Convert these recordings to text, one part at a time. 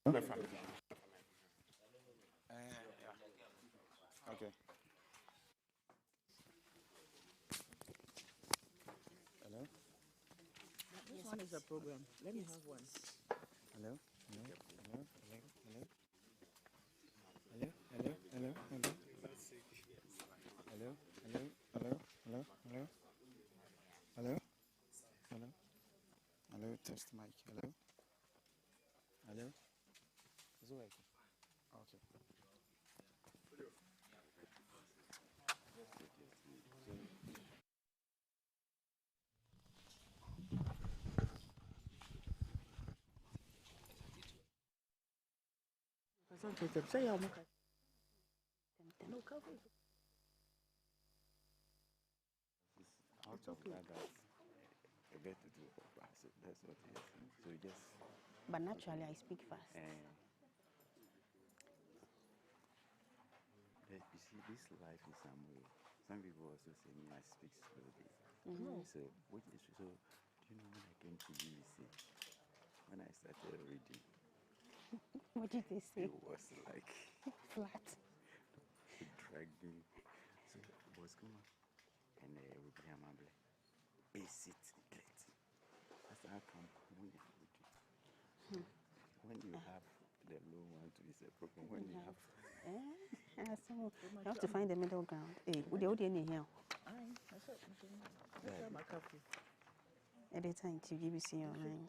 Okay. Hello? This one is a program. Let me have one. Hello? Hello? Hello? Hello? Hello? Hello? Hello? Hello? Hello? Hello? Hello? Hello? Hello? Hello? Hello? Test mic. Hello? Hello? Is it working? Okay. Out of that, I get to do that's what it is. So you just. But naturally, I speak fast. You see, this life is some way. Some people also say me I speak slowly. So, which is so. Do you know when I came to GBC, when I started reading? What did they say? It was like Flat. it dragged me. So it was come on, and we be a man. Basic plate. That's how come when you have the low one to is a problem. When you have So you have to find the middle ground. Hey, would you here? Anytime to GBC online.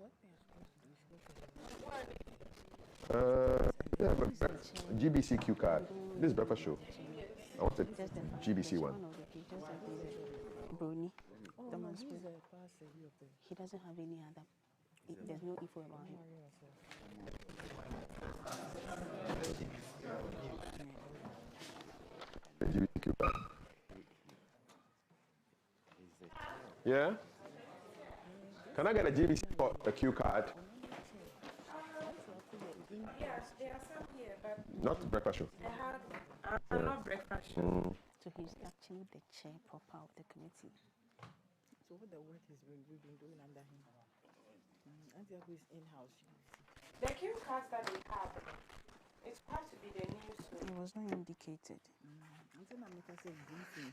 Yeah, GBC Q card. This is breakfast show. I want the GBC one. Brony. He doesn't have any other. There's no info about him. The GBC Q card. Yeah? Can I get a GBC or a Q card? Yes, there are some here, but Not breakfast show. I'm not breakfast. So he's actually the chair proper of the committee. So what the work we've been doing under him? Until he's in-house. The cue cards that we have, it has to be the news. It was not indicated. Until I make us say briefing.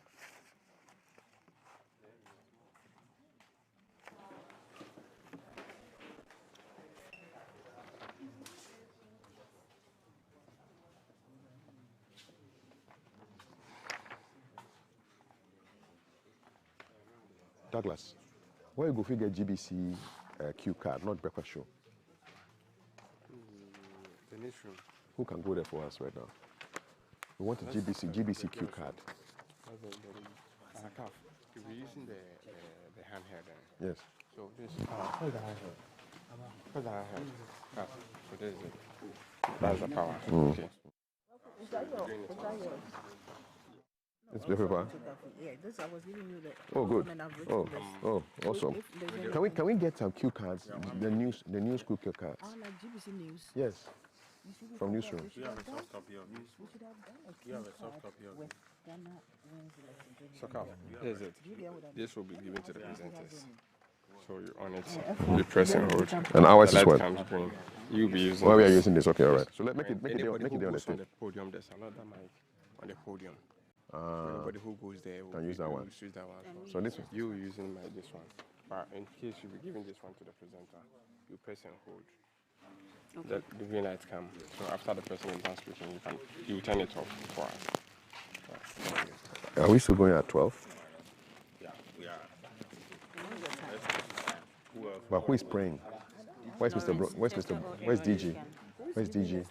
Douglas, where you go figure GBC Q card, not breakfast show? The newsroom. Who can go there for us right now? We want a GBC Q card. You'll be using the handheld. Yes. So this where's the handheld? Where's the handheld? So there's it. That's the power. Okay. Is that yours? It's the paper. Yeah, this I was giving you the. Oh, good. And I've written this. Oh, awesome. Can we get some Q cards? The news Q cards. Like GBC News. Yes. From newsroom. You have a soft copy of news. We should have done a You have a soft copy of with Ghana wins election. So come. Here's it. This will be given to the presenters. So you on it. You press and hold. And ours The is light what? comes green. You'll be using. Well, we are this. using this. Okay, all right. So make it Anybody there who on the goes on stage. the podium, there's another mic on the podium. Anybody who goes there will Can use that one. Use that one. So this one. You using this one. But in case you be giving this one to the presenter, you press and hold. Okay. The green light come. So after the person is done speaking, you turn it off for us. Are we still going at 12? Yeah, we are. But who is praying? Where's Mr. Where's DG? Where's DG?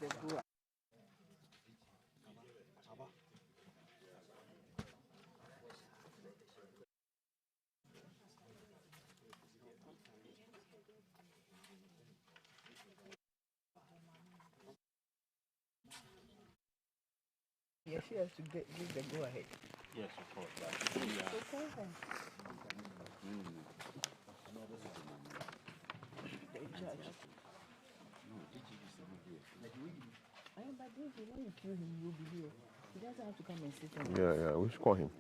Yeah, she has to give the go ahead. Yes, of course. But when you kill him, you'll be here. He doesn't have to come and sit on. Yeah, we should call him.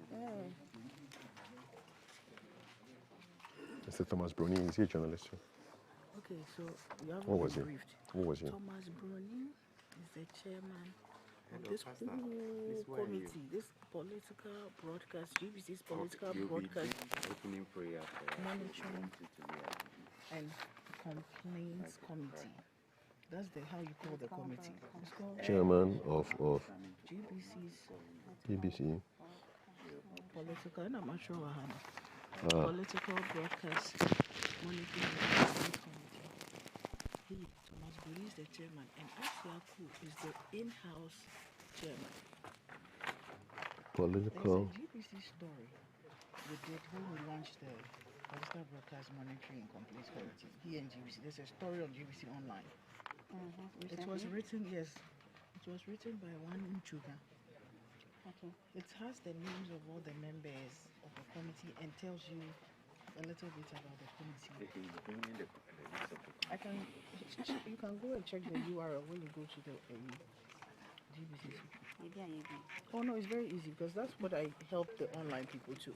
Mr. Thomas Bruni, is he a journalist? Okay, so you haven't What was been it? briefed. Who was he? Thomas Browning is the chairman of Head of this Pastor. whole This why you- committee, this political broadcast, GBC's political You'll be broadcast doing opening prayer for monitoring to be and complaints committee. That's how you call the committee. It's called Chairman of GBC's GBC. political, and I'm not sure what political broadcast monitoring and complaints committee. He, Thomas Browning, is the chairman, and Asiaku is the in-house chairman. Political. There's a GBC story we did when we launched the Political Broadcast Monitoring and Complaints Committee here in GBC. There's a story on GBC Online. It was written, yes, it was written by one Nchuga. Okay. It has the names of all the members of the committee and tells you a little bit about the committee. If you bring in the list of the You can go and check the URL when you go to the GBC. Oh no, it's very easy because that's what I help the online people to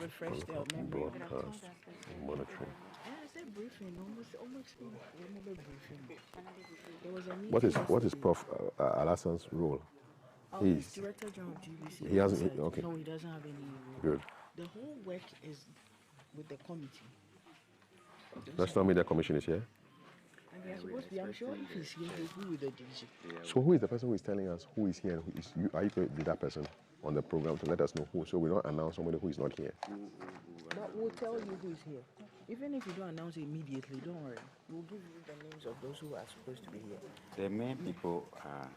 refresh their memory. Broadcast monitoring. Yeah, I said briefing, almost remember briefing. There was a meeting. What is yesterday. Prof. Alassan's role? Oh, he's Director General of GBC. He hasn't. Oversight. Okay. No, he doesn't have any role. Good. The whole work is with the committee. Let's tell me the commission is here. And they're supposed to be, I'm sure if he's here, he'll be with the GBC. So who is the person who is telling us who is here and who is you? Are you going to be that person on the program to let us know who? So we don't announce somebody who is not here. But we'll tell you who is here. Even if you don't announce it immediately, don't worry. We'll give you the names of those who are supposed to be here. The main people are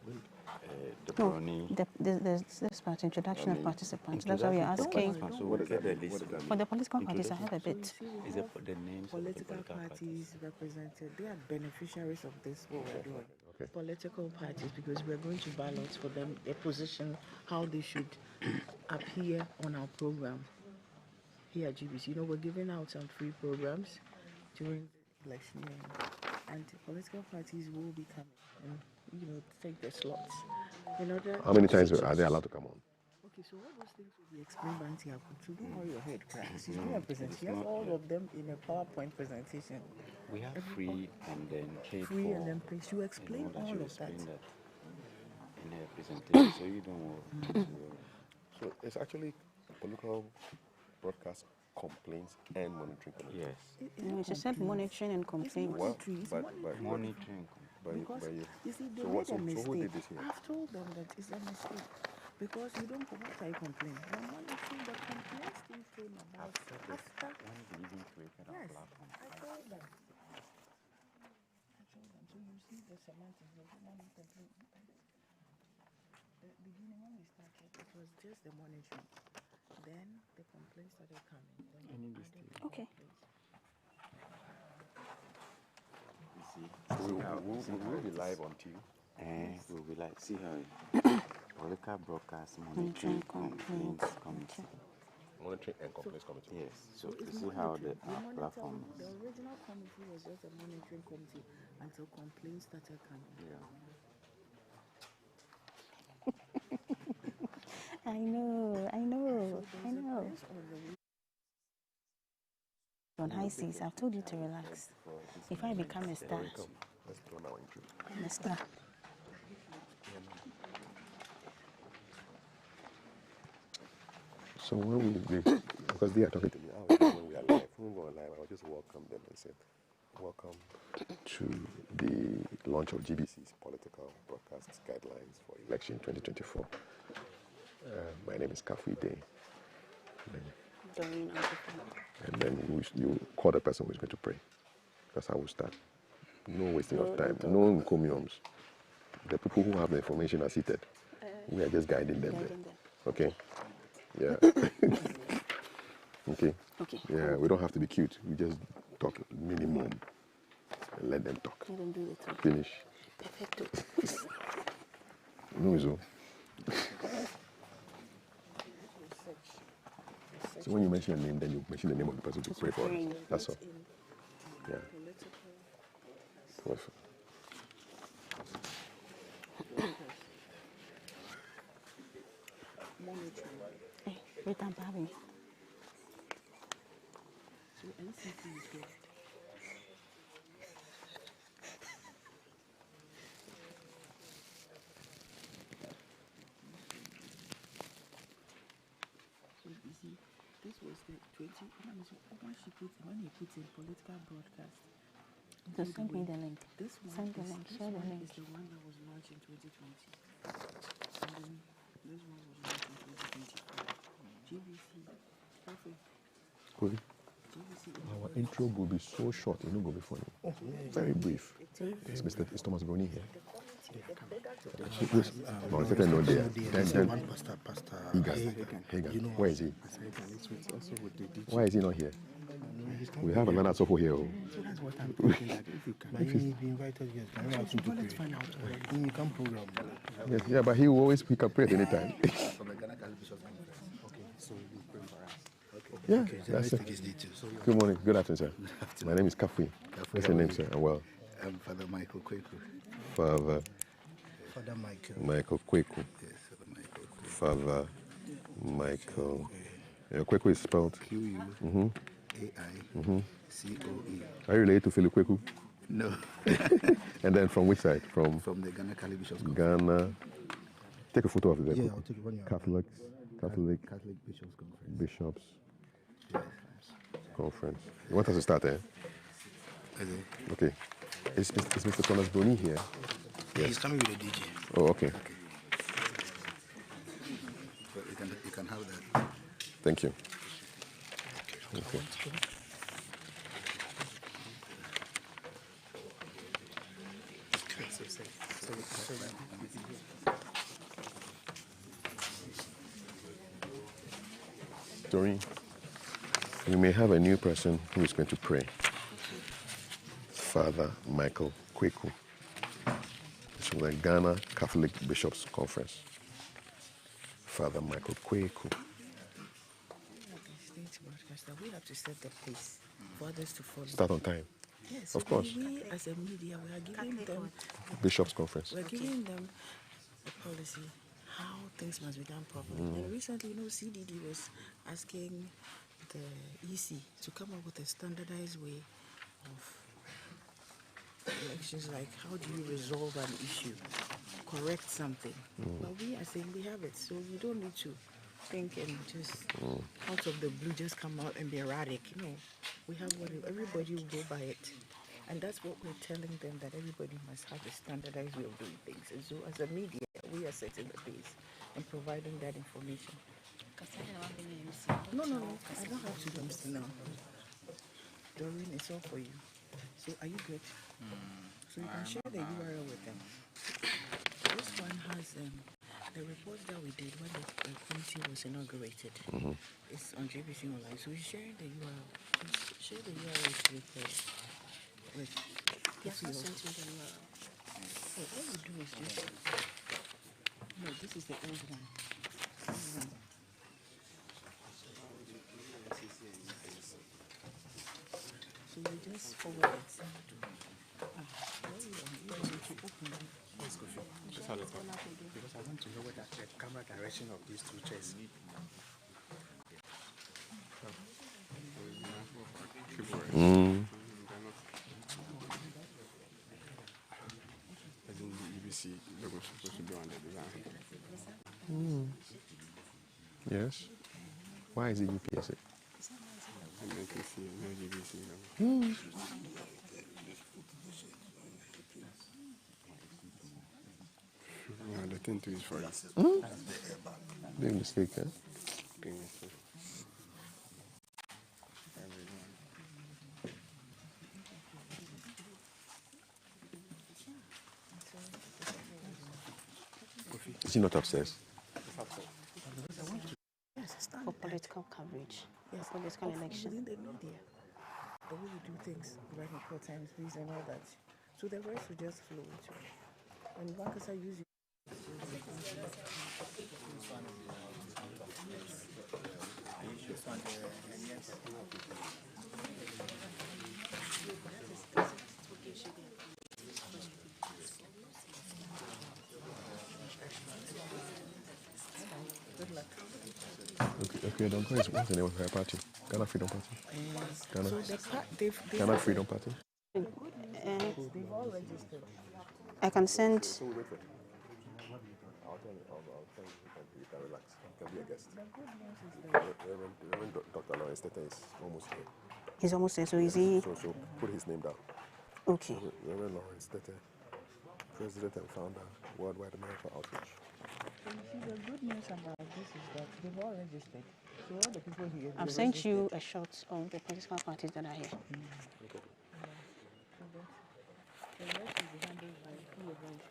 the No, Brownie. this part, introduction of participants. That's why we're asking. So we'll get the list. For the political parties, I have a bit. So you see, Is we it have the names of the political parties represented. They are beneficiaries of this, what we're doing. Okay. Political parties, because we're going to ballot for them, their position, how they should appear on our program here at GBC. You know, we're giving out some free programs during the election year, and the political parties will be coming and, you know, take their slots. In order How many to times sit are they allowed to come on? Okay, so all those things will be explained by Auntie Aku. So don't worry your head, cracks. She's doing a presentation. She has all of them in a PowerPoint presentation. We have free and then paid Free for. and then pay. She will explain all of that. In her presentation, so you don't worry. So it's actually political broadcast complaints and monitoring committee. Yes. No, she said monitoring and It's complaints. monitoring. It's But Monitoring. because you see, they so made what- a so who mistake. did this here? I've told them that it's a mistake because you don't what I complain. You're monitoring the complaints thing came about after. When we even created our Yes, platform. I told them. So you see the semantics. The human complaint. The beginning when we started, it was just the monitoring. Then the complaints started coming. Then we added Okay. complaints. You see. We'll be live on TV. And we'll be like, see how political broadcast monitoring complaints committee. Monitoring and complaints committee. Yes. So It's to see how the monitoring. We monitor- platform The is. original committee was just a monitoring committee until complaints started coming. Yeah. I know. On high seas, I've told you to relax. If I become a star, Let's turn our intro. I'm a star. So when because they are talking to me, when we are live, when we go live, I will just welcome them and say, welcome to the launch of GBC's political broadcast guidelines for election 2024. My name is Kafui Day. And then you call the person who is going to pray. That's how we start. No wasting of time. No encomiums. The people who have the information are seated. We are just guiding them there. Okay? Yeah. Okay? Okay. Yeah, we don't have to be cute. We just talk minimum and let them talk. Let them do it. Finish. Perfecto. No, so. So when you mention a name, then you mention the name of the person to pray for us. That's all. Yeah. Perfect. Hey, wait, I'm having. So NCT is good. Balloting political broadcast. So send me the link. This one, Send the is, link. this Share the one link. is the one that was launched in 2020. And then this one was launched in 2024. GBC, perfect. Cool. GBC. Our intro will be so short, it will go be funny. Very brief. It's Thomas Brony here. No, it's no there. Then Hagan. Where is he? Why is he not here? We have another sofa here. So that's what I'm thinking, that if you can, maybe be invited, yes, can we ask him to pray? Find out when you come program. Yes, yeah, but he can pray at any time. Okay, so you pray for us. Yeah, Okay, so that's let's it. take his details. Good morning, good afternoon, sir. Good afternoon. My name is Kafui. What's your name, sir? And well, I'm Father Michael Kweku. Father Father Michael. Michael Kweku. Yes, Father Michael Kweku. Father Michael. Kweku is spelled Q-U-A-I-C-O-E. Are you related to Philip Kweku? No. And then from which side? From the Ghana Catholic Bishops Conference. Ghana. Take a photo of it. Yeah, I'll take it when you're Catholic Catholic Bishops Conference. Bishops Yes. Conference. You want us to start, eh? Okay. Is Mr. Thomas Brony here? Yes. He's coming with a DJ. Oh, okay. So you can have that. Thank you. Okay. Doreen, we may have a new person who is going to pray. Father Michael Kweku. It's from the Ghana Catholic Bishops Conference. Father Michael Kweku. State broadcaster, we have to set the pace for others to follow. Start on time. Yes, Of course. We as a media, we are giving them, Bishops Conference. we're giving them a policy, how things must be done properly. And recently, CDD was asking the EC to come up with a standardized way of elections, like how do you resolve an issue, correct something. But we are saying we have it, so you don't need to think and just out of the blue just come out and be erratic. No, we have what everybody will go by it, and that's what we're telling them, that everybody must have a standardized way of doing things. And so as a media, we are setting the pace and providing that information. No, I don't have to do now. Doreen, it's all for you. So are you good? So you can share the URL with them. This one has the report that we did when the committee was inaugurated. It's on GBC Online. So we're sharing the URL. Just share the URL with Yes, I sent you the URL. So all you do is just, no, this is the old one. So you just forward it. Just have it up. Because I want to know whether the camera direction of these two chairs. I think the GBC logo is supposed to be on the design. Yes. Why is it UPSA? And then you see no GBC logo. No, the thing too is for us. Big mistake, eh? Big mistake. Is he not upstairs? For political coverage. Yes, For political election. within the media, the way you do things, right, report times, please, and all that. So the rest will just flow into it. And one can use it. Good luck. Okay, don't what's the name of her party? Ghana Freedom Party. Ghana, So they've Ghana Freedom Party. they've all registered. I can send. So we wait for it. I'll tell you you can relax. You can be a guest. Reverend Dr. Lawrence Tete is almost here. He's almost there, so is he? So put his name down. Okay. Reverend Lawrence Tete, President and Founder, Worldwide America Outreach. You see, the good news about this is that they've all registered. So all the people here. I've sent you a shot of the political parties that are here. Okay. The rest will be handled by whoever is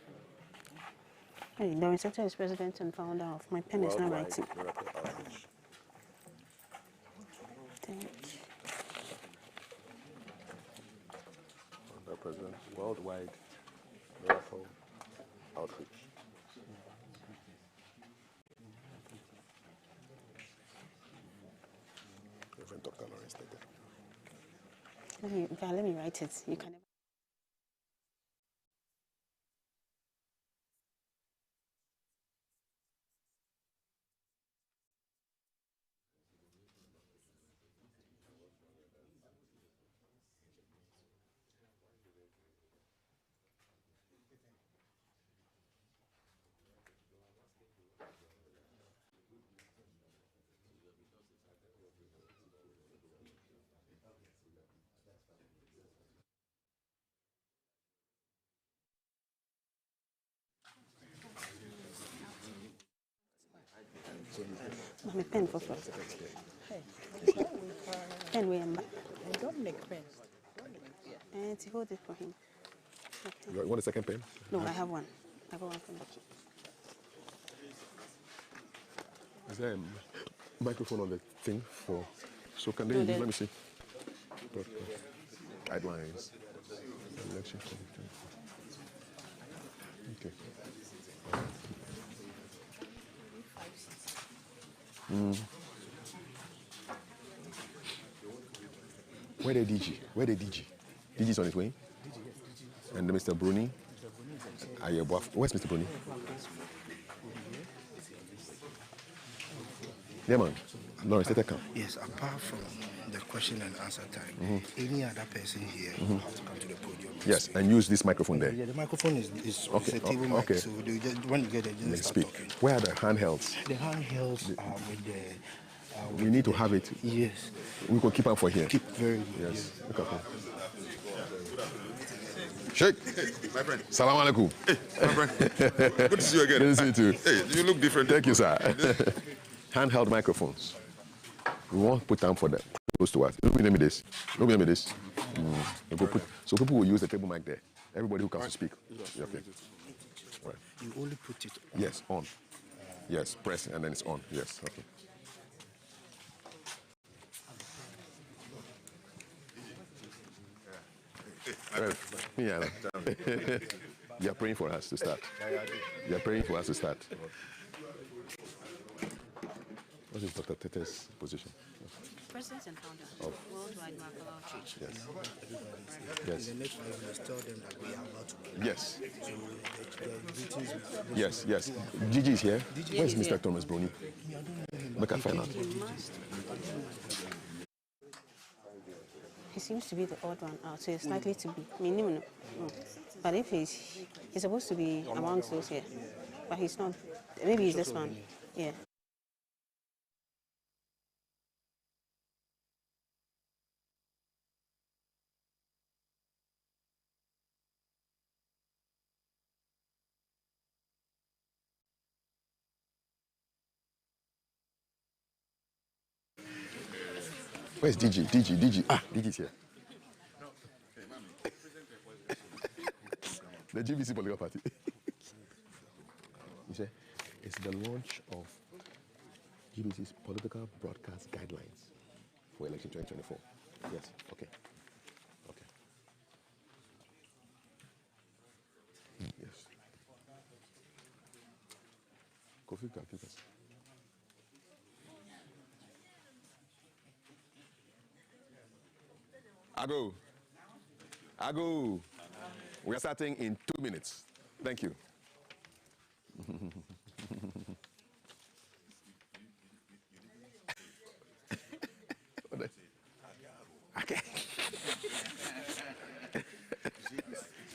here. Hey, the inspector is president and founder of my pen is not Worldwide writing. Miracle Outreach. Thank you. Founder, President, Worldwide Miracle Outreach. Reverend Dr. Lawrence Tete. Let me write it. You can. My pen for first. Pen we am. Don't make friends. And to hold it for him. You want a second pen? No, I have one. I got one from you. Is there a microphone on the thing for? So can they No, use, there- let me see. Guidelines. Election. Okay. Where the DG? Where the DG? DG is on his way. And Mr. Bruni. Where's Mr. Bruni? Yeah, man. Lawrence, let her come. Yes, apart from the question and answer time, any other person here has to come to the podium. and Yes, speak. and use this microphone there. Yeah, the microphone is Okay, a table okay. mic, so they just, when you get it, They just start speak. talking. Where are the handhelds? The handhelds are with the. We need to have it. Yes, We could keep them for here. keep very good. Yes. Look at him. Sheikh. My friend. Salam alaikum. My friend. Good to see you again. Good to see you too. Hey, you look different. Thank you, sir. Handheld microphones. We won't put them for them close to us. Look at me this. Look at me this. We go put, so people will use the table mic there. Everybody who comes to speak. Yeah, okay. Right. You only put it on. Yes, on. Yes, press and then it's on. Yes, okay. Yeah. You're praying for us to start. You're praying for us to start. What is Dr. Tete's position? President and founder of Worldwide Miracle Outreach. Yes. In Yes. the next 5 minutes, tell them that we are about to. Yes. So the meetings will- Yes. Yes. Gigi is here. Where's is Mr. here. Thomas Bruni? Look at find out. He seems to be the odd one out, so it's likely to be minimum. No. But if he's supposed to be amongst those here, but he's not. Maybe he's this one. Yeah. Where's DG? DG. Ah, DG's here. The GBC political party. You say it's the launch of GBC's political broadcast guidelines for election 2024. Yes. Okay. Okay. Yes. Kofi Kakifas. Ago. We are starting in 2 minutes. Thank you. Okay.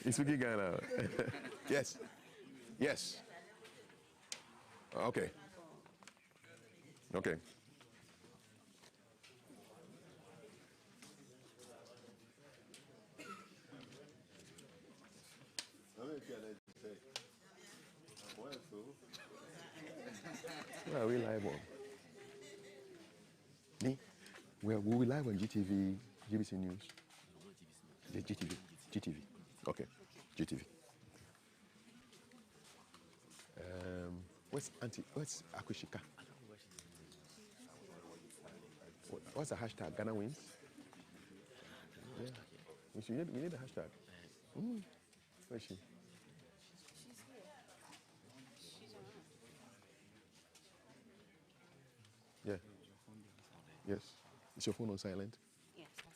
He's speaking Ghana. Yes. Yes. Okay. Okay. Where are we live on? Me? Well, we will live on GTV, GBC News. The GTV. GTV. Okay. GTV. What's Akushika? What's the hashtag? Ghana wins? Yeah. We need a hashtag. Where is she? Yeah. Yes. Is your phone on silent? Yes, on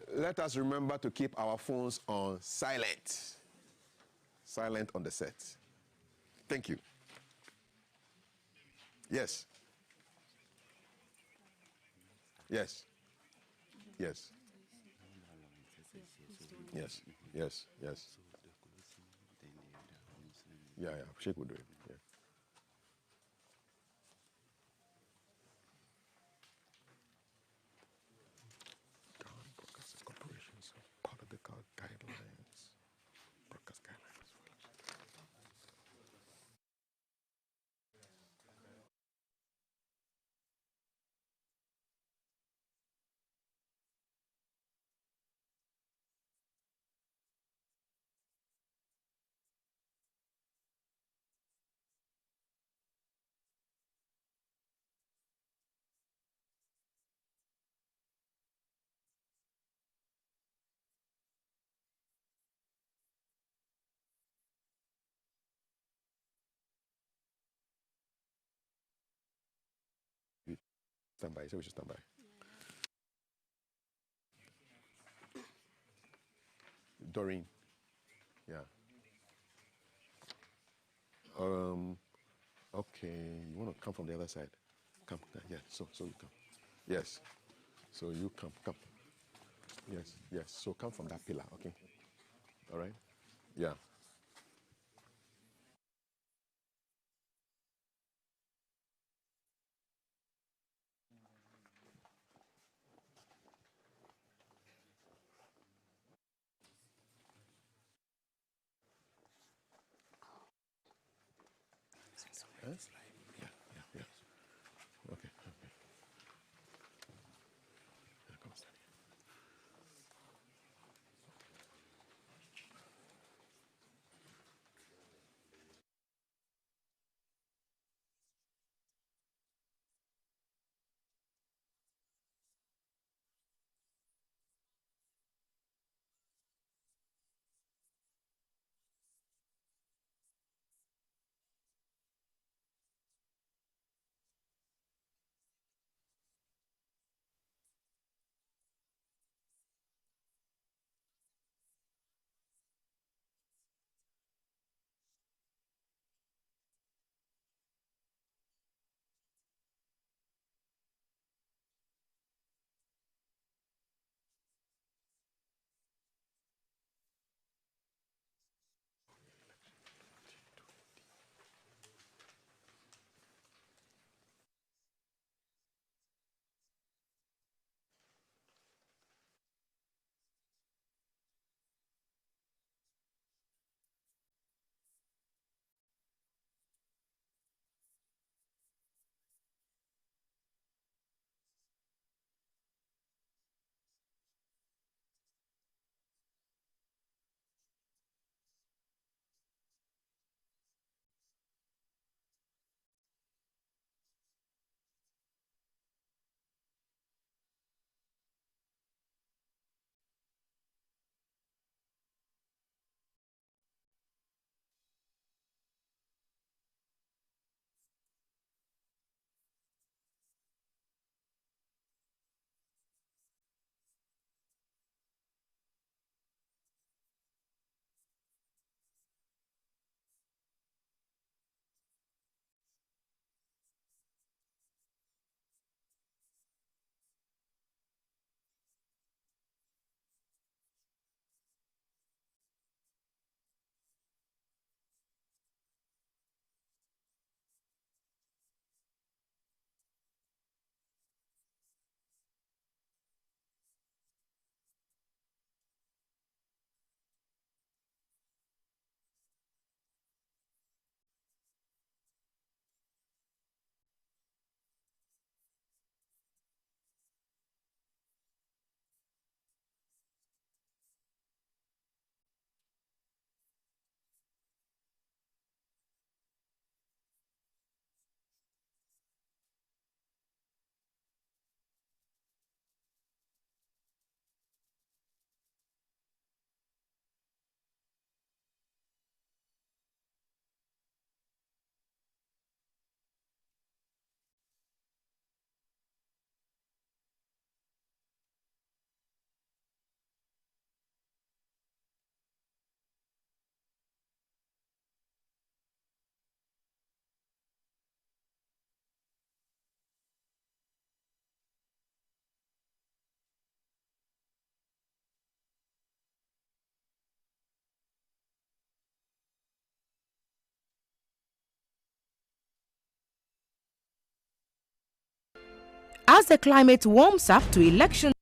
silent. Let us remember to keep our phones on silent. Silent on the set. Thank you. Yes. Yes. Yes. Yes. Yes. Yes. Yeah, yeah. Sheikh will do it. Yeah. Government Broadcasting Corporation's political guidelines. Broadcast guidelines. Stand by. Say we should stand by. Doreen. Yeah. Okay. You want to come from the other side? Come. Yeah. So you come. Yes. So you come. Yes. Yes. So come from that pillar. Okay. All right. Yeah. Huh? Yeah. Yeah. Yeah. Okay. Yeah, come stand here. As the climate warms up to election,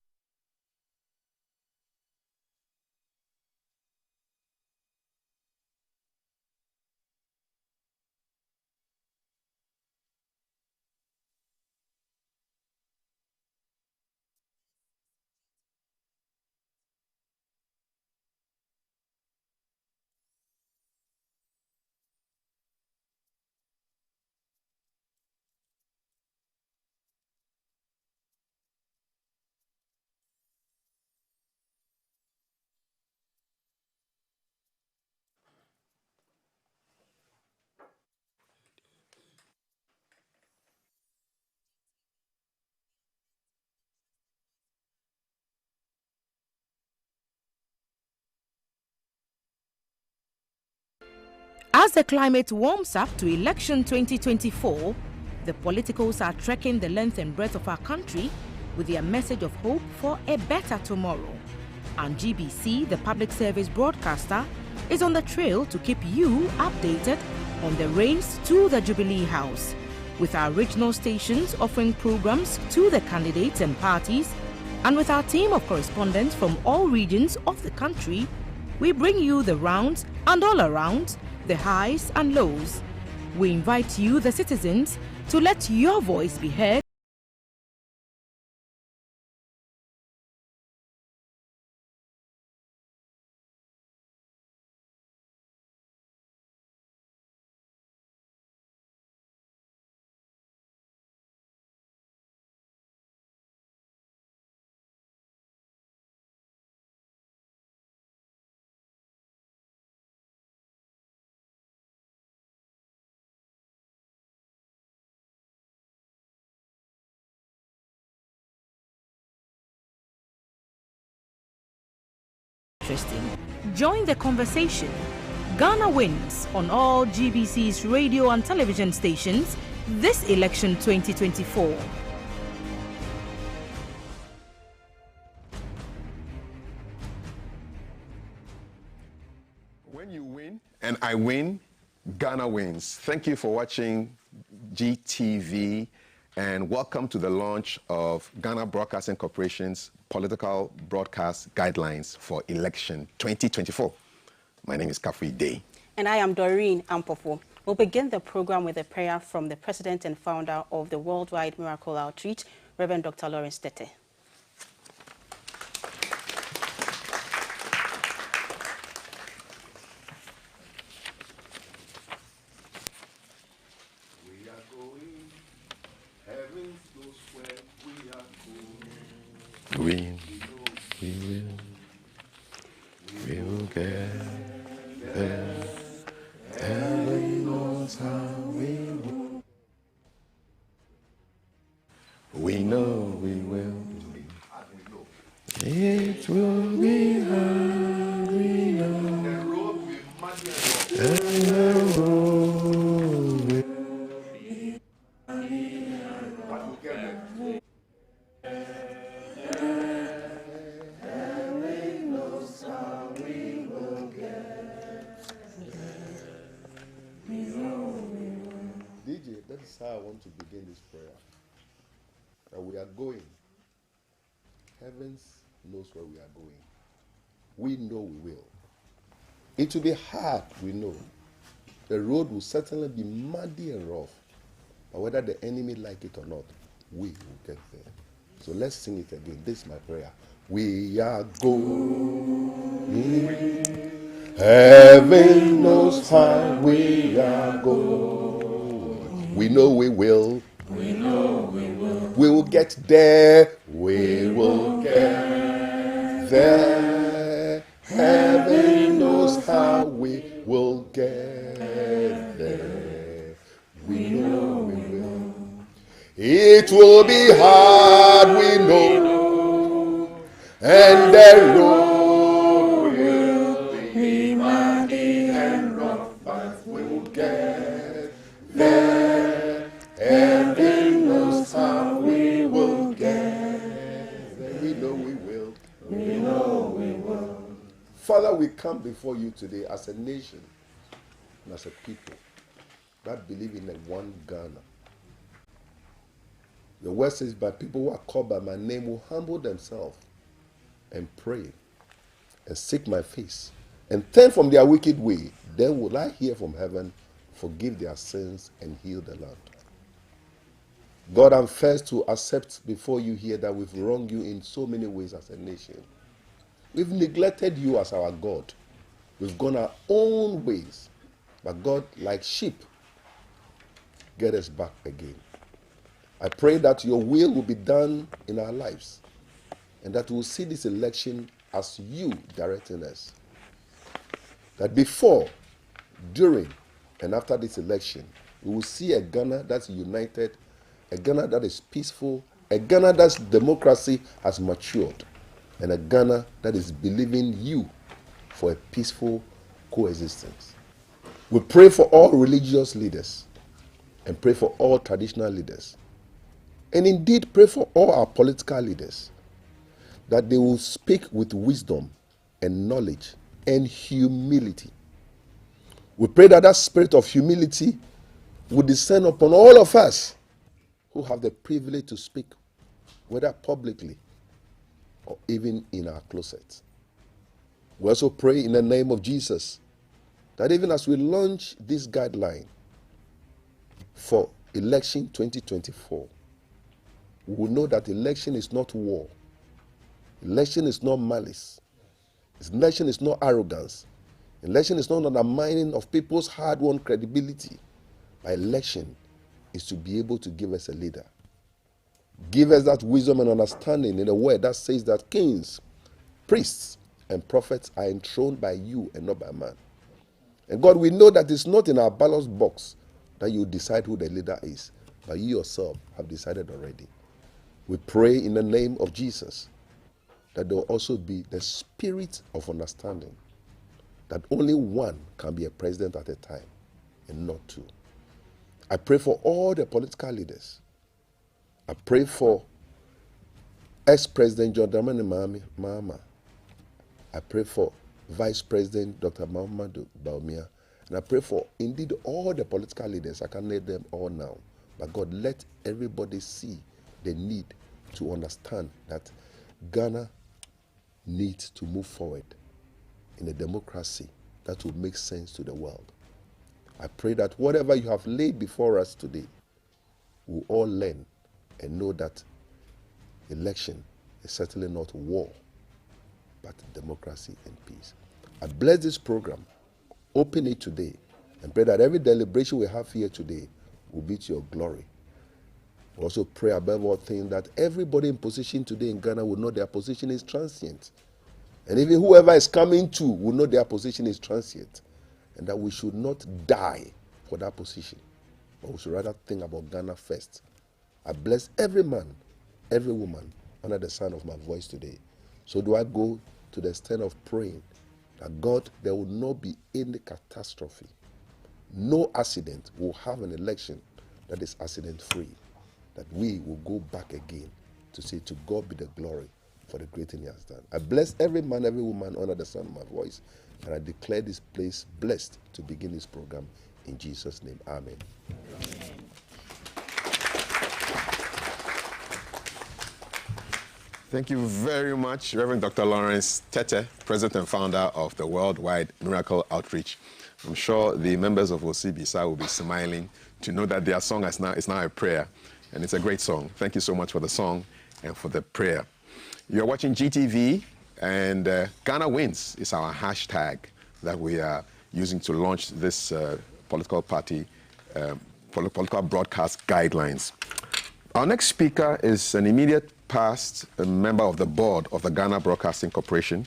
As the climate warms up to election 2024, the politicals are trekking the length and breadth of our country with their message of hope for a better tomorrow. And GBC, the public service broadcaster, is on the trail to keep you updated on the race to the Jubilee House, with our regional stations offering programs to the candidates and parties, and with our team of correspondents from all regions of the country, we bring you the rounds and all around, the highs and lows. We invite you, the citizens, to let your voice be heard. Join the conversation. Ghana wins on all GBC's radio and television stations this election 2024. When you win and I win, Ghana wins. Thank you for watching GTV and welcome to the launch of Ghana Broadcasting Corporation's political broadcast guidelines for election 2024. My name is Kafui Day. And I am Doreen Ampofo. We'll begin the program with a prayer from the president and founder of the Worldwide Miracle Outreach, Reverend Dr. Lawrence Tete. We will get there. Heaven knows how we will. We know we will. It will be hard, we know. And the road will be DJ, that is how I want to begin this prayer. That we are going. Heavens knows where we are going. We know we will. It will be hard, we know. The road will certainly be muddy and rough. But whether the enemy like it or not, we will get there. So let's sing it again. This is my prayer. We are going. Heaven knows how we are going. We know we will. We know we will. We will get there. We will get there. Heaven knows how we will get there. We know we will. It will be hard, we know. And the road will be muddy and rough, but we will get there. Heaven knows how we will get there. We know we will. We know we will. Father, we come before you today as a nation and as a people that believe in a one Ghana. Your word says, but people who are called by my name will humble themselves and pray and seek my face and turn from their wicked way. Then will I hear from heaven, forgive their sins, and heal the land. God, I'm first to accept before you here that we've wronged you in so many ways as a nation. We've neglected you as our God. We've gone our own ways. But God, like sheep, get us back again. I pray that your will be done in our lives and that we'll see this election as you directing us. That before, during, and after this election, we will see a Ghana that's united, a Ghana that is peaceful, a Ghana that's democracy has matured, and a Ghana that is believing you for a peaceful coexistence. We pray for all religious leaders and pray for all traditional leaders. And indeed pray for all our political leaders that they will speak with wisdom and knowledge and humility. We pray that that spirit of humility will descend upon all of us who have the privilege to speak, whether publicly or even in our closets. We also pray in the name of Jesus that even as we launch this guideline for election 2024, we will know that election is not war. Election is not malice. Election is not arrogance. Election is not undermining of people's hard-won credibility. But election is to be able to give us a leader. Give us that wisdom and understanding in a word that says that kings, priests, and prophets are enthroned by you and not by man. And God, we know that it's not in our ballot box that you decide who the leader is, but you yourself have decided already. We pray in the name of Jesus that there will also be the spirit of understanding, that only one can be a president at a time and not two. I pray for all the political leaders. I pray for ex-President John Dramani Mahama. I pray for Vice President Dr. Muhammadu Bawumia. And I pray for indeed all the political leaders. I can't name them all now. But God, let everybody see the need to understand that Ghana needs to move forward in a democracy that will make sense to the world. I pray that whatever you have laid before us today, we'll all learn and know that election is certainly not war, but democracy and peace. I bless this program, open it today, and pray that every deliberation we have here today will be to your glory. We also pray above all things that everybody in position today in Ghana will know their position is transient. And even whoever is coming to will know their position is transient. And that we should not die for that position, but we should rather think about Ghana first. I bless every man, every woman under the sound of my voice today. So do I go to the extent of praying that God, there will not be any catastrophe. No accident. Will have an election that is accident-free. That we will go back again to say to God be the glory for the great thing he has done. I bless every man, every woman under the sound of my voice, and I declare this place blessed to begin this program in Jesus' name. Amen. Thank you very much, Reverend Dr. Lawrence Tete, President and founder of the Worldwide Miracle Outreach. I'm sure the members of OCBSA will be smiling to know that their song is now a prayer. And it's a great song. Thank you so much for the song and for the prayer. You're watching GTV, and Ghana Wins is our hashtag that we are using to launch this political party, political broadcast guidelines. Our next speaker is an immediate past member of the board of the Ghana Broadcasting Corporation,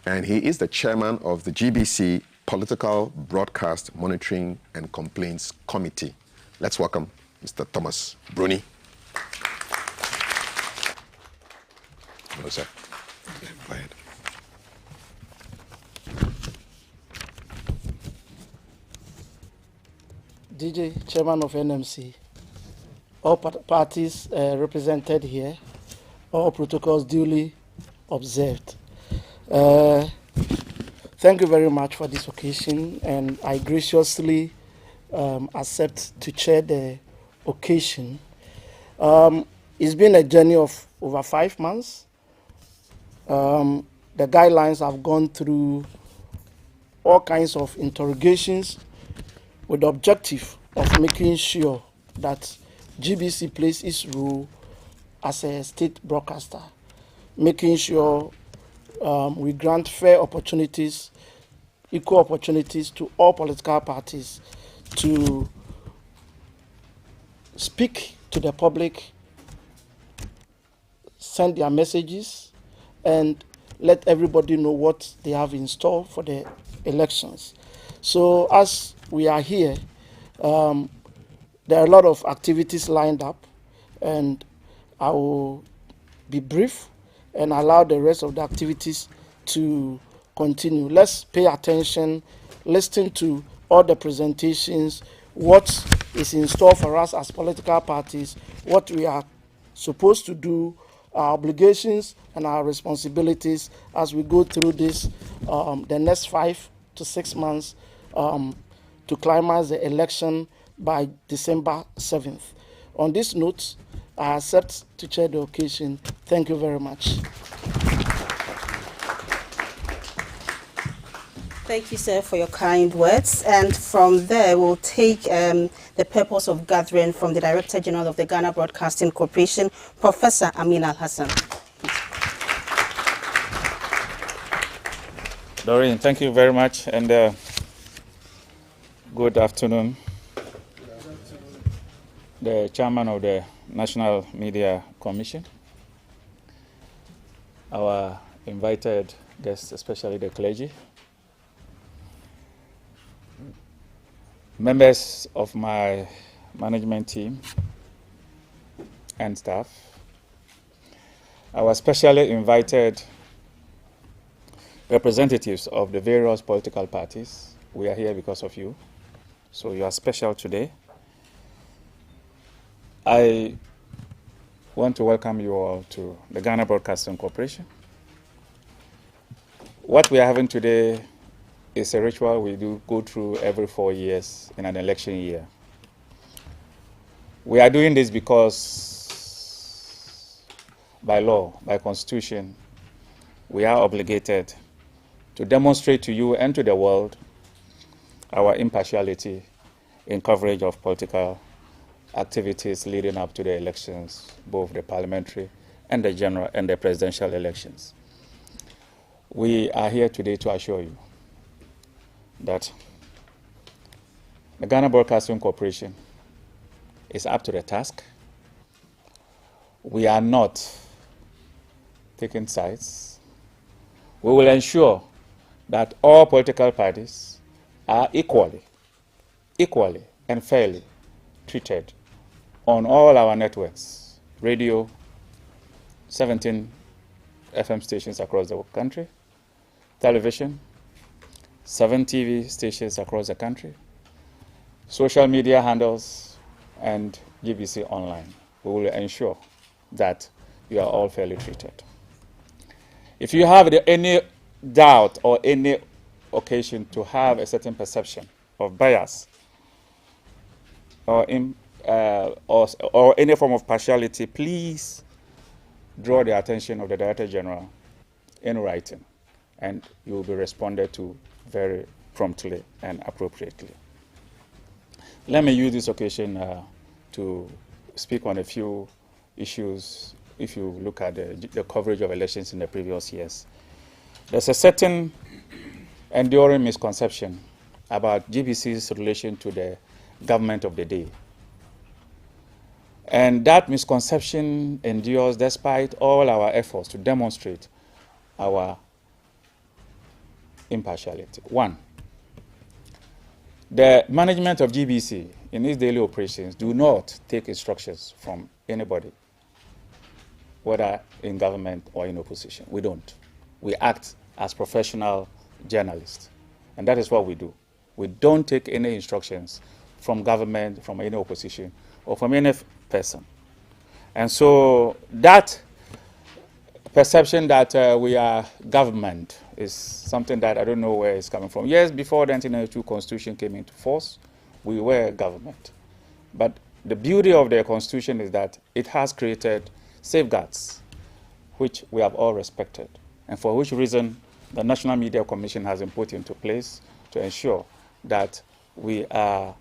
and he is the chairman of the GBC Political Broadcast Monitoring and Complaints Committee. Let's welcome Mr. Thomas Bruni. Hello, sir. Go ahead. DJ, Chairman of NMC, all parties represented here, all protocols duly observed. Thank you very much for this occasion, and I graciously accept to chair the occasion. It's been a journey of over 5 months. The guidelines have gone through all kinds of interrogations with the objective of making sure that GBC plays its role as a state broadcaster, making sure we grant fair opportunities, equal opportunities to all political parties to speak to the public, send their messages, and let everybody know what they have in store for the elections. So as we are here, there are a lot of activities lined up, and I will be brief and allow the rest of the activities to continue. Let's pay attention, listen to all the presentations, what is in store for us as political parties, what we are supposed to do, our obligations and our responsibilities as we go through this, the next 5 to 6 months to climax the election by December 7th. On this note, I accept to chair the occasion. Thank you very much. Thank you, sir, for your kind words. And from there, we'll take the purpose of gathering from the Director General of the Ghana Broadcasting Corporation, Professor Amin Al-Hassan. Doreen, thank you very much, and good afternoon. The Chairman of the National Media Commission, our invited guests, especially the clergy, members of my management team and staff, our specially invited representatives of the various political parties. We are here because of you, so you are special today. I want to welcome you all to the Ghana Broadcasting Corporation. What we are having today is a ritual we do go through every 4 years in an election year. We are doing this because by law, by constitution, we are obligated to demonstrate to you and to the world our impartiality in coverage of political activities leading up to the elections, both the parliamentary and the general and the presidential elections. We are here today to assure you that the Ghana Broadcasting Corporation is up to the task. We are not taking sides. We will ensure that all political parties are equally and fairly treated on all our networks, radio, 17 FM stations across the country, television, 7 TV stations across the country, social media handles, and GBC online. We will ensure that you are all fairly treated. If you have any doubt or any occasion to have a certain perception of bias or any form of partiality, please draw the attention of the Director General in writing, and you will be responded to very promptly and appropriately. Let me use this occasion to speak on a few issues. If you look at the coverage of elections in the previous years, there's a certain enduring misconception about GBC's relation to the government of the day. And that misconception endures despite all our efforts to demonstrate our impartiality. One, the management of GBC in its daily operations do not take instructions from anybody, whether in government or in opposition. We don't. We act as professional journalists, and that is what we do. We don't take any instructions from government, from any opposition, or from any person. And so that perception that we are government is something that I don't know where it's coming from. Years before the 1992 Constitution came into force, we were government. But the beauty of the Constitution is that it has created safeguards, which we have all respected, and for which reason the National Media Commission has been put into place to ensure that we are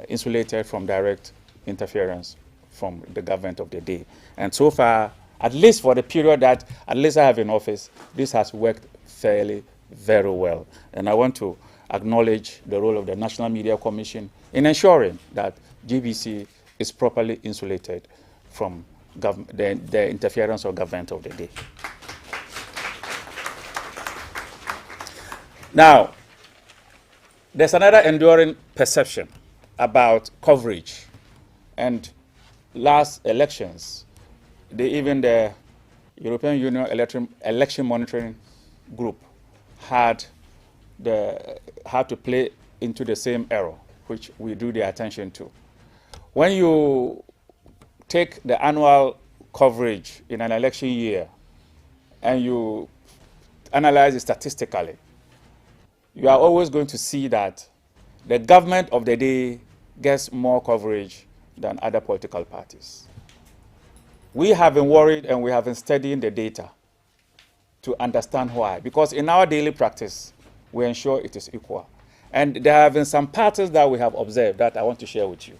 insulated from direct interference from the government of the day. And so far, at least for the period that at least I have in office, this has worked fairly, very well. And I want to acknowledge the role of the National Media Commission in ensuring that GBC is properly insulated from the interference of government of the day. Now, there's another enduring perception about coverage. And last elections, even the European Union Election Monitoring Group had to play into the same error, which we drew their attention to. When you take the annual coverage in an election year and you analyze it statistically, you are always going to see that the government of the day gets more coverage than other political parties. We have been worried and we have been studying the data to understand why. Because in our daily practice, we ensure it is equal. And there have been some patterns that we have observed that I want to share with you.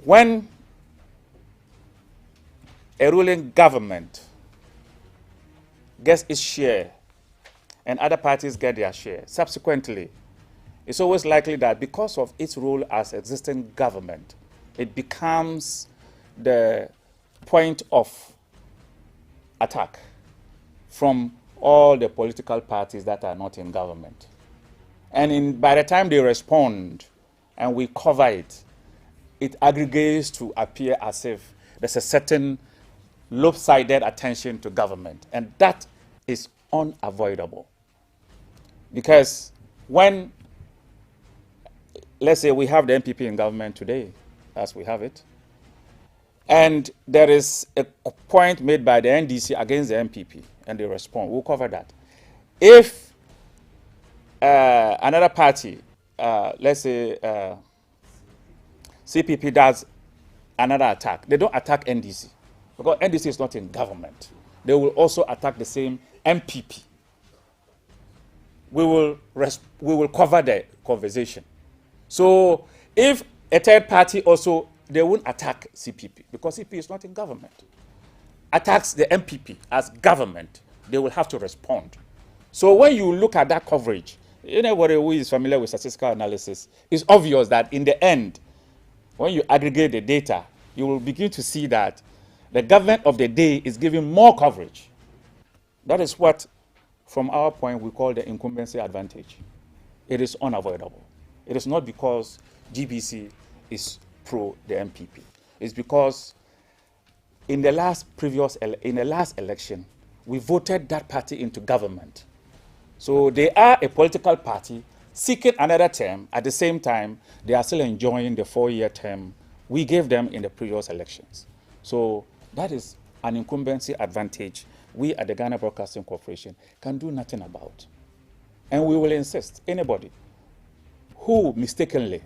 When a ruling government gets its share and other parties get their share, subsequently, it's always likely that because of its role as existing government, it becomes the point of attack from all the political parties that are not in government. And by the time they respond and we cover it, it aggregates to appear as if there's a certain lopsided attention to government. And that is unavoidable. Because when, let's say we have the MPP in government today, as we have it, and there is a point made by the NDC against the MPP, and they respond, we'll cover that. If another party, let's say CPP does another attack, they don't attack NDC, because NDC is not in government. They will also attack the same MPP. We will cover the conversation. So if a third party also, they won't attack CPP because CPP is not in government. Attacks the MPP as government, they will have to respond. So when you look at that coverage, anybody who is familiar with statistical analysis, it's obvious that in the end, when you aggregate the data, you will begin to see that the government of the day is giving more coverage. That is what, from our point, we call the incumbency advantage. It is unavoidable. It is not because GBC is pro the MPP. It's because in the last election, we voted that party into government. So they are a political party seeking another term. At the same time, they are still enjoying the 4-year term we gave them in the previous elections. So that is an incumbency advantage we at the Ghana Broadcasting Corporation can do nothing about. And we will insist anybody who mistakenly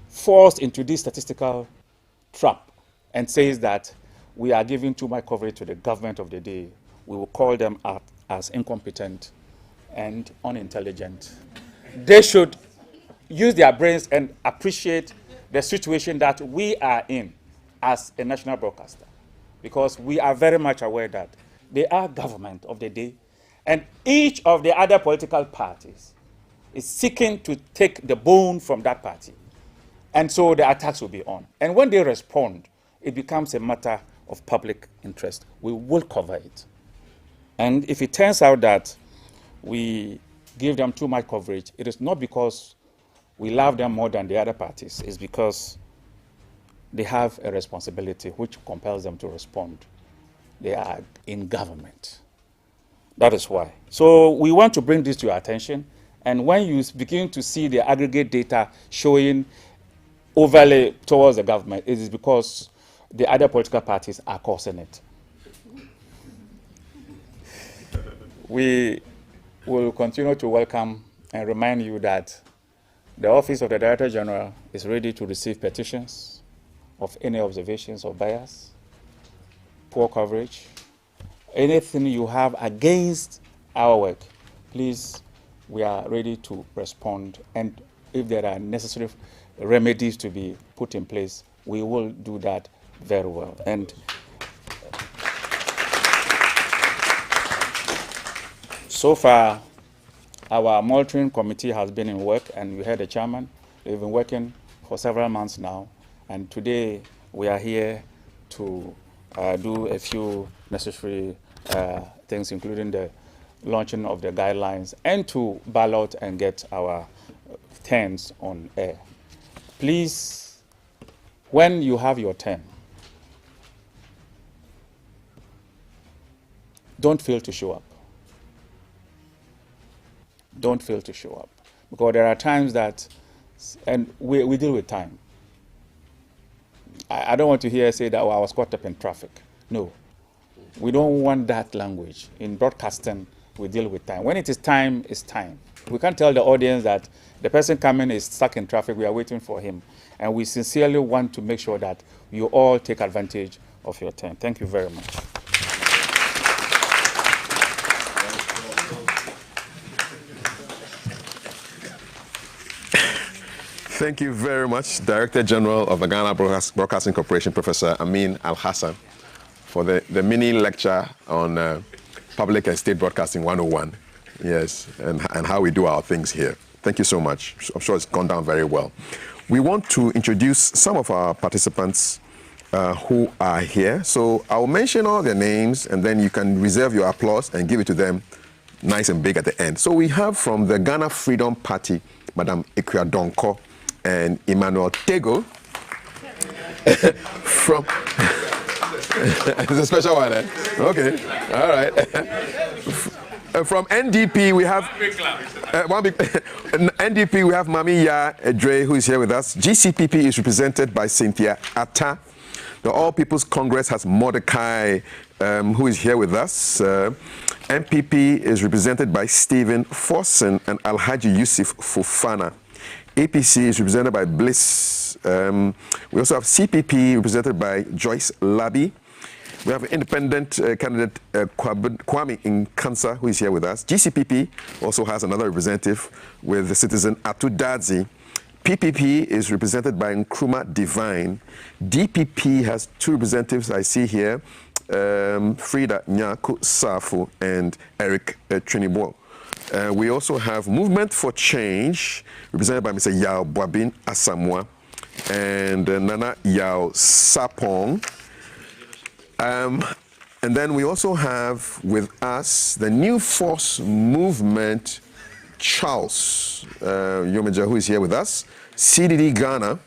falls into this statistical trap and says that we are giving too much coverage to the government of the day, we will call them up as incompetent and unintelligent. They should use their brains and appreciate the situation that we are in as a national broadcaster, because we are very much aware that they are government of the day, and each of the other political parties is seeking to take the bone from that party. And so the attacks will be on. And when they respond, it becomes a matter of public interest. We will cover it. And if it turns out that we give them too much coverage, it is not because we love them more than the other parties. It's because they have a responsibility which compels them to respond. They are in government. That is why. So we want to bring this to your attention. And when you begin to see the aggregate data showing overlay towards the government, it is because the other political parties are causing it. We will continue to welcome and remind you that The Office of the Director General is ready to receive petitions of any observations of bias, poor coverage, anything you have against our work. Please, we are ready to respond, and if there are necessary remedies to be put in place, we will do that very well. And so far, our monitoring committee has been in work, and we heard the chairman. They've been working for several months now, and today we are here to do a few necessary things, including the launching of the guidelines and to ballot and get our turns on air. Please, when you have your turn, don't fail to show up. Don't fail to show up. Because there are times that, and we deal with time. I don't want to hear say that, oh, I was caught up in traffic. No. We don't want that language. In broadcasting, we deal with time. When it is time, it's time. We can't tell the audience that the person coming is stuck in traffic, we are waiting for him. And we sincerely want to make sure that you all take advantage of your time. Thank you very much. Thank you very much, Director General of the Ghana Broadcasting Corporation, Professor Amin Al-Hassan, for the mini lecture on Public and State Broadcasting 101. Yes, and how we do our things here. Thank you so much. I'm sure it's gone down very well. We want to introduce some of our participants who are here. So I'll mention all their names, and then you can reserve your applause and give it to them nice and big at the end. So we have from the Ghana Freedom Party, Madam Ikria Donko and Emmanuel Tego. From it's a special one, eh? Okay, all right. From NDP, we have NDP. We have Mami Ya Edre, who is here with us. GCPP is represented by Cynthia Atta. The All People's Congress has Mordecai, who is here with us. MPP is represented by Stephen Forson and Alhaji Yusuf Fofana. APC is represented by Bliss. We also have CPP represented by Joyce Labi. We have independent candidate Kwame Nkansa, who is here with us. GCPP also has another representative with the citizen Atu Dadzi. PPP is represented by Nkrumah Divine. DPP has two representatives I see here, Frida Nyako Safu and Eric Trinibo. We also have Movement for Change, represented by Mr. Yao Boabin Asamoah and Nana Yao Sapong. And then we also have with us the New Force Movement, Charles Yomeja, who is here with us. CDD Ghana,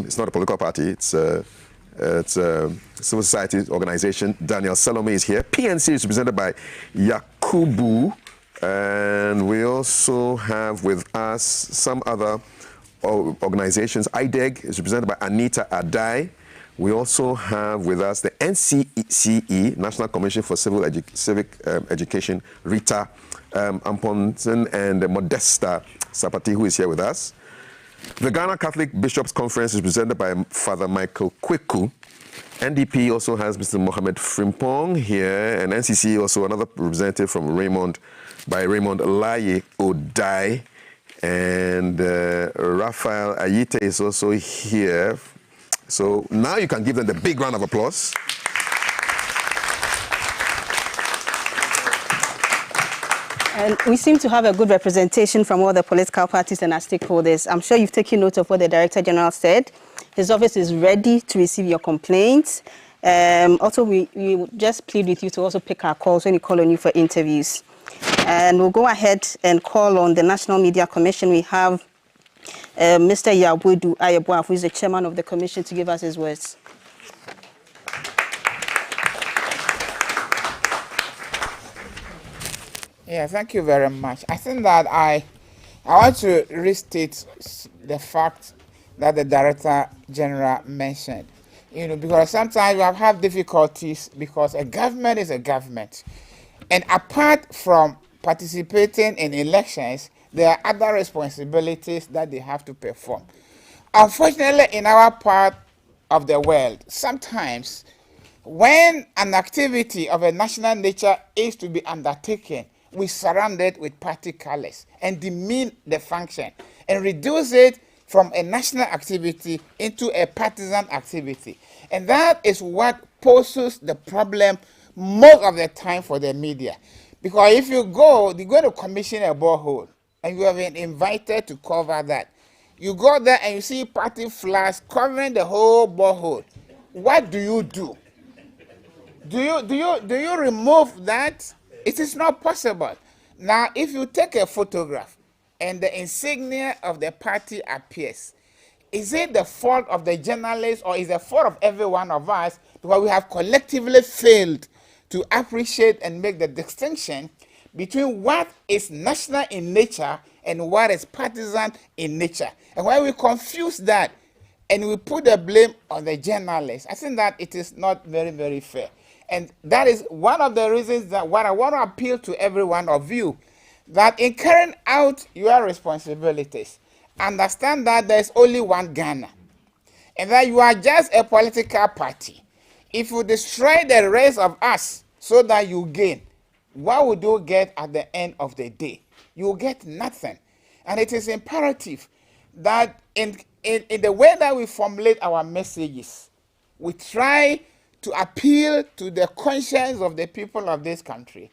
it's not a political party, it's a civil society organization. Daniel Salome is here. PNC is represented by Yakubu. And we also have with us some other organizations. IDEG is represented by Anita Adai. We also have with us the NCCE, National Commission for Civic Education, Rita Amponson and Modesta Sapati, who is here with us. The Ghana Catholic Bishops' Conference is represented by Father Michael Kweku. NDP also has Mr. Mohamed Frimpong here, and NCC also another representative from Raymond Laye Odai, and Raphael Ayite is also here. So now you can give them the big round of applause. And we seem to have a good representation from all the political parties and our stakeholders. I'm sure you've taken note of what the Director General said. His office is ready to receive your complaints. Also, we just plead with you to also pick our calls when we call on you for interviews. And we'll go ahead and call on the National Media Commission. We have Mr. Yabudu Ayabwa, who is the chairman of the commission, to give us his words. Yeah, thank you very much. I think that I want to restate the fact that the Director General mentioned. Because sometimes we have had difficulties because a government is a government. And apart from participating in elections, there are other responsibilities that they have to perform. Unfortunately, in our part of the world, sometimes when an activity of a national nature is to be undertaken, we surround it with party colors and demean the function and reduce it from a national activity into a partisan activity. And that is what poses the problem most of the time for the media. Because if you go to commission a borehole and you have been invited to cover that, you go there and you see party flags covering the whole borehole. What do you do? Do you remove that? It is not possible. Now, if you take a photograph and the insignia of the party appears, is it the fault of the journalist or is it the fault of every one of us because we have collectively failed to appreciate and make the distinction between what is national in nature and what is partisan in nature? And when we confuse that and we put the blame on the journalist, I think that it is not very, very fair. And that is one of the reasons that what I want to appeal to every one of you, that in carrying out your responsibilities, understand that there's only one Ghana, and that you are just a political party. If you destroy the rest of us so that you gain, what would you get at the end of the day? You will get nothing. And it is imperative that in the way that we formulate our messages, we try to appeal to the conscience of the people of this country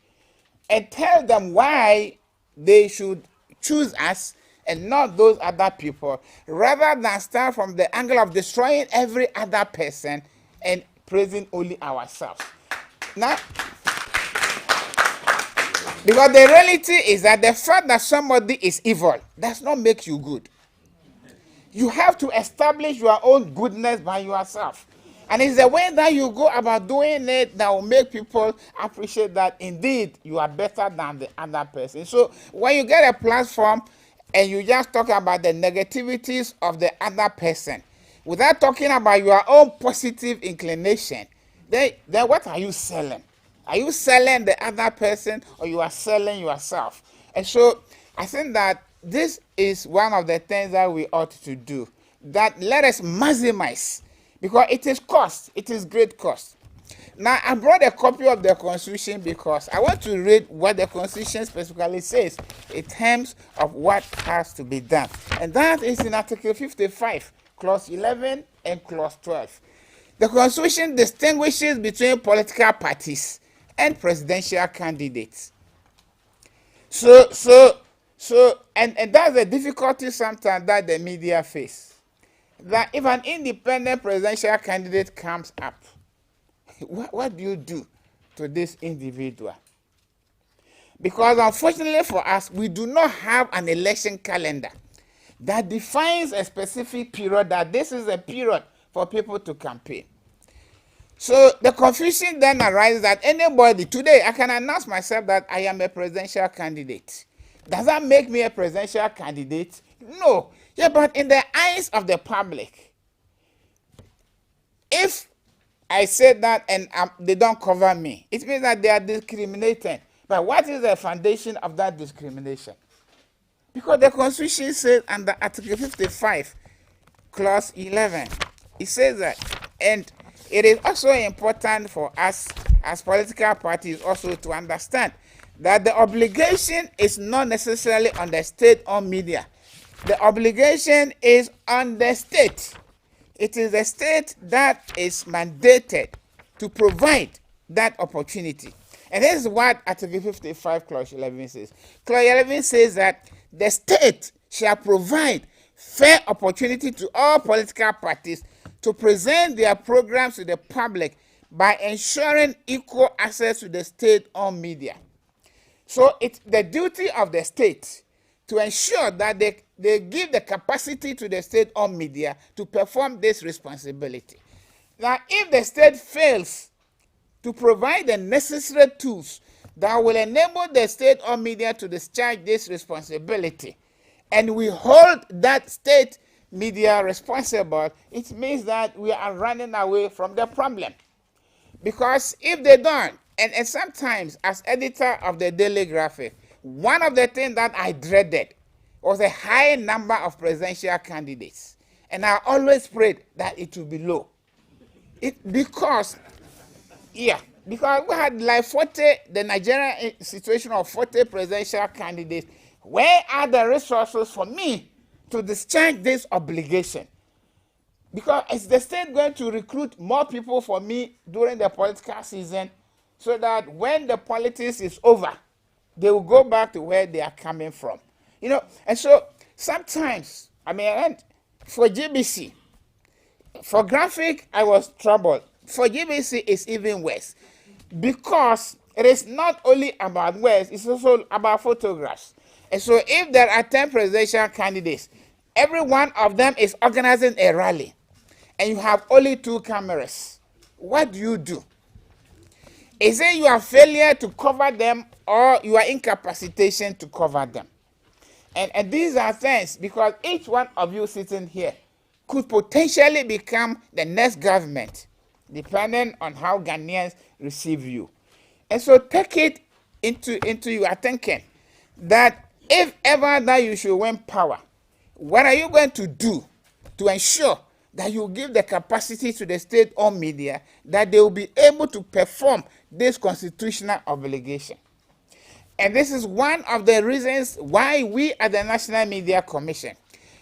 and tell them why they should choose us and not those other people, rather than start from the angle of destroying every other person and praising only ourselves. Now, because the reality is that the fact that somebody is evil does not make you good. You have to establish your own goodness by yourself. And it's the way that you go about doing it that will make people appreciate that indeed you are better than the other person. So when you get a platform and you just talk about the negativities of the other person without talking about your own positive inclination, then what are you selling? Are you selling the other person or you are selling yourself? And so I think that this is one of the things that we ought to do, that let us maximize, because it is cost, it is great cost. Now, I brought a copy of the Constitution because I want to read what the Constitution specifically says in terms of what has to be done. And that is in Article 55, Clause 11 and Clause 12. The Constitution distinguishes between political parties and presidential candidates. And that's the difficulty sometimes that the media face. That if an independent presidential candidate comes up, what do you do to this individual? Because unfortunately for us, we do not have an election calendar that defines a specific period, that this is a period for people to campaign. So the confusion then arises that anybody, today I can announce myself that I am a presidential candidate. Does that make me a presidential candidate? No. Yeah, but in the eyes of the public, if I say that and they don't cover me, it means that they are discriminating. But what is the foundation of that discrimination? Because the Constitution says under Article 55, Clause 11, it says that, and it is also important for us as political parties also to understand that the obligation is not necessarily on the state or media. The obligation is on the state. It is the state that is mandated to provide that opportunity. And this is what Article 55, Clause 11 says. Clause 11 says that the state shall provide fair opportunity to all political parties to present their programs to the public by ensuring equal access to the state-owned media. So it's the duty of the state to ensure that they give the capacity to the state-owned media to perform this responsibility. Now, if the state fails to provide the necessary tools that will enable the state-owned media to discharge this responsibility, and we hold that state media responsible, it means that we are running away from the problem. Because if they don't, and sometimes as editor of the Daily Graphic, one of the things that I dreaded was a high number of presidential candidates. And I always prayed that it would be low. Because we had like 40, the Nigerian situation of 40 presidential candidates. Where are the resources for me to discharge this obligation? Because is the state going to recruit more people for me during the political season so that when the politics is over, they will go back to where they are coming from? And so sometimes, and for GBC, for graphic, I was troubled. For GBC, it's even worse. Because it is not only about words, it's also about photographs. And so if there are 10 presidential candidates, every one of them is organizing a rally, and you have only 2 cameras, what do? Is it your failure to cover them or your incapacitation to cover them? And these are things, because each one of you sitting here could potentially become the next government, depending on how Ghanaians receive you. And so take it into your thinking that if ever that you should win power, what are you going to do to ensure that you give the capacity to the state-owned media that they will be able to perform this constitutional obligation? And this is one of the reasons why we at the National Media Commission,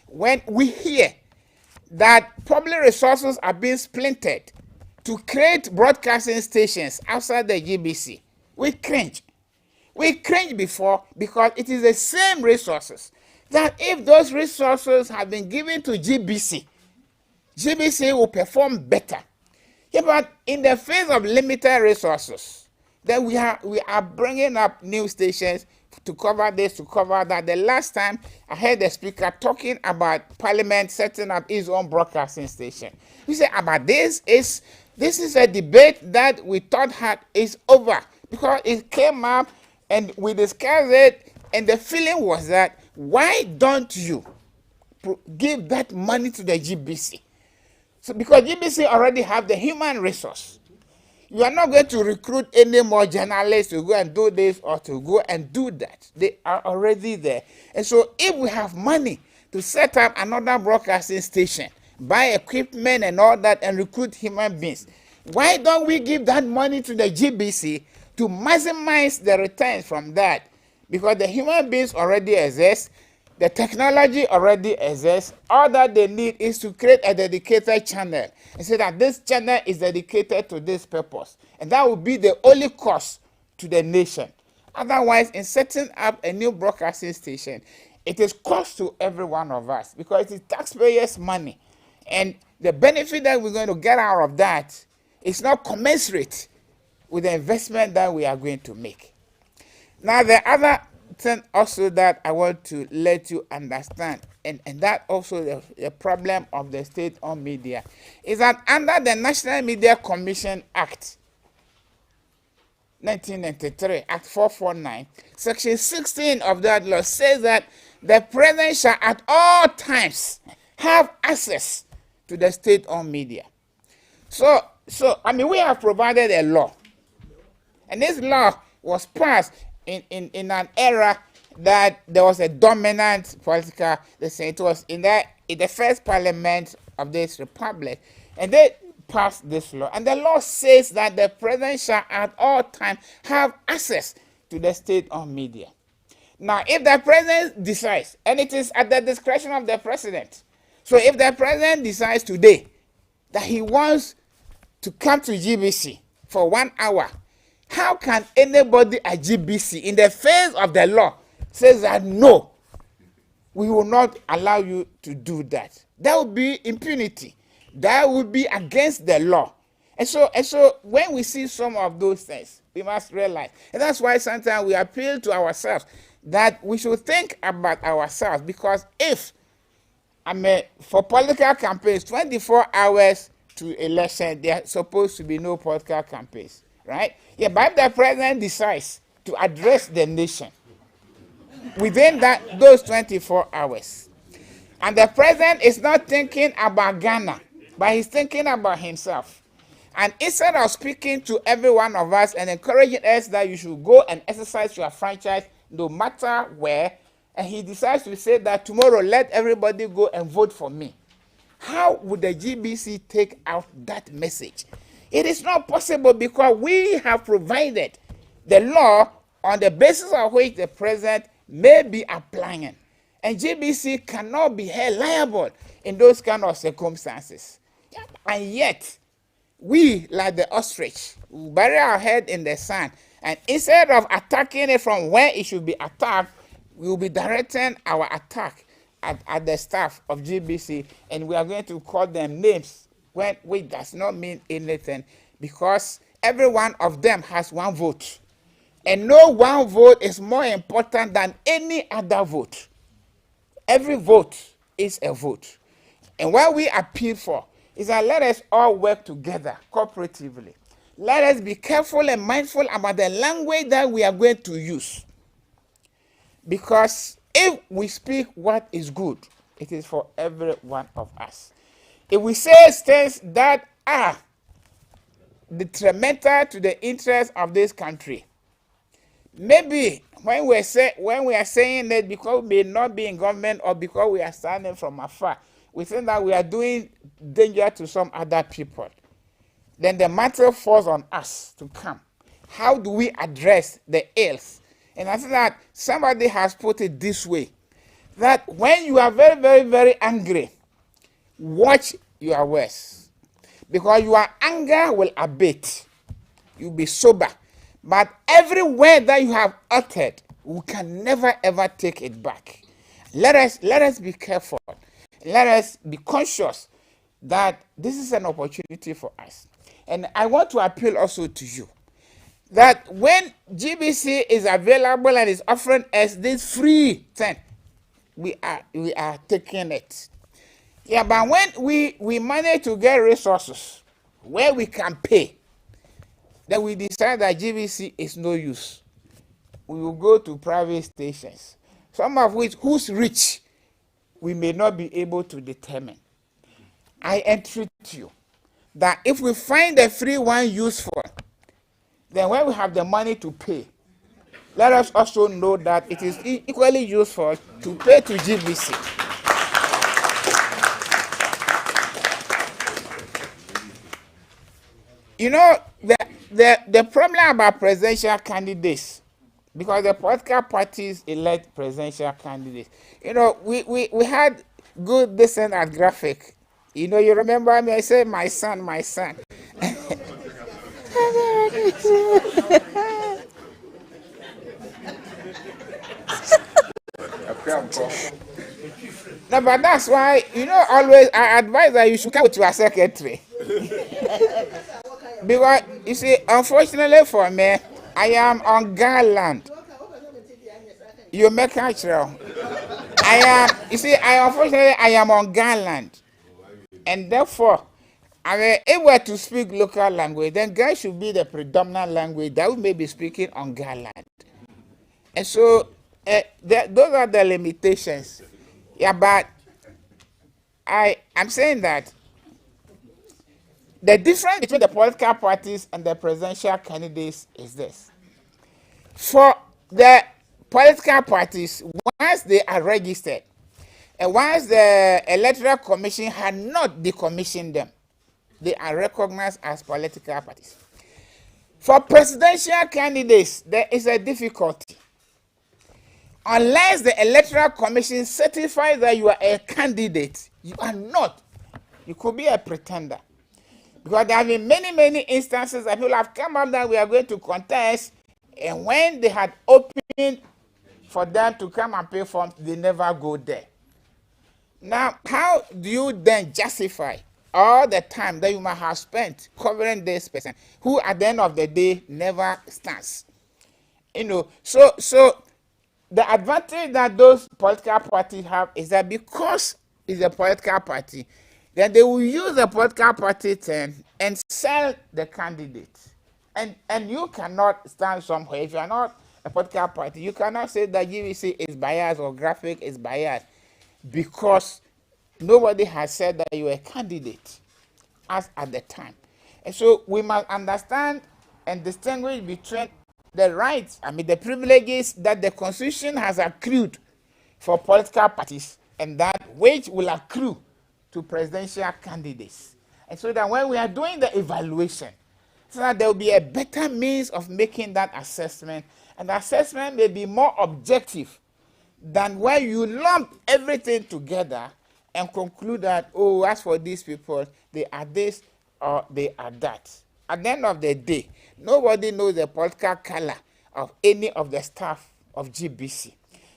when we hear that public resources are being splintered to create broadcasting stations outside the GBC, we cringe. We cringe before, because it is the same resources that if those resources have been given to GBC, GBC will perform better. Yeah, but in the face of limited resources, then we are bringing up new stations to cover this, to cover that. The last time I heard the speaker talking about Parliament setting up its own broadcasting station, he said about this is a debate that we thought is over, because it came up and we discussed it, and the feeling was that why don't you give that money to the GBC? So because GBC already have the human resource. You are not going to recruit any more journalists to go and do this or to go and do that. They are already there. And so if we have money to set up another broadcasting station, buy equipment and all that, and recruit human beings, why don't we give that money to the GBC to maximize the returns from that? Because the human beings already exist, the technology already exists. All that they need is to create a dedicated channel and say that this channel is dedicated to this purpose. And that will be the only cost to the nation. Otherwise, in setting up a new broadcasting station, it is cost to every one of us, because it is taxpayers' money. And the benefit that we're going to get out of that is not commensurate with the investment that we are going to make. Now, the other thing also that I want to let you understand, and that also the problem of the state-owned media, is that under the National Media Commission Act 1993, Act 449, Section 16 of that law says that the president shall at all times have access to the state-owned media. So we have provided a law, and this law was passed in an era that there was a dominant political, it was in the first parliament of this republic, and they passed this law. And the law says that the president shall at all times have access to the state-owned media. Now, if the president decides, and it is at the discretion of the president, so if the president decides today that he wants to come to GBC for 1 hour, how can anybody at GBC, in the face of the law, says that no, we will not allow you to do that? That would be impunity. That would be against the law. And so when we see some of those things, we must realize. And that's why sometimes we appeal to ourselves that we should think about ourselves. Because if, for political campaigns, 24 hours to election, there are supposed to be no political campaigns, right? Yeah, but if the president decides to address the nation within those 24 hours, and the president is not thinking about Ghana, but he's thinking about himself, and instead of speaking to every one of us and encouraging us that you should go and exercise your franchise no matter where, and he decides to say that tomorrow let everybody go and vote for me, how would the GBC take out that message? It is not possible because we have provided the law on the basis of which the president may be applying. And GBC cannot be held liable in those kind of circumstances. And yet, we, like the ostrich, bury our head in the sand. And instead of attacking it from where it should be attacked, we will be directing our attack at the staff of GBC, and we are going to call them names, which does not mean anything, because every one of them has one vote. And no one vote is more important than any other vote. Every vote is a vote. And what we appeal for is that let us all work together cooperatively. Let us be careful and mindful about the language that we are going to use. Because if we speak what is good, it is for every one of us. If we say things that are detrimental to the interests of this country, maybe when we are saying it because we may not be in government or because we are standing from afar, we think that we are doing danger to some other people. Then the matter falls on us to come. How do we address the ills? And I think that somebody has put it this way, that when you are very, very, very angry, watch your words. Because your anger will abate. You'll be sober. But every word that you have uttered, we can never, ever take it back. Let us be careful. Let us be conscious that this is an opportunity for us. And I want to appeal also to you that when GBC is available and is offering us this free thing, we are taking it. Yeah, but when we manage to get resources where we can pay, then we decide that GBC is no use. We will go to private stations, some of which whose reach we may not be able to determine. I entreat you that if we find the free one useful, then when we have the money to pay, let us also know that it is equally useful to pay to GBC. You know, the problem about presidential candidates, because the political parties elect presidential candidates. You know, we had good decent at graphic. You know, you remember me, I said, my son, my son. No, but that's why, you know, always I advise that you should come to a secretary. Because, you see, unfortunately for me, I am on Garland. You make natural. Unfortunately, I am on Garland. And therefore, I mean, if we were to speak local language, then Ga should be the predominant language that we may be speaking on Garland. And so, those are the limitations. Yeah, but I'm saying that the difference between the political parties and the presidential candidates is this. For the political parties, once they are registered, and once the Electoral Commission had not decommissioned them, they are recognized as political parties. For presidential candidates, there is a difficulty. Unless the Electoral Commission certifies that you are a candidate, you are not. You could be a pretender. Because there have been many, many instances that people have come up that we are going to contest, and when they had opened for them to come and pay forms, they never go there. Now, how do you then justify all the time that you might have spent covering this person, who at the end of the day never stands? You know, so the advantage that those political parties have is that because it's a political party, then they will use the political party thing and sell the candidate. And you cannot stand somewhere. If you are not a political party, you cannot say that GBC is biased or graphic is biased because nobody has said that you are a candidate as at the time. And so we must understand and distinguish between the rights, the privileges that the Constitution has accrued for political parties, and that which will accrue to presidential candidates. And so that when we are doing the evaluation, so that there will be a better means of making that assessment, and the assessment may be more objective than where you lump everything together and conclude that, oh, as for these people, they are this or they are that. At the end of the day, nobody knows the political color of any of the staff of GBC.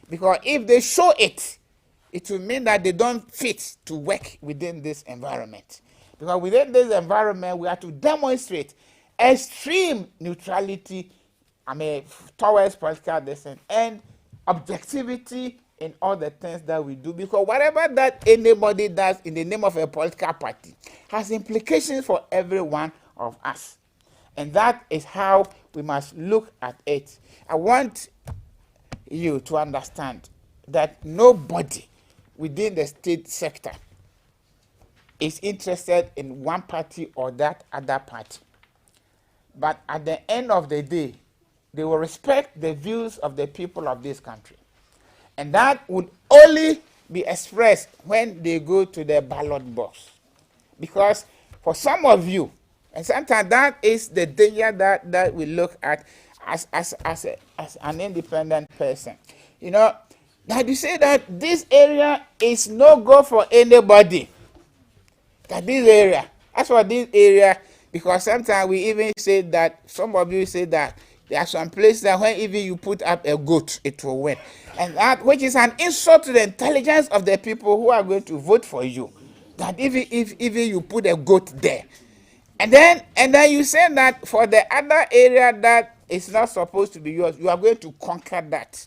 Because if they show it, it will mean that they don't fit to work within this environment. Because within this environment, we have to demonstrate extreme neutrality, towards political dissent, and objectivity in all the things that we do. Because whatever that anybody does in the name of a political party has implications for every one of us. And that is how we must look at it. I want you to understand that nobody within the state sector is interested in one party or that other party. But at the end of the day, they will respect the views of the people of this country. And that would only be expressed when they go to the ballot box. Because for some of you, and sometimes that is the danger that we look at as an independent person. You know, that you say that this area is no go for anybody. That this area, as for this area, because sometimes we even say that, some of you say that there are some places that when even you put up a goat, it will win. And that, which is an insult to the intelligence of the people who are going to vote for you. That even if you put a goat there. And then you say that for the other area that is not supposed to be yours, you are going to conquer that.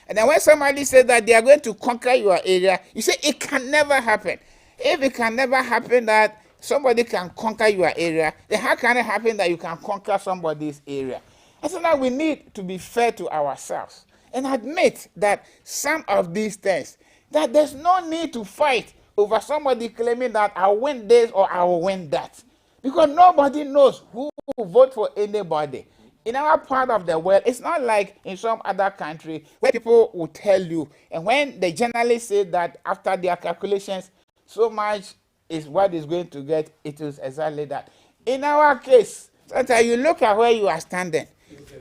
And then when somebody says that they are going to conquer your area, you say it can never happen. If it can never happen that somebody can conquer your area, then how can it happen that you can conquer somebody's area? And so now we need to be fair to ourselves and admit that some of these things, that there's no need to fight over somebody claiming that I'll win this or I will win that. Because nobody knows who will vote for anybody. In our part of the world, it's not like in some other country where people will tell you, and when the journalists say that after their calculations, so much is what is going to get, it is exactly that. In our case, sometimes you look at where you are standing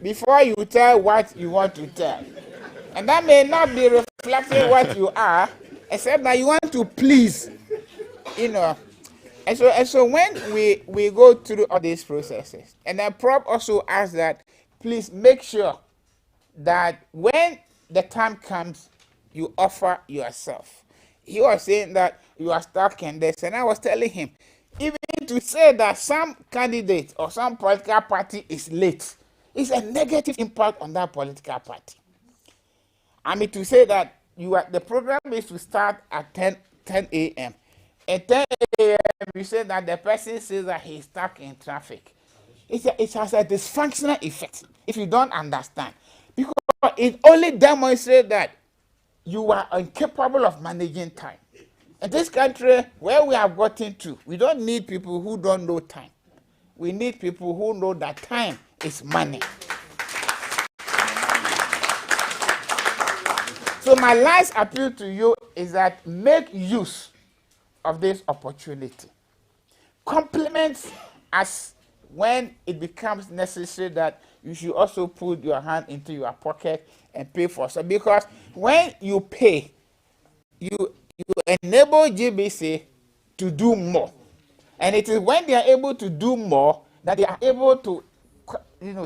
before you tell what you want to tell. And that may not be reflecting what you are, except that you want to please, you know. And so when we go through all these processes, and then Prop also asks that, please make sure that when the time comes, you offer yourself. He was saying that you are stuck in this, and I was telling him, even to say that some candidate or some political party is late is a negative impact on that political party. I mean, to say that the program is to start at 10 a.m. At 10 a.m., you say that the person says that he's stuck in traffic. It has a dysfunctional effect if you don't understand. Because it only demonstrates that you are incapable of managing time. In this country, where we have gotten to, we don't need people who don't know time. We need people who know that time is money. So my last appeal to you is that make use of this opportunity. Compliments us when it becomes necessary that you should also put your hand into your pocket and pay for some. Because when you pay, you enable GBC to do more. And it is when they are able to do more that they are able to,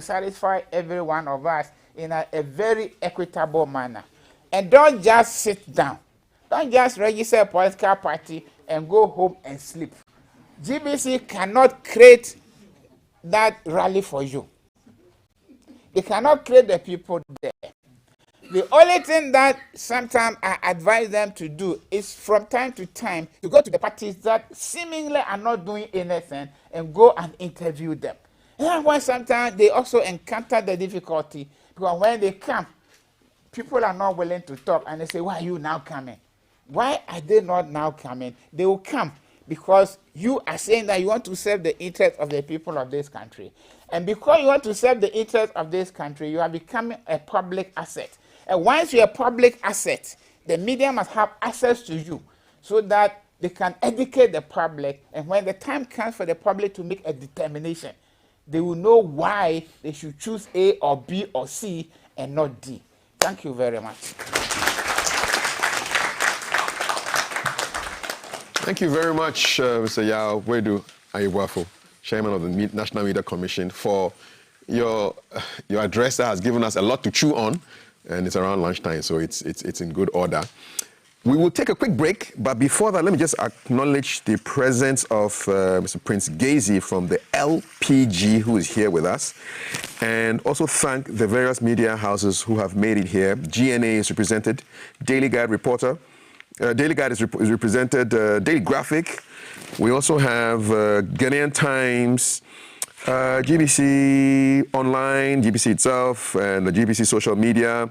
satisfy every one of us in a very equitable manner. And don't just sit down. Don't just register a political party and go home and sleep. GBC cannot create that rally for you. They cannot create the people there. The only thing that sometimes I advise them to do is from time to time to go to the parties that seemingly are not doing anything and go and interview them. And that's why sometimes they also encounter the difficulty, because when they come, people are not willing to talk, and they say, why are you now coming? Why are they not now coming? They will come because you are saying that you want to serve the interests of the people of this country. And because you want to serve the interests of this country, you are becoming a public asset. And once you're a public asset, The media must have access to you so that they can educate the public, and when the time comes for the public to make a determination, they will know why they should choose A or B or C and not D. Thank you very much. Thank you very much, Mr. Yao Wedu Ayewafo, Chairman of the National Media Commission, for your address that has given us a lot to chew on, and it's around lunchtime, so it's in good order. We will take a quick break, but before that, let me just acknowledge the presence of Mr. Prince Gazy from the LPG, who is here with us, and also thank the various media houses who have made it here. GNA is represented, Daily Guide reporter, Daily Guide is represented, Daily Graphic. We also have Ghanaian Times, GBC Online, GBC itself, and the GBC social media,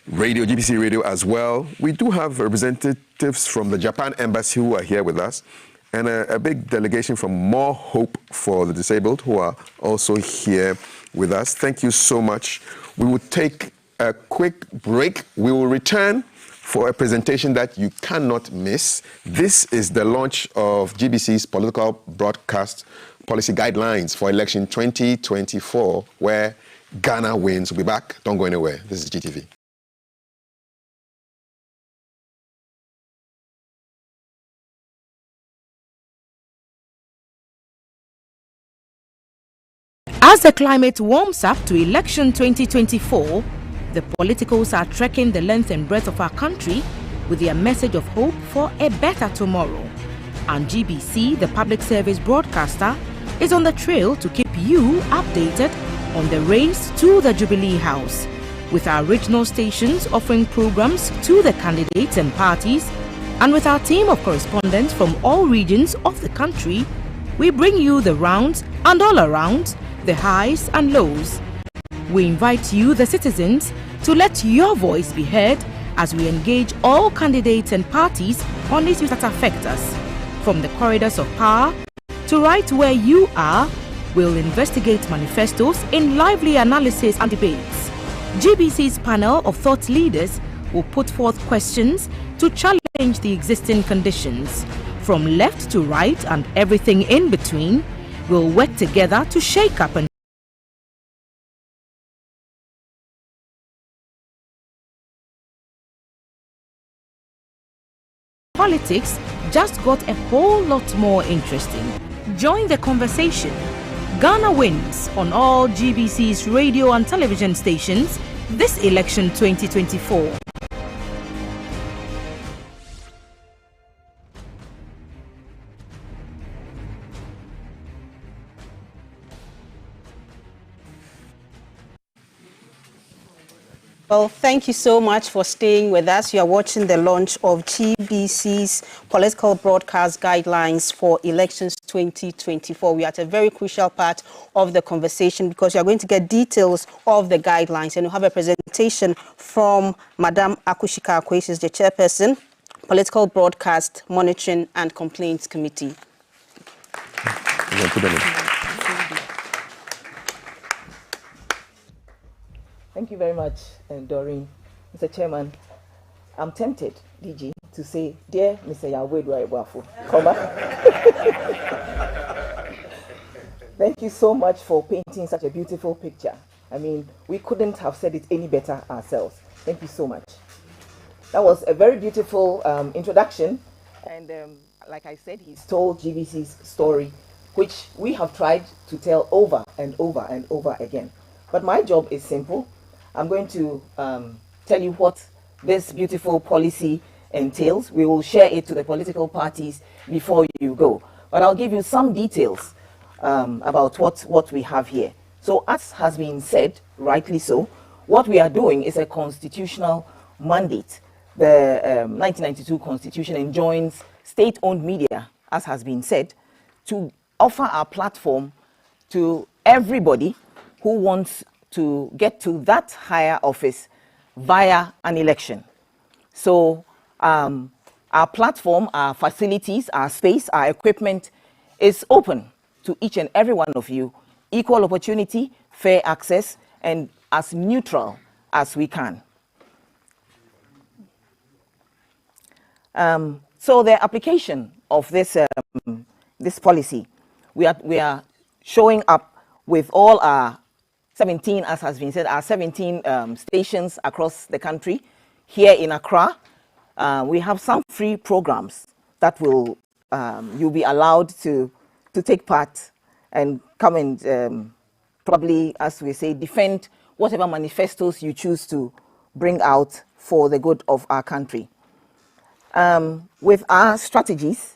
radio, GBC Radio as well. We do have representatives from the Japan Embassy who are here with us, and a big delegation from More Hope for the Disabled who are also here with us. Thank you so much. We will take a quick break. We will return for a presentation that you cannot miss. This is the launch of GBC's political broadcast policy guidelines for election 2024, where Ghana wins. We'll be back. Don't go anywhere. This is GTV. As the climate warms up to election 2024, the politicals are trekking the length and breadth of our country with their message of hope for a better tomorrow. And GBC, the public service broadcaster, is on the trail to keep you updated on the race to the Jubilee House, with our regional stations offering programs to the candidates and parties, and with our team of correspondents from all regions of the country. We bring you the rounds and all around, the highs and lows. We invite you, the citizens, to let your voice be heard as we engage all candidates and parties on issues that affect us. From the corridors of power to right where you are, we'll investigate manifestos in lively analysis and debates. GBC's panel of thought leaders will put forth questions to challenge the existing conditions. From left to right and everything in between, we'll work together to shake up and politics just got a whole lot more interesting. Join the conversation. Ghana wins on all GBC's radio and television stations this election 2024. Well, thank you so much for staying with us. You are watching the launch of GBC's political broadcast guidelines for elections 2024. We are at a very crucial part of the conversation because you are going to get details of the guidelines, and you have a presentation from Madam Akushika Akwe. She's the Chairperson, Political Broadcast Monitoring and Complaints Committee. Thank you very much, Doreen. Mr. Chairman, I'm tempted, DG, to say, dear Mr. Yawedwa Iwafu, thank you so much for painting such a beautiful picture. I mean, we couldn't have said it any better ourselves. Thank you so much. That was a very beautiful introduction. And like I said, he's told GBC's story, which we have tried to tell over and over and over again. But my job is simple. I'm going to tell you what this beautiful policy entails. We will share it to the political parties before you go. But I'll give you some details about what we have here. So as has been said, rightly so, what we are doing is a constitutional mandate. The 1992 Constitution enjoins state-owned media, as has been said, to offer our platform to everybody who wants to get to that higher office via an election. So our platform, our facilities, our space, our equipment is open to each and every one of you, equal opportunity, fair access, and as neutral as we can. So the application of this this policy, we are showing up with all our 17, as has been said, our 17 stations across the country. Here in Accra, we have some free programs that will you'll be allowed to take part and come and probably, as we say, defend whatever manifestos you choose to bring out for the good of our country. With our strategies,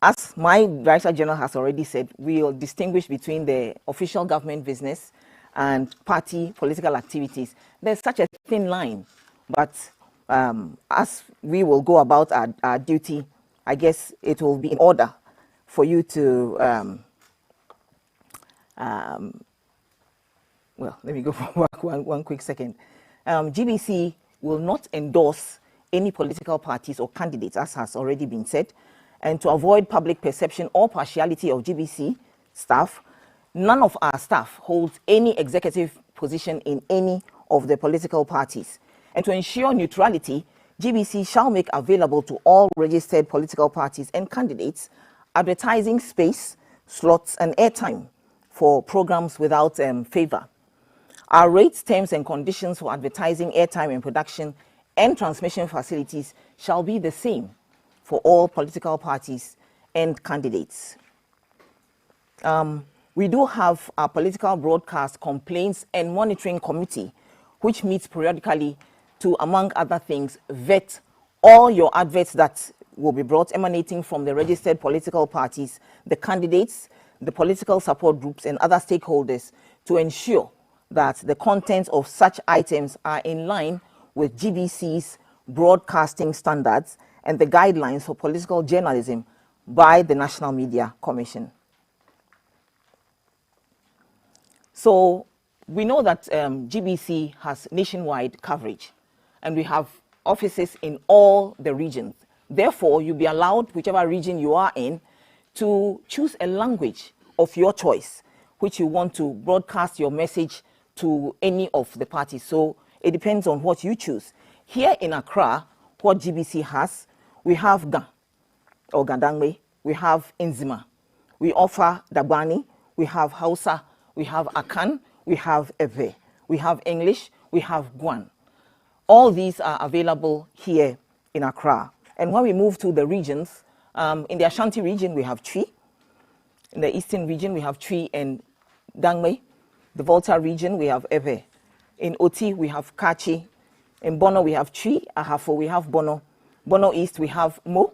as my Director General has already said, we will distinguish between the official government business and party political activities. There's such a thin line, but as we will go about our duty, I guess it will be in order for you to, well, let me go for one quick second. GBC will not endorse any political parties or candidates, as has already been said, and to avoid public perception or partiality of GBC staff, none of our staff holds any executive position in any of the political parties. And to ensure neutrality, GBC shall make available to all registered political parties and candidates advertising space, slots, and airtime for programs without favor. Our rates, terms, and conditions for advertising, airtime, and production and transmission facilities shall be the same for all political parties and candidates. We do have our political broadcast complaints and monitoring committee, which meets periodically to, among other things, vet all your adverts that will be brought emanating from the registered political parties, the candidates, the political support groups, and other stakeholders to ensure that the contents of such items are in line with GBC's broadcasting standards and the guidelines for political journalism by the National Media Commission. So we know that GBC has nationwide coverage, and we have offices in all the regions. Therefore, you'll be allowed, whichever region you are in, to choose a language of your choice, which you want to broadcast your message to any of the parties. So it depends on what you choose. Here in Accra, what GBC has, we have Ga or Gandangme, we have Nzima, we offer Dagbani, we have Hausa, we have Akan, we have Ewe, we have English, we have Guan. All these are available here in Accra. And when we move to the regions, in the Ashanti region, we have Twi. In the Eastern region, we have Twi and Dangme. The Volta region, we have Ewe. In Oti, we have Kachi. In Bono, we have Twi. Ahafo, we have Bono. Bono East, we have Mo.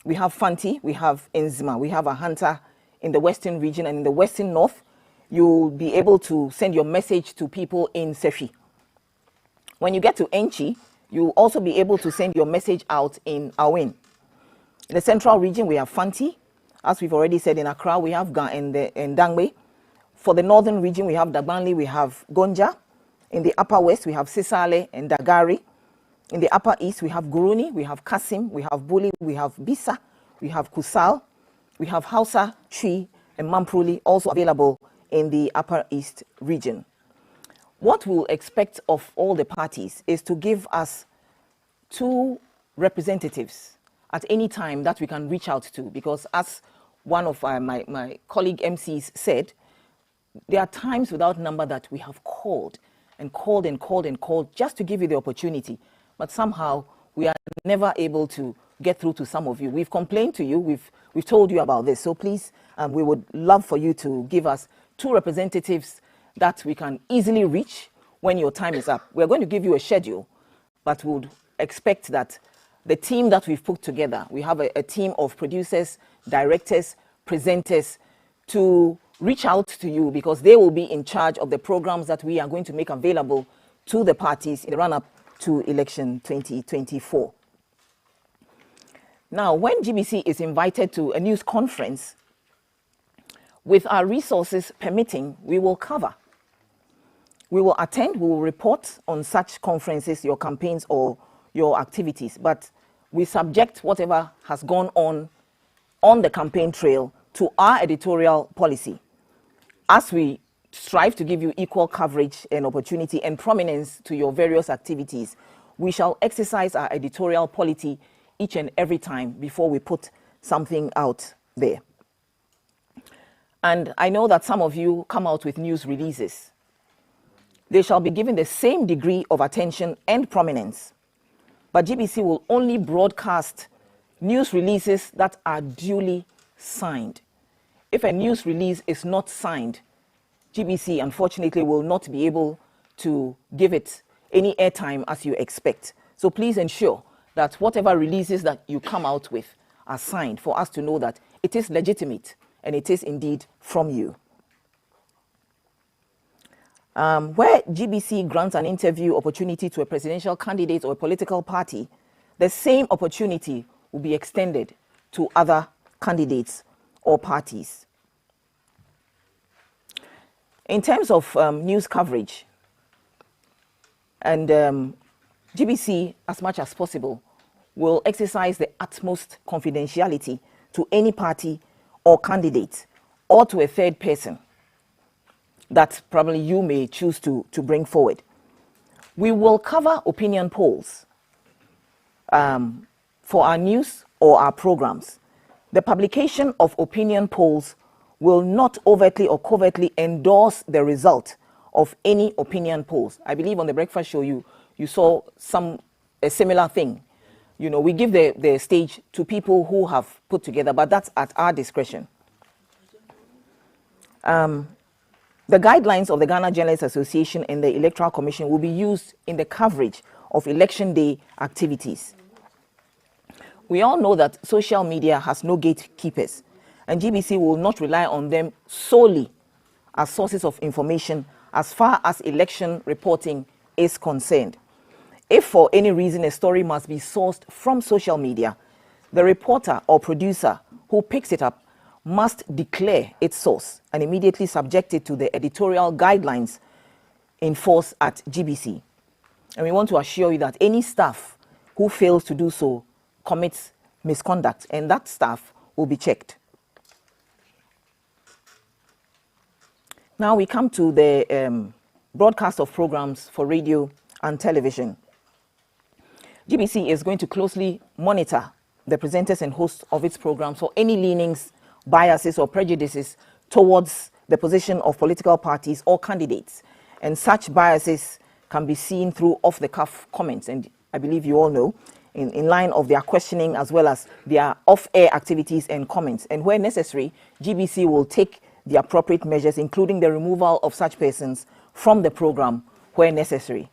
We have Fanti, we have Nzima. We have Ahanta in the Western region. And in the Western North, you'll be able to send your message to people in Sefi. When you get to Enchi, you'll also be able to send your message out in Awin. In the Central region, we have Fanti. As we've already said, in Accra, we have Ga and Dangme. For the Northern region, we have Dabanli, we have Gonja. In the Upper West, we have Sisale and Dagari. In the Upper East, we have Guruni, we have Kasim, we have Buli, we have Bisa, we have Kusal, we have Hausa, Twi, and Mampruli, also available in the Upper East region. What we'll expect of all the parties is to give us 2 representatives at any time that we can reach out to, because as one of my colleague MCs said, there are times without number that we have called and called and called and called just to give you the opportunity, but somehow we are never able to get through to some of you. We've complained to you, we've told you about this, so please, we would love for you to give us 2 representatives that we can easily reach when your time is up. We're going to give you a schedule, but we would expect that the team that we've put together, we have a team of producers, directors, presenters to reach out to you, because they will be in charge of the programs that we are going to make available to the parties in the run-up to election 2024. Now, when GBC is invited to a news conference, with our resources permitting, we will cover. We will attend, we will report on such conferences, your campaigns or your activities, but we subject whatever has gone on the campaign trail to our editorial policy, as we strive to give you equal coverage and opportunity and prominence to your various activities. we shall exercise our editorial polity each and every time before we put something out there. And I know that some of you come out with news releases. They shall be given the same degree of attention and prominence. But GBC will only broadcast news releases that are duly signed. If a news release is not signed, GBC unfortunately will not be able to give it any airtime as you expect. So please ensure that whatever releases that you come out with are signed for us to know that it is legitimate and it is indeed from you. Where GBC grants an interview opportunity to a presidential candidate or a political party, the same opportunity will be extended to other candidates or parties. In terms of news coverage, and GBC, as much as possible, will exercise the utmost confidentiality to any party or candidate or to a third person that probably you may choose to bring forward. We will cover opinion polls for our news or our programs. The publication of opinion polls will not overtly or covertly endorse the result of any opinion polls. I believe on the breakfast show you saw a similar thing. You know, we give the stage to people who have put together, but that's at our discretion. The guidelines of the Ghana Journalists Association and the Electoral Commission will be used in the coverage of election day activities. We all know that social media has no gatekeepers, and GBC will not rely on them solely as sources of information as far as election reporting is concerned. If for any reason a story must be sourced from social media, the reporter or producer who picks it up must declare its source and immediately subject it to the editorial guidelines in force at GBC. And we want to assure you that any staff who fails to do so commits misconduct, and that staff will be checked. Now we come to the broadcast of programs for radio and television. GBC is going to closely monitor the presenters and hosts of its programs for any leanings, biases or prejudices towards the position of political parties or candidates. And such biases can be seen through off-the-cuff comments, and I believe you all know, in line of their questioning as well as their off-air activities and comments. And where necessary, GBC will take the appropriate measures, including the removal of such persons from the program where necessary.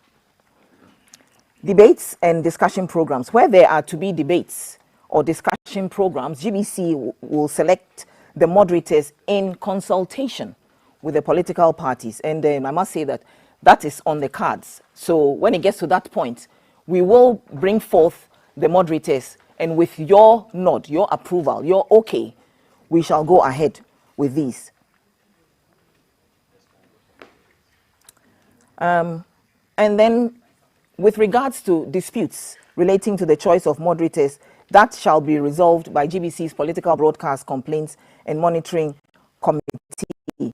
Debates and discussion programs. Where there are to be debates or discussion programs, GBC will select the moderators in consultation with the political parties. And I must say that that is on the cards. So when it gets to that point, we will bring forth the moderators, and with your nod, your approval, your okay, we shall go ahead with these. And then with regards to disputes relating to the choice of moderators, that shall be resolved by GBC's Political Broadcast Complaints and Monitoring Committee.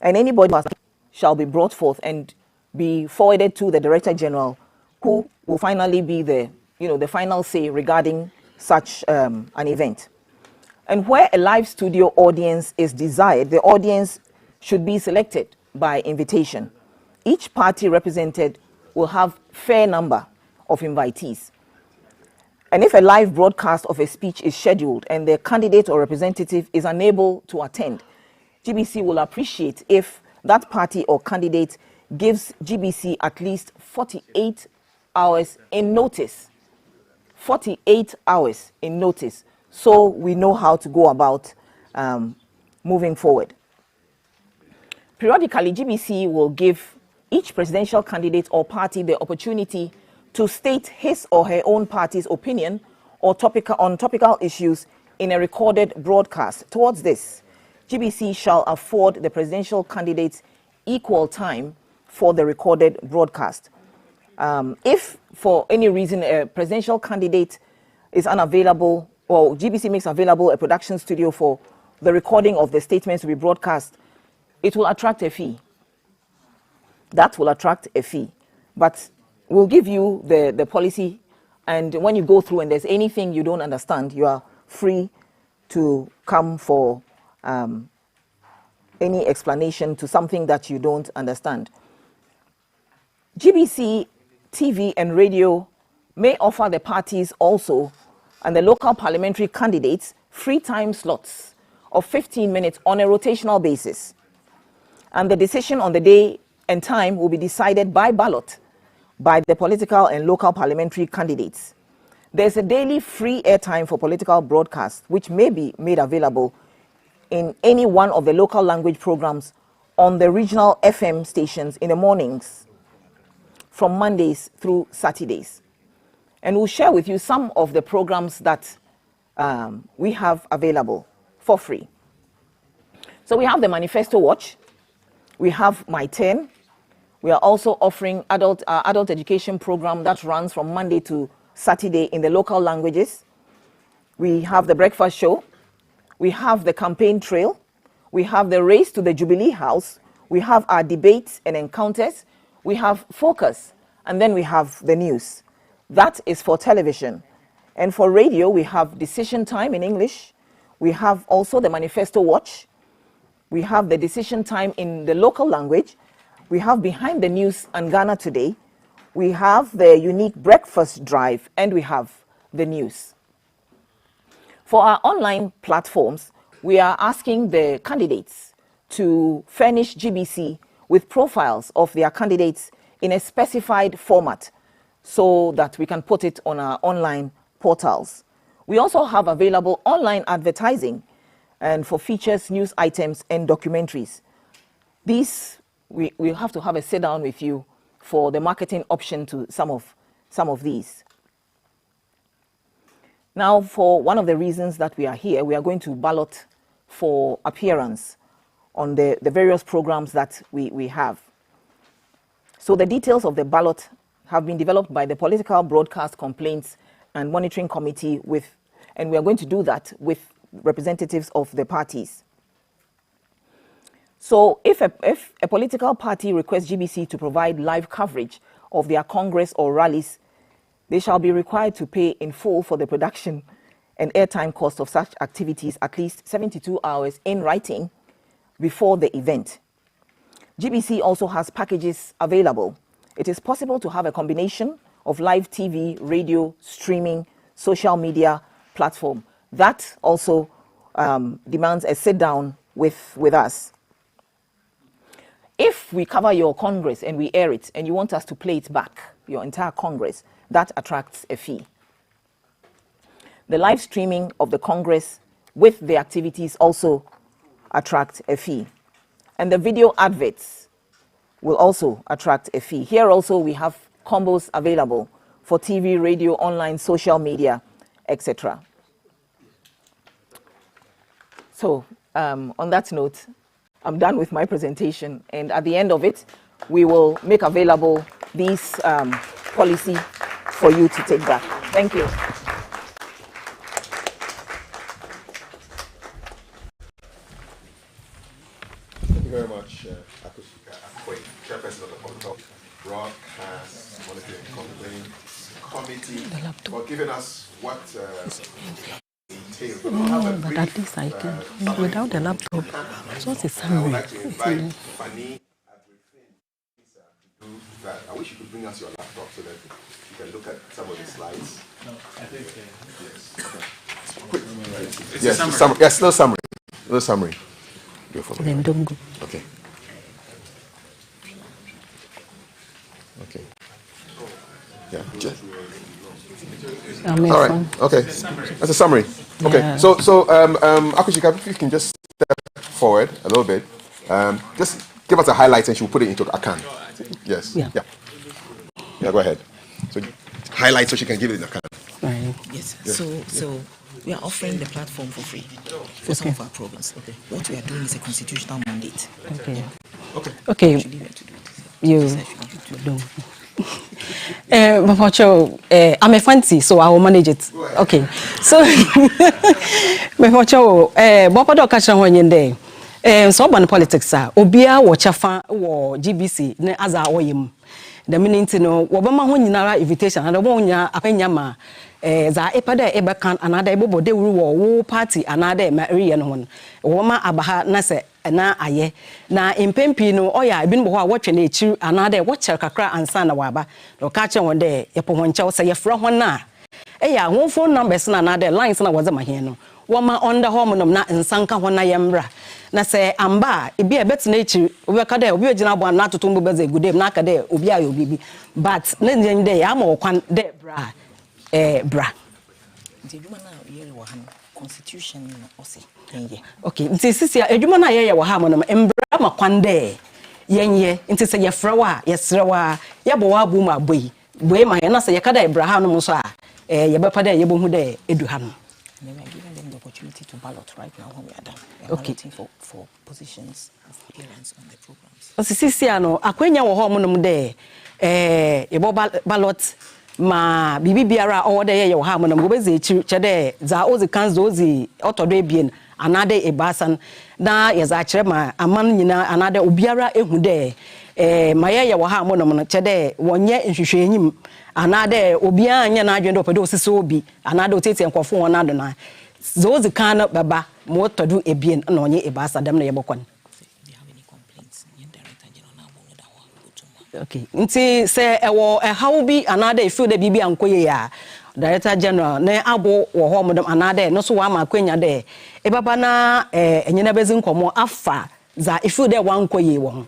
And anybody shall be brought forth and be forwarded to the Director General, who will finally be the final say regarding such an event. And where a live studio audience is desired, the audience should be selected by invitation. Each party represented will have fair number of invitees. And if a live broadcast of a speech is scheduled and the candidate or representative is unable to attend, GBC will appreciate if that party or candidate gives GBC at least 48 hours in notice. 48 hours in notice, so we know how to go about moving forward. Periodically, GBC will give each presidential candidate or party the opportunity to state his or her own party's opinion or on topical issues in a recorded broadcast. Towards this, GBC shall afford the presidential candidates equal time for the recorded broadcast. If for any reason a presidential candidate is unavailable, or GBC makes available a production studio for the recording of the statements to be broadcast, it will attract a fee. That will attract a fee. But we'll give you the policy, and when you go through and there's anything you don't understand, you are free to come for any explanation to something that you don't understand. GBC TV and radio may offer the parties also and the local parliamentary candidates free time slots of 15 minutes on a rotational basis. And the decision on the day and time will be decided by ballot by the political and local parliamentary candidates. There's a daily free airtime for political broadcasts, which may be made available in any one of the local language programs on the regional FM stations in the mornings from Mondays through Saturdays. And we'll share with you some of the programs that we have available for free. So we have the Manifesto Watch, we have My 10, we are also offering adult education program that runs from Monday to Saturday in the local languages. We have the Breakfast Show, we have the Campaign Trail, we have the Race to the Jubilee House, we have our debates and encounters, we have Focus, and then we have the news. That is for television. And for radio, we have Decision Time in English. We have also the Manifesto Watch. We have the Decision Time in the local language. We have Behind the News and Ghana Today. We have the unique Breakfast Drive, and we have the news. For our online platforms, we are asking the candidates to furnish GBC with profiles of their candidates in a specified format so that we can put it on our online portals. We also have available online advertising and for features, news items, and documentaries. These, we have to have a sit down with you for the marketing option to some of these. Now, for one of the reasons that we are here, we are going to ballot for appearance on the various programs that we have. So the details of the ballot have been developed by the Political Broadcast Complaints and Monitoring Committee and we are going to do that with representatives of the parties. So if a political party requests GBC to provide live coverage of their congress or rallies, they shall be required to pay in full for the production and airtime cost of such activities at least 72 hours in writing before the event. GBC also has packages available. It is possible to have a combination of live TV, radio, streaming, social media platform. That also demands a sit down with us. If we cover your congress and we air it and you want us to play it back, your entire congress, that attracts a fee. The live streaming of the congress with the activities also attract a fee. And the video adverts will also attract a fee. Here also we have combos available for TV, radio, online, social media, etc. So on that note, I'm done with my presentation, and at the end of it, we will make available these policy for you to take back. Thank you. Thank you very much, Chairperson of the Political Broadcast Monitoring Committee, for giving us what entails. But at least I can. Without the laptop, so it's a summary. I wish you could bring us your laptop so that you can look at some of the slides. No, I think yes. Yes, summary. Yes, no summary. No summary. Then don't go. Okay. Okay. Yeah. All right. Okay. That's a summary. Okay. Yeah. So Akushika, if you can just step forward a little bit, just give us a highlight and she'll put it into account. Yes. Yeah. Yeah. Go ahead. So highlight so she can give it in account. Right. Yes. So we are offering the platform for free for some of our programs. Okay. What we are doing is a constitutional mandate. Okay. Okay. You don't. I'm a fancy, so I will manage it. Okay. So, Bopodo Kashan when you're there. So, one politics, Obia, or Chafa, or GBC, as our oyim. the meaning no wobama ho nyinara invitation and won nya apanya ma za epada ebe kan another ebo de wo party another ma area no ho woma abaha na se na aye na impempi no oya ebi no ho a wotwe na echi another wocher kakra ansa na waba no ka che won de yepo ho nche se yefra ho na eya ho phone numbers na another lines na waza mahe no woma under home no na nsanka ho na yemra na se amba ebi ebetena echi obeka de obi ogina bo na atoto mbo beze gudem na aka de obi ayo bibi but na nyen de ya ma okwan de bra bra nti edwuma na yere wo han constitution no ose okay nti sisi edwuma na yeye wo ha mo no mbra ma kwan de yenye nti se yefra wa yesre wa yebo wa bu ma boyi boyi ma na se yeka da Abraham no so a yebepa de yebo hu de edu ha no. And we are giving them the opportunity to ballot right now when we are done. We are Okay. balloting for positions of appearance on the programs. Osisi ano akwenya wo ho mo no de yebo ballot ma bibi biara o de ye wo ha mo no go beze echi che de za ozi kanzo ozi otodo ebien anade ebasan na ye za kire ma aman nyina anade obiara ehu de ma ye wo ha mo no che de wonye nhwehwe enyim anade obiara anya na adwende opede osisi obi anade otete enkofo won ado na zozi kan baba mo otodo ebien na onye ebasa dem na ye bokon. Okay. Nti se ewo how bi another feel the bibi ankoye ya Director General na abo wo ho modom another no so wa ma kwenya de e baba na enyina bezi nkomo afa za feel the wan koye wo ho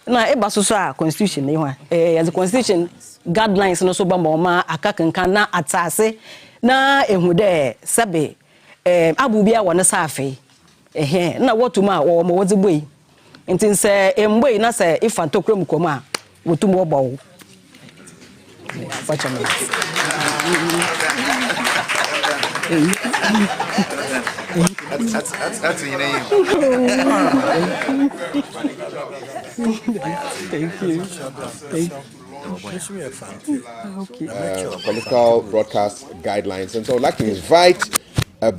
na e baso so a constitution ni ho as the constitution guidelines no so ba ma akakankan na atase na ehu de sebe abu bia wo ne safe na wotuma wo mo wodziboi nti se emboy na se ifa tokrom koma wotum wo bawo facha me That's you know. Thank you. Political broadcast guidelines. And so I'd like to invite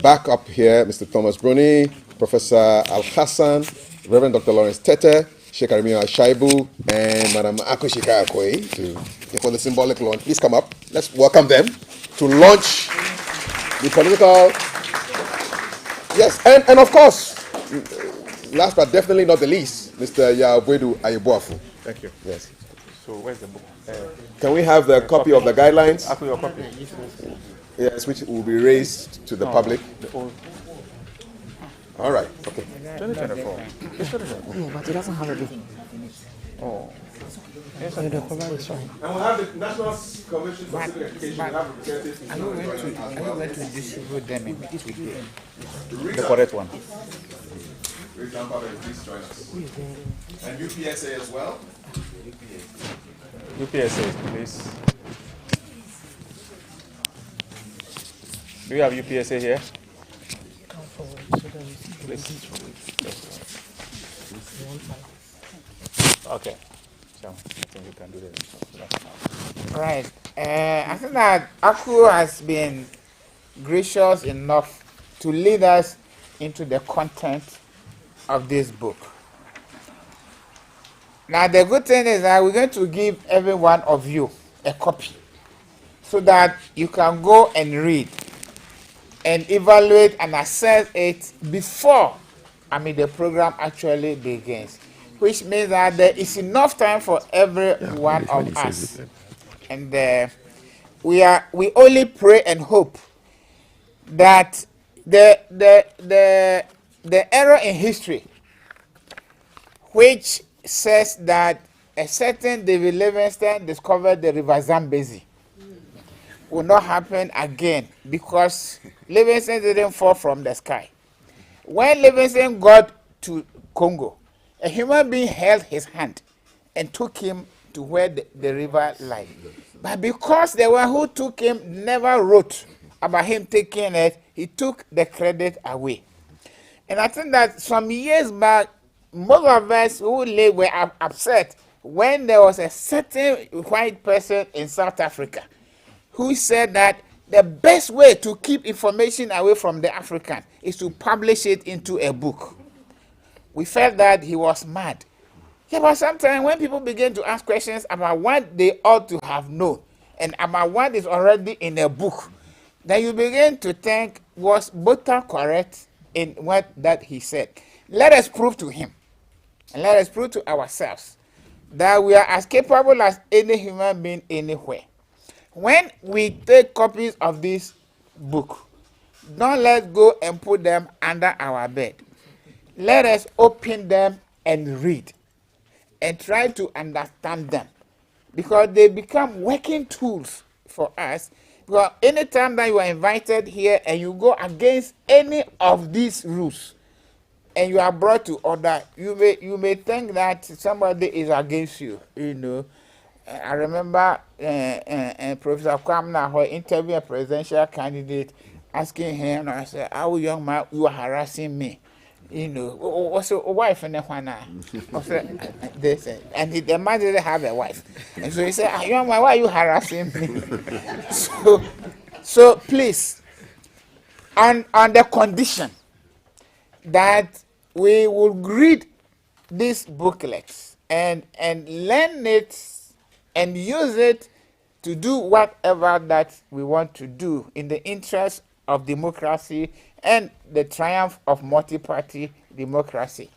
back up here Mr. Thomas Bruni, Professor Al Hassan, Reverend Dr. Lawrence Tete, Sheikh Arimio Shaibu, and Madam Akoshika Akoi for the symbolic launch. Please come up. Let's welcome them to launch the political. Yes, and of course, last but definitely not the least, Mr. Yawedu Ayeboafu. Thank you. Yes. So where's the book? Can we have the copy of the guidelines? After your copy. Yes, which will be raised to the public. All right. Okay. 2024. No, but it doesn't have everything. Oh. Yes, the program is fine. And we'll have the National Commission for Civic Education. Are you going to distribute them in today? The correct one. And UPSA as well. UPSA, please. Do you have UPSA here? Please. Okay. So I think you can do that. Right. I think that Aku has been gracious enough to lead us into the content of this book. Now, the good thing is that we're going to give every one of you a copy so that you can go and read and evaluate and assess it before the program actually begins, which means that there is enough time for every one of us. And we only pray and hope that the error in history, which says that a certain David Livingstone discovered the river Zambezi, will not happen again, because Livingstone didn't fall from the sky. When Livingstone got to Congo, a human being held his hand and took him to where the river lies. But because the one who took him never wrote about him taking it, he took the credit away. And I think that some years back, most of us who live were upset when there was a certain white person in South Africa who said that the best way to keep information away from the African is to publish it into a book. We felt that he was mad. Yeah, but sometimes when people begin to ask questions about what they ought to have known and about what is already in a book, then you begin to think, was Bota correct in what that he said? Let us prove to him, and let us prove to ourselves that we are as capable as any human being anywhere. When we take copies of this book, don't let's go and put them under our bed. Let us open them and read and try to understand them, because they become working tools for us. Because anytime that you are invited here and you go against any of these rules and you are brought to order, you may think that somebody is against you. You know, I remember Professor Kwamna, who interviewed a presidential candidate, asking him, I said, "How young man, you are harassing me? You know, what's your wife and they said, and the man didn't have a wife, and so he said, "Young man, why are you harassing me?" so please, on the condition that we will read these booklets and learn it and use it to do whatever that we want to do in the interest of democracy and the triumph of multi-party democracy.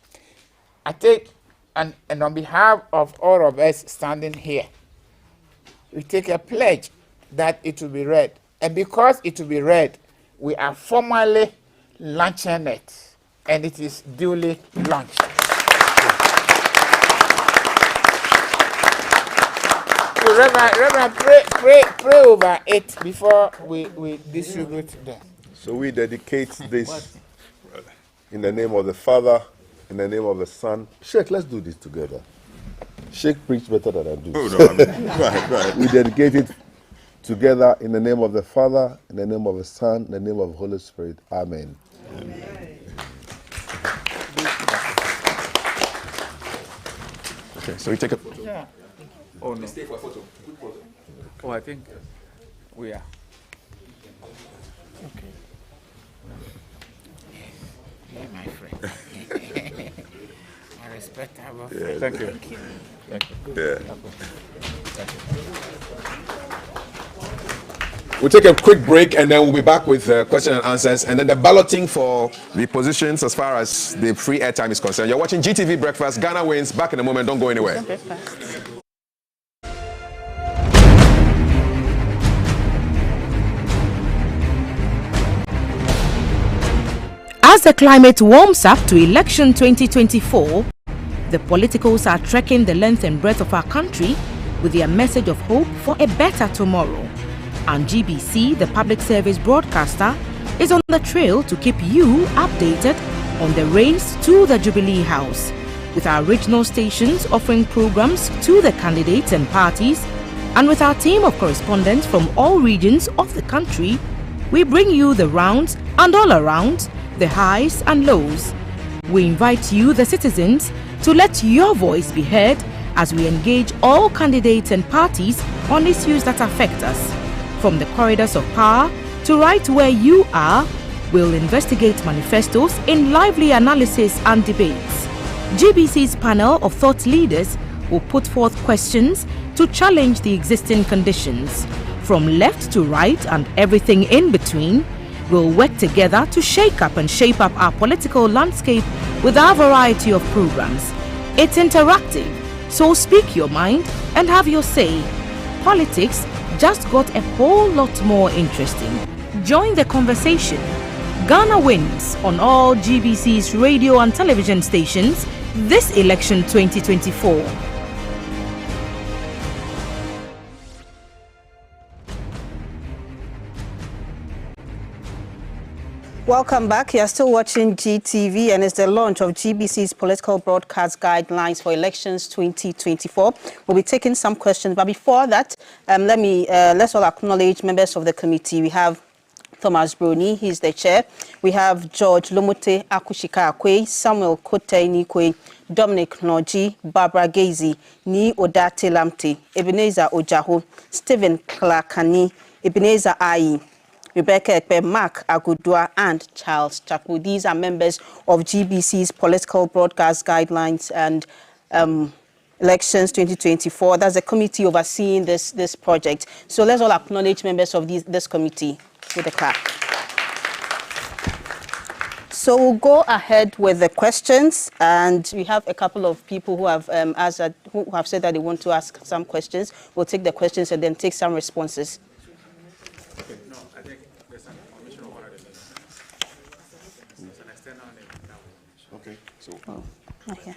I take, and on behalf of all of us standing here, we take a pledge that it will be read. And because it will be read, we are formally launching it, and it is duly launched. So Reverend, pray over it before we distribute them. So we dedicate this in the name of the Father, in the name of the Son. Sheikh, let's do this together. Sheikh preached better than I do. Oh, no, I mean, go ahead. We dedicate it together in the name of the Father, in the name of the Son, in the name of the Holy Spirit. Amen. Amen. Okay, so we take a photo. Yeah. Oh, no. Stay for a photo. Quick photo. Oh, I think we are. Okay. Yeah, my friend. I respect our friend. Yeah. Thank you. Thank you. Yeah. We'll take a quick break and then we'll be back with questions and answers. And then the balloting for the positions as far as the free airtime is concerned. You're watching GTV Breakfast. Ghana wins. Back in a moment. Don't go anywhere. As the climate warms up to election 2024, the politicals are trekking the length and breadth of our country with their message of hope for a better tomorrow. And GBC, the public service broadcaster, is on the trail to keep you updated on the race to the Jubilee House, with our regional stations offering programs to the candidates and parties, and with our team of correspondents from all regions of the country, we bring you the rounds and all around, the highs and lows. We invite you, the citizens, to let your voice be heard as we engage all candidates and parties on issues that affect us. From the corridors of power to right where you are, we'll investigate manifestos in lively analysis and debates. GBC's panel of thought leaders will put forth questions to challenge the existing conditions. From left to right and everything in between, we'll work together to shake up and shape up our political landscape with our variety of programs. It's interactive, so speak your mind and have your say. Politics just got a whole lot more interesting. Join the conversation. Ghana wins on all GBC's radio and television stations this election 2024. Welcome back. You're still watching GTV, and it's the launch of GBC's political broadcast guidelines for elections 2024. We'll be taking some questions, but before that, let's all acknowledge members of the committee. We have Thomas Bruni, he's the chair. We have George Lomote Akushika Akwe, Samuel Kote Nikwe, Dominic Noji, Barbara Gazy, Ni Odate Lamte, Ebenezer Ojaho, Stephen Klakani, Ebenezer Ayi, Rebecca Ekpe, Mark Agudwa, and Charles Chaku. These are members of GBC's political broadcast guidelines, and Elections 2024. That's the committee overseeing this project. So let's all acknowledge members of this committee with a clap. So we'll go ahead with the questions, and we have a couple of people who have who have said that they want to ask some questions. We'll take the questions and then take some responses. Okay, no, I think there's an information on one of the links. There's an external link. Okay, so. Okay.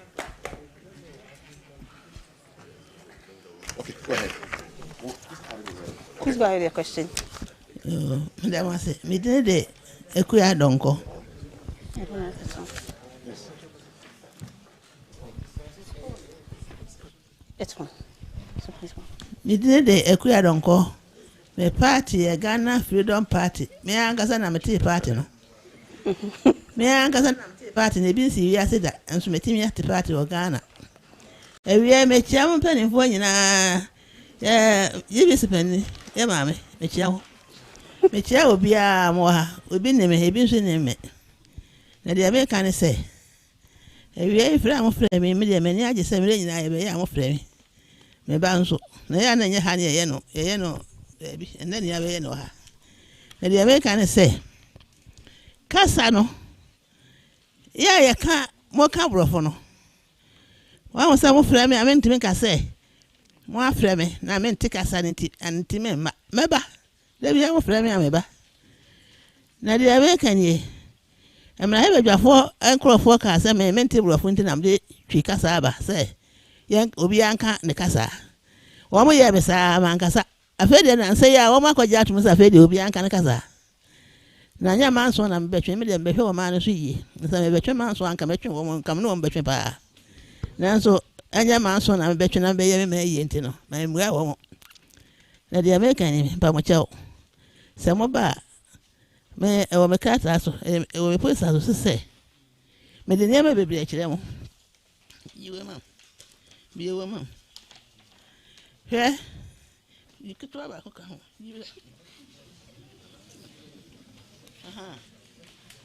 Okay, go ahead. Please go ahead with your question. Madam Wase, me did it. Ekuya donko. Yes. It's one. So please one. Me did it. Ekuya donko. Me party, a Ghana Freedom Party. Me angasa na me tea party no. Me angasa na tea party. Ne bin si wi ase da. Enso me timi ate party o Ghana. Ewie me chia mo pani fo nyina. GBC pani. E ma me chia wo. Me chia obi a mo ha. Obi ne me, ebi nso ne me. Na dia be kan say. Ewie ifra mo fra me de me ni age say me nyina ye be ya mo fra me. Me ba nso. Na ya na nye ha ne ye no. Ye no. Baby, and then you have no ha. Na dia me kan say. Kasa no. Ya ye ka mo ka brofo no. Wa mo say mo fra me a me ntimi ka say. Mo afra me na me ntika sa nti me ma. Meba. Da bi mo fra me a meba. Na dia me kan ye. Emra he bedwafo enkrofo ka say me nti brofo nti na me twi kasa ba say. Yen obi anka ne kasa. Wo mo ye be sa man kasa. Afede na say ya wo makoja atum sa afede obi anka ne kasa. Na nya manso na mbetwe me de mbehwe wo man so yi. Nsa me betwe manso anka metwe wo nkam no mbetwe pa. Nanso anya manso na mbetwe na beye me yi enti no. Na mwa wo. Na de America ni pa mo chao. Se mo ba me e wo me kata so e wo me poisa so se. Me de nyama bebre akire mo. Yiwe mam. Biye mam. He you could try back.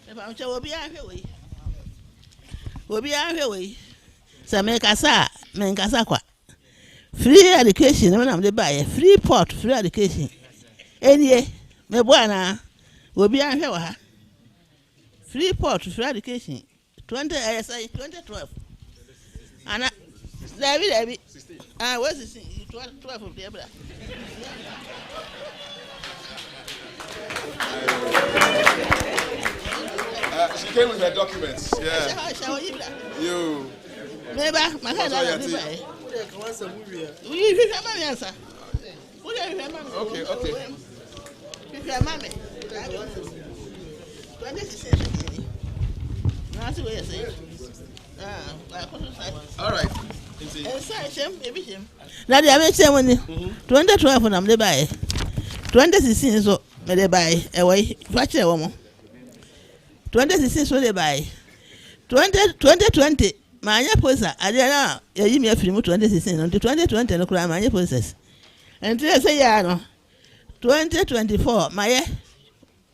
If I'm sure we'll be out here. We'll be out here. So make us qua. Free education, when I'm the buyer. Free port, free education. Any, me buana, we'll be out here. Free port, free education. 2012. And David, where's the thing? 12 of the other. She came with her documents. Yeah. You. Maybe my head. Okay. All right. Now the American one 2012 when I'm the buy 2016 so me the buy away watch a woman 2016 so they buy 2020 my posa I don't know you me a film 2016 until 2020 no crime my process and today say ya no 2024 my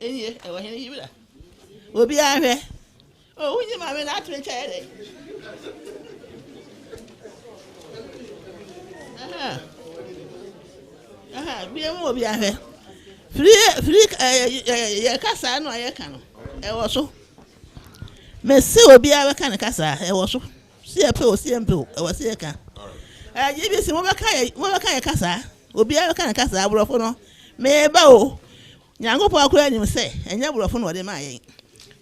any away here will be out here oh you my not to child be a more be a free casa no I can. I was so. Messi will be a kind of casa. I was so. See a pill, I was here. GBC, what kind of casa will be a kind of casa. I will follow. May bow. Yango Park, you say, and you will follow what they might.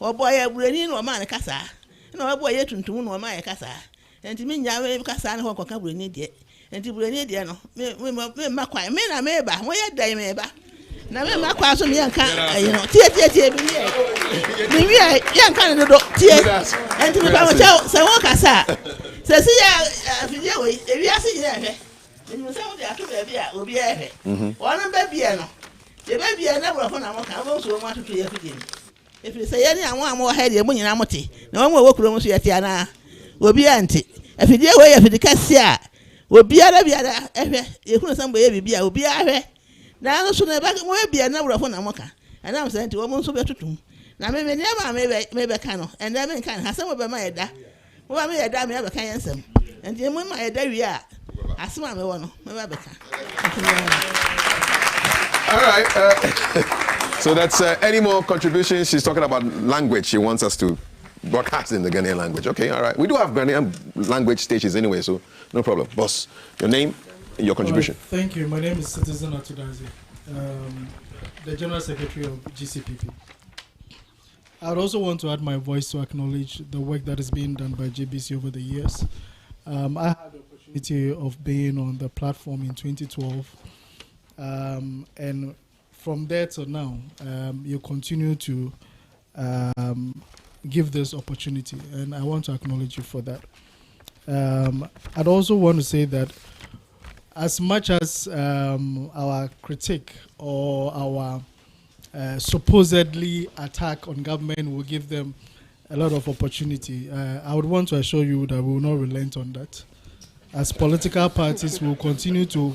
Or boy, I will need no man a casa. No boy yet to no my casa. And to me, Yahweh Casa and Hawk will need it. And to bring it, no, me, I may buy, where you die, may buy. Now, my class of young can, you know, tear, young can do tear, and to be our child, so what I say. Says, if you are seeing that, then you say, will be a one baby, the baby, I never found out I also want to play a beginning. If you say any more head, you're winning amity, no one will walk along with Tiana, will be auntie. If you dear way of the cassia. Will be other, you couldn't somebody be a be a now sooner back will be a number of Namoka, and I'm saying to almost over to now maybe never maybe canoe, and then can have some of my dad. Well, I may a damn ever can answer. And then when my day I see my one. All right. So that's any more contributions? She's talking about language. She wants us to broadcast in the Ghanaian language. Okay, all right. We do have Ghanaian language stations anyway, so no problem. Boss, your name and your contribution. Thank you. My name is Citizen Atudazi, the General Secretary of GCPP. I would also want to add my voice to acknowledge the work that is being done by GBC over the years. I had the opportunity of being on the platform in 2012, and from there to now, you continue to give this opportunity, and I want to acknowledge you for that. I'd also want to say that as much as our critique or our supposedly attack on government will give them a lot of opportunity, I would want to assure you that we will not relent on that. As political parties, we will continue to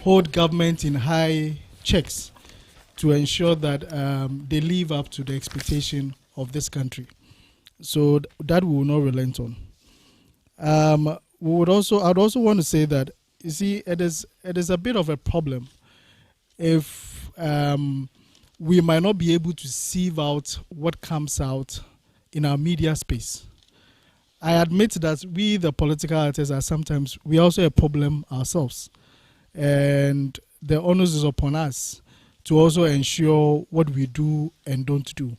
hold government in high checks to ensure that they live up to the expectation of this country. So that we will not relent on. I'd also want to say that, you see, it is a bit of a problem if we might not be able to sieve out what comes out in our media space. I admit that we, the political artists, are sometimes, we also a problem ourselves. And the onus is upon us to also ensure what we do and don't do.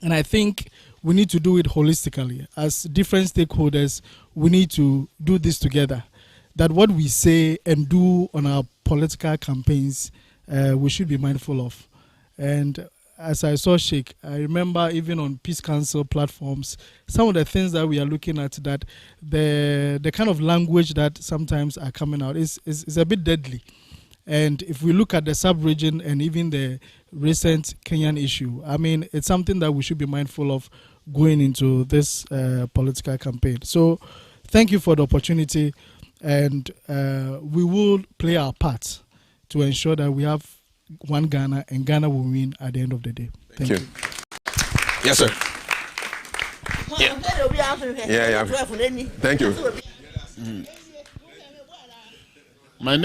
And I think we need to do it holistically. As different stakeholders, we need to do this together. That what we say and do on our political campaigns, we should be mindful of. And as I saw Sheikh, I remember even on Peace Council platforms, some of the things that we are looking at, that the kind of language that sometimes are coming out is a bit deadly. And if we look at the sub-region and even the recent Kenyan issue, I mean, it's something that we should be mindful of going into this political campaign. So thank you for the opportunity, and we will play our part to ensure that we have one Ghana, and Ghana will win at the end of the day. Thank you. Yes, sir. Yeah. Thank you. My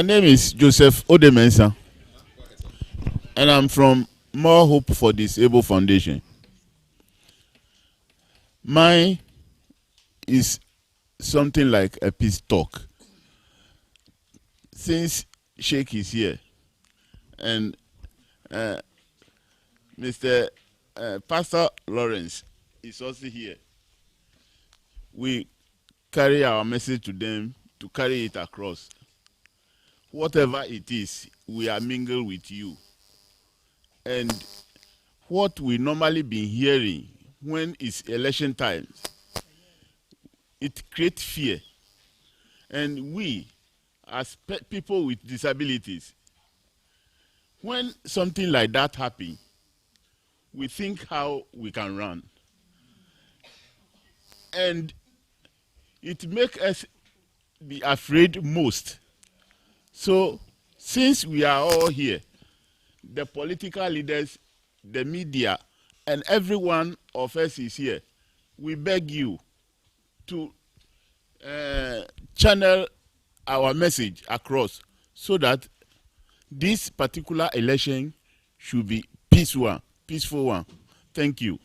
name is Joseph Odemensa, and I'm from More Hope for Disabled Foundation. Mine is something like a peace talk. Since Sheikh is here and Mr. Pastor Lawrence is also here, we carry our message to them to carry it across. Whatever it is, we are mingled with you. And what we normally been hearing when it's election time, it creates fear. And we, as people with disabilities, when something like that happens, we think how we can run. And it makes us be afraid most. So, since we are all here, the political leaders, the media, and every one of us is here, we beg you to channel our message across so that this particular election should be peaceful one. Thank you.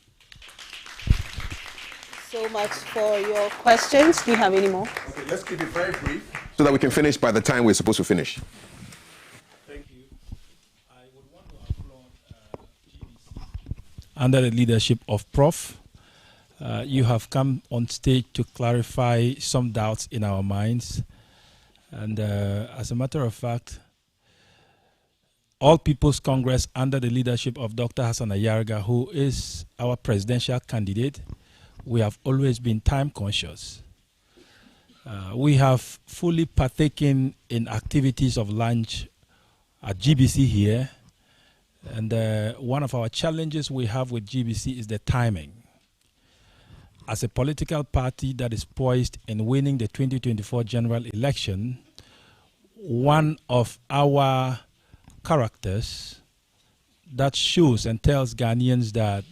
So much for your questions. Do you have any more? Okay, let's keep it very brief so that we can finish by the time we're supposed to finish. Thank you. I would want to applaud GBC. Under the leadership of Prof. You have come on stage to clarify some doubts in our minds. And as a matter of fact, All People's Congress under the leadership of Dr. Hassan Ayarga, who is our presidential candidate, we have always been time conscious. We have fully partaken in activities of lunch at GBC here. And one of our challenges we have with GBC is the timing. As a political party that is poised in winning the 2024 general election, one of our characters that shows and tells Ghanaians that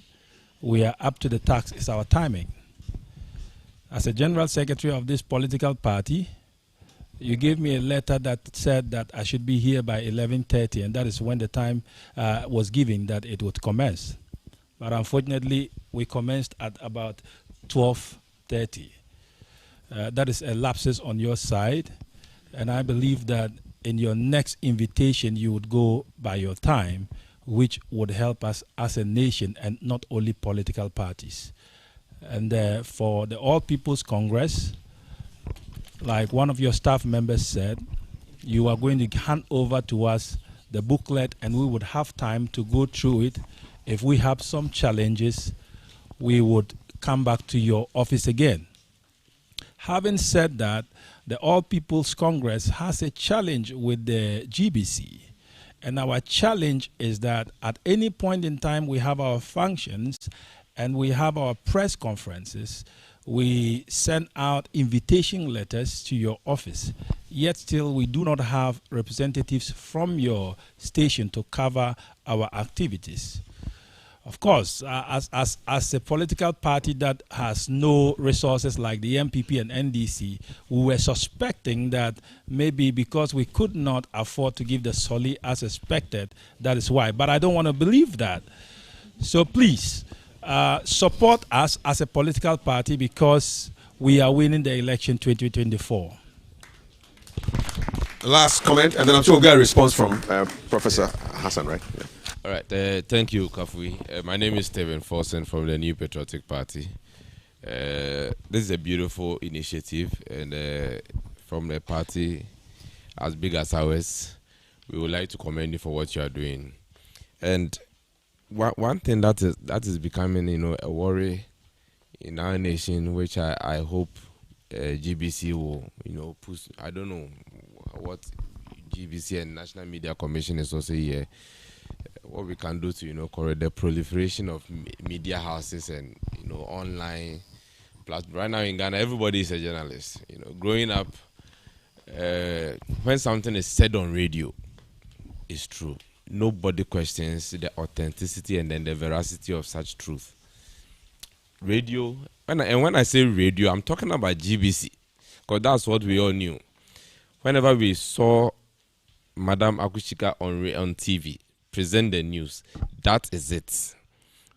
we are up to the task is our timing. As a general secretary of this political party, you gave me a letter that said that I should be here by 11:30, and that is when the time was given that it would commence. But unfortunately, we commenced at about 12:30. That is a lapsus on your side, and I believe that in your next invitation, you would go by your time, which would help us as a nation and not only political parties. And for the All People's Congress, like one of your staff members said, you are going to hand over to us the booklet and we would have time to go through it. If we have some challenges, we would come back to your office again. Having said that, the All People's Congress has a challenge with the GBC. And our challenge is that at any point in time we have our functions and we have our press conferences, we send out invitation letters to your office. Yet still we do not have representatives from your station to cover our activities. Of course, as a political party that has no resources like the MPP and NDC, we were suspecting that maybe because we could not afford to give the SOLI as expected, that is why. But I don't want to believe that. So please, support us as a political party because we are winning the election 2024. Last comment, and then I'm sure we'll get a response from Professor Hassan, right? Yeah. All right, thank you, Kafui. My name is Stephen Forsen from the New Patriotic Party. This is a beautiful initiative, and from a party as big as ours, we would like to commend you for what you are doing. And one thing that is becoming, a worry in our nation, which I hope GBC will, push. I don't know what GBC and National Media Commission is also here. What we can do to, correct the proliferation of media houses and, online platforms. Right now in Ghana, everybody is a journalist. Growing up, when something is said on radio, it's true. Nobody questions the authenticity and then the veracity of such truth. Radio, when I say radio, I'm talking about GBC, because that's what we all knew. Whenever we saw Madam Akushika on TV, present the news, that is it.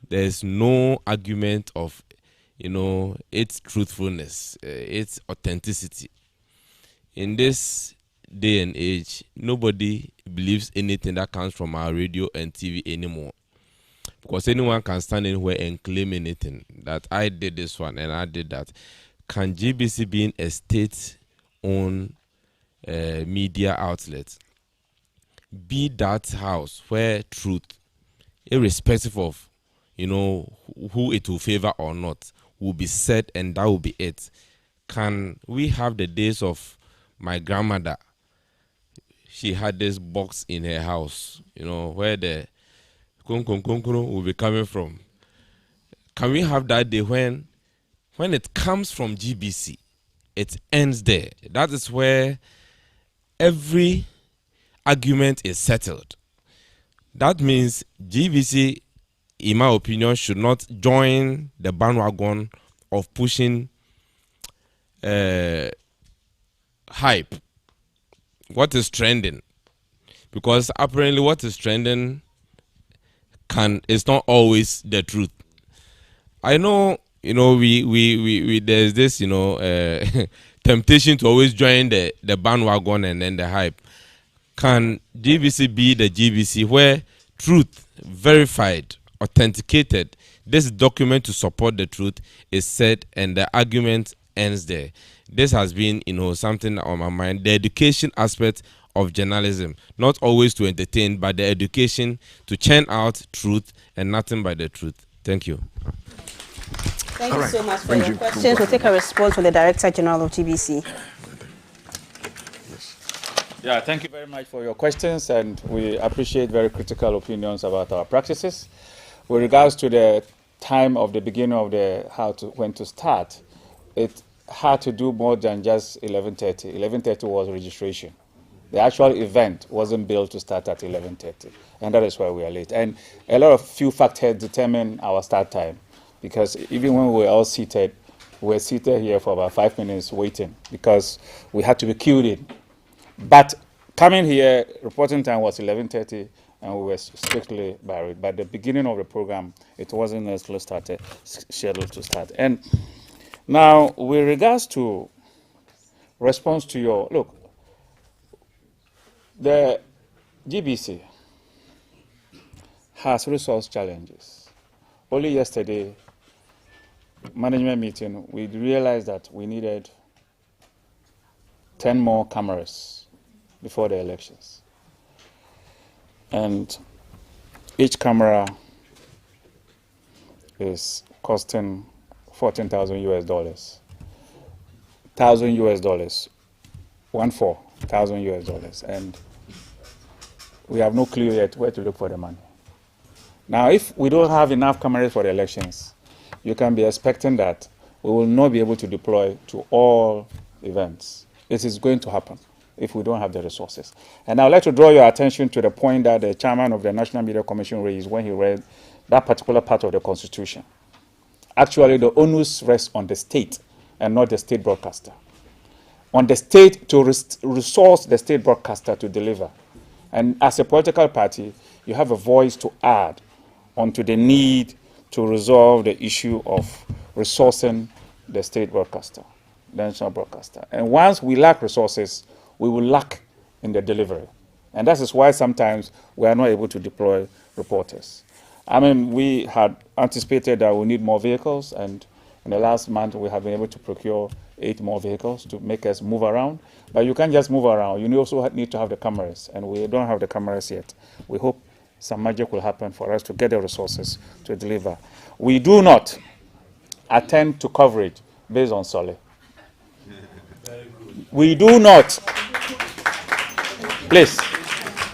There's no argument of, its truthfulness, its authenticity. In this day and age, nobody believes anything that comes from our radio and TV anymore. Because anyone can stand anywhere and claim anything, that I did this one and I did that. Can GBC being a state-owned media outlet be that house where truth, irrespective of, who it will favor or not, will be said and that will be it? Can we have the days of my grandmother? She had this box in her house, where the will be coming from. Can we have that day when it comes from GBC, it ends there? That is where every argument is settled. That means GBC, in my opinion, should not join the bandwagon of pushing hype. What is trending? Because apparently what is trending is not always the truth. I know, we there's this, temptation to always join the bandwagon and then the hype. Can GBC be the GBC where truth, verified, authenticated, this document to support the truth is said and the argument ends there? This has been, something on my mind. The education aspect of journalism, not always to entertain, but the education to churn out truth and nothing but the truth. Thank you. Thank you so much for your questions. We'll take a response from the Director General of GBC. Yeah, thank you very much for your questions, and we appreciate very critical opinions about our practices. With regards to the time of the beginning of when to start, it had to do more than just 11:30. 11:30 was registration. The actual event wasn't built to start at 11:30, and that is why we are late. And a lot of few factors determine our start time. because even when we were all seated, we were seated here for about 5 minutes waiting because we had to be queued in. But coming here, reporting time was 11:30, and we were strictly buried. But the beginning of the program, it wasn't necessarily scheduled to start. And now, with regards to response to your, look, the GBC has resource challenges. Only yesterday, management meeting, we realized that we needed 10 more cameras before the elections. And each camera is costing 14,000 US dollars. 1,000 US dollars. 1,000 US dollars. And we have no clue yet where to look for the money. Now, if we don't have enough cameras for the elections, you can be expecting that we will not be able to deploy to all events. It is going to happen if we don't have the resources. And I'd like to draw your attention to the point that the chairman of the National Media Commission raised when he read that particular part of the Constitution. Actually, the onus rests on the state and not the state broadcaster. On the state to resource the state broadcaster to deliver. And as a political party, you have a voice to add onto the need to resolve the issue of resourcing the state broadcaster, the national broadcaster. And once we lack resources, we will lack in the delivery. And that is why sometimes we are not able to deploy reporters. I mean, we had anticipated that we need more vehicles, and in the last month we have been able to procure 8 more vehicles to make us move around. But you can't just move around. You also need to have the cameras, and we don't have the cameras yet. We hope some magic will happen for us to get the resources to deliver. We do not attend to coverage based on Solid. We do not. Please,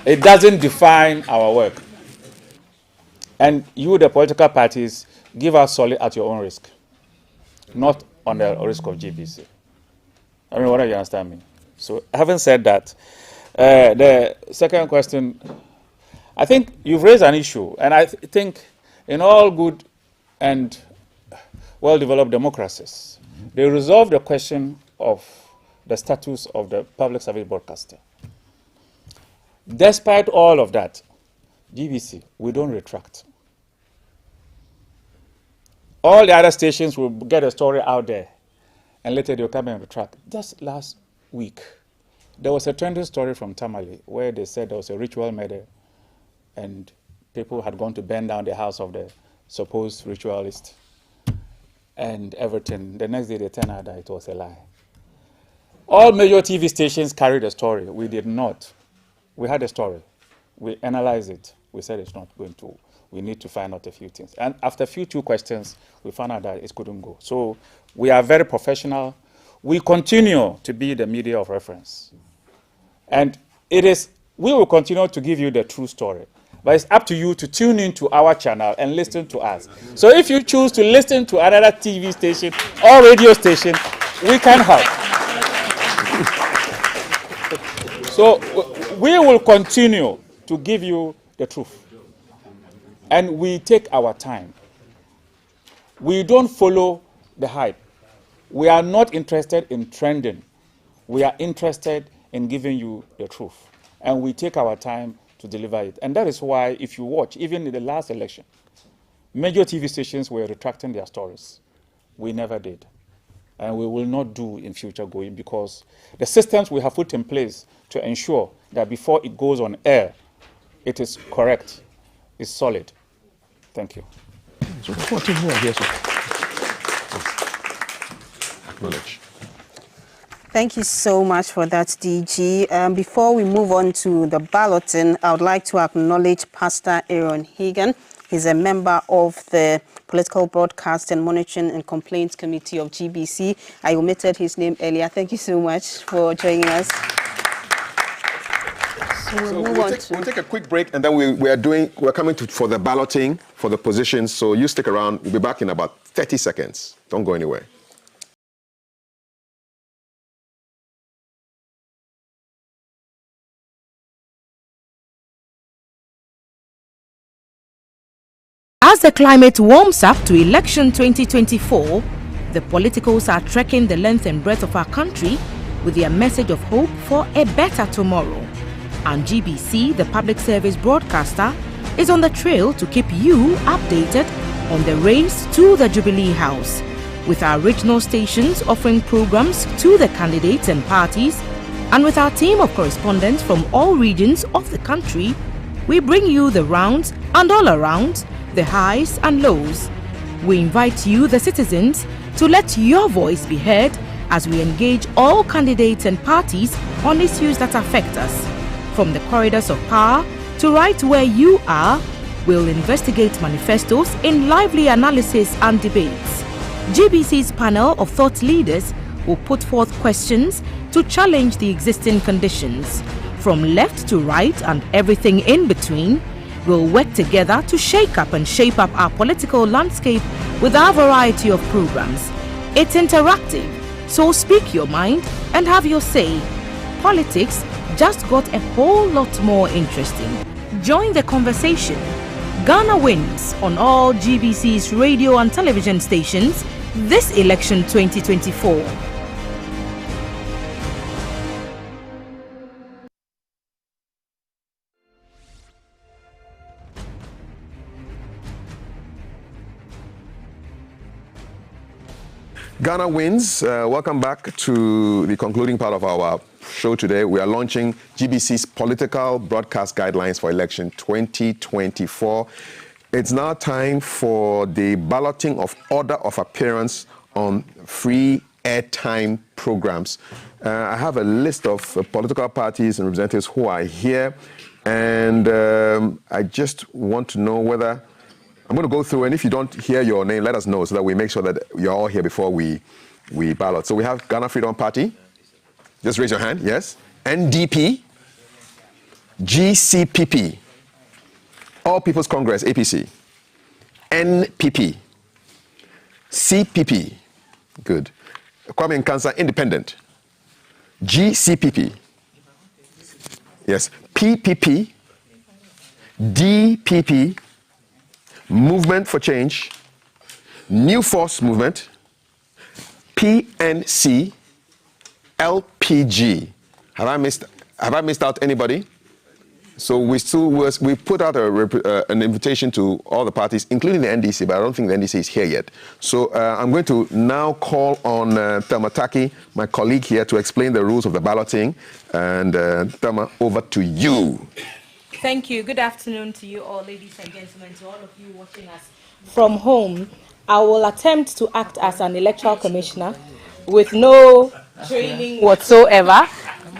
it doesn't define our work. And you, the political parties, give us Solid at your own risk, not on the risk of GBC. I mean, what do you understand me? So, having said that, the second question, I think you've raised an issue, and I think in all good and well-developed democracies, they resolve the question of the status of the public service broadcaster. Despite all of that, GBC, we don't retract. All the other stations will get a story out there, and later they'll come and retract. Just last week, there was a trending story from Tamale where they said there was a ritual murder, and people had gone to burn down the house of the supposed ritualist and everything. The next day they turned out that it was a lie. All major TV stations carried the story. We did not. We had a story. We analyzed it. We said it's not going to. We need to find out a few things. And after a few 2 questions, we found out that it couldn't go. So we are very professional. We continue to be the media of reference. And we will continue to give you the true story. But it's up to you to tune into our channel and listen to us. So if you choose to listen to another TV station or radio station, we can help. So we will continue to give you the truth. And we take our time. We don't follow the hype. We are not interested in trending. We are interested in giving you the truth. And we take our time to deliver it. And that is why, if you watch, even in the last election, major TV stations were retracting their stories. We never did. And we will not do in future going, because the systems we have put in place to ensure that before it goes on air, it is correct, is solid. Thank you. Acknowledge. Thank you so much for that, DG. Before we move on to the balloting, I would like to acknowledge Pastor Aaron Hagan. He's a member of the Political Broadcast and Monitoring and Complaints Committee of GBC. I omitted his name earlier. Thank you so much for joining us. So we'll take a quick break, and then we're coming for the balloting for the positions. So you stick around. We'll be back in about 30 seconds. Don't go anywhere. As the climate warms up to election 2024, the politicals are trekking the length and breadth of our country with their message of hope for a better tomorrow. And GBC, the public service broadcaster, is on the trail to keep you updated on the race to the Jubilee House, with our regional stations offering programs to the candidates and parties, and with our team of correspondents from all regions of the country. We bring you the rounds and all around, the highs and lows. We invite you, the citizens, to let your voice be heard as we engage all candidates and parties on issues that affect us. From the corridors of power to right where you are, we'll investigate manifestos in lively analysis and debates. GBC's panel of thought leaders will put forth questions to challenge the existing conditions. From left to right and everything in between, we'll work together to shake up and shape up our political landscape with our variety of programs. It's interactive, so speak your mind and have your say. Politics just got a whole lot more interesting. Join the conversation. Ghana wins on all GBC's radio and television stations this election 2024. Ghana wins. Welcome back to the concluding part of our show today. We are launching GBC's political broadcast guidelines for election 2024. It's now time for the balloting of order of appearance on free airtime programs. I have a list of political parties and representatives who are here, and I just want to know whether I'm going to go through, and if you don't hear your name, let us know so that we make sure that you're all here before we ballot. So we have Ghana Freedom Party. Just raise your hand. Yes. NDP. GCPP. All People's Congress, APC. NPP. CPP. Good. Kwame Nkrumah Independent. GCPP. Yes. PPP. DPP. Movement for Change, New Force Movement, PNC, LPG. Have I missed out anybody? So we put out an invitation to all the parties, including the NDC, but I don't think the NDC is here yet. So I'm going to now call on Thelma Taki, my colleague here, to explain the rules of the balloting. And Thelma, over to you. Thank you. Good afternoon to you all, ladies and gentlemen, to all of you watching us from home. I will attempt to act as an electoral commissioner with no training whatsoever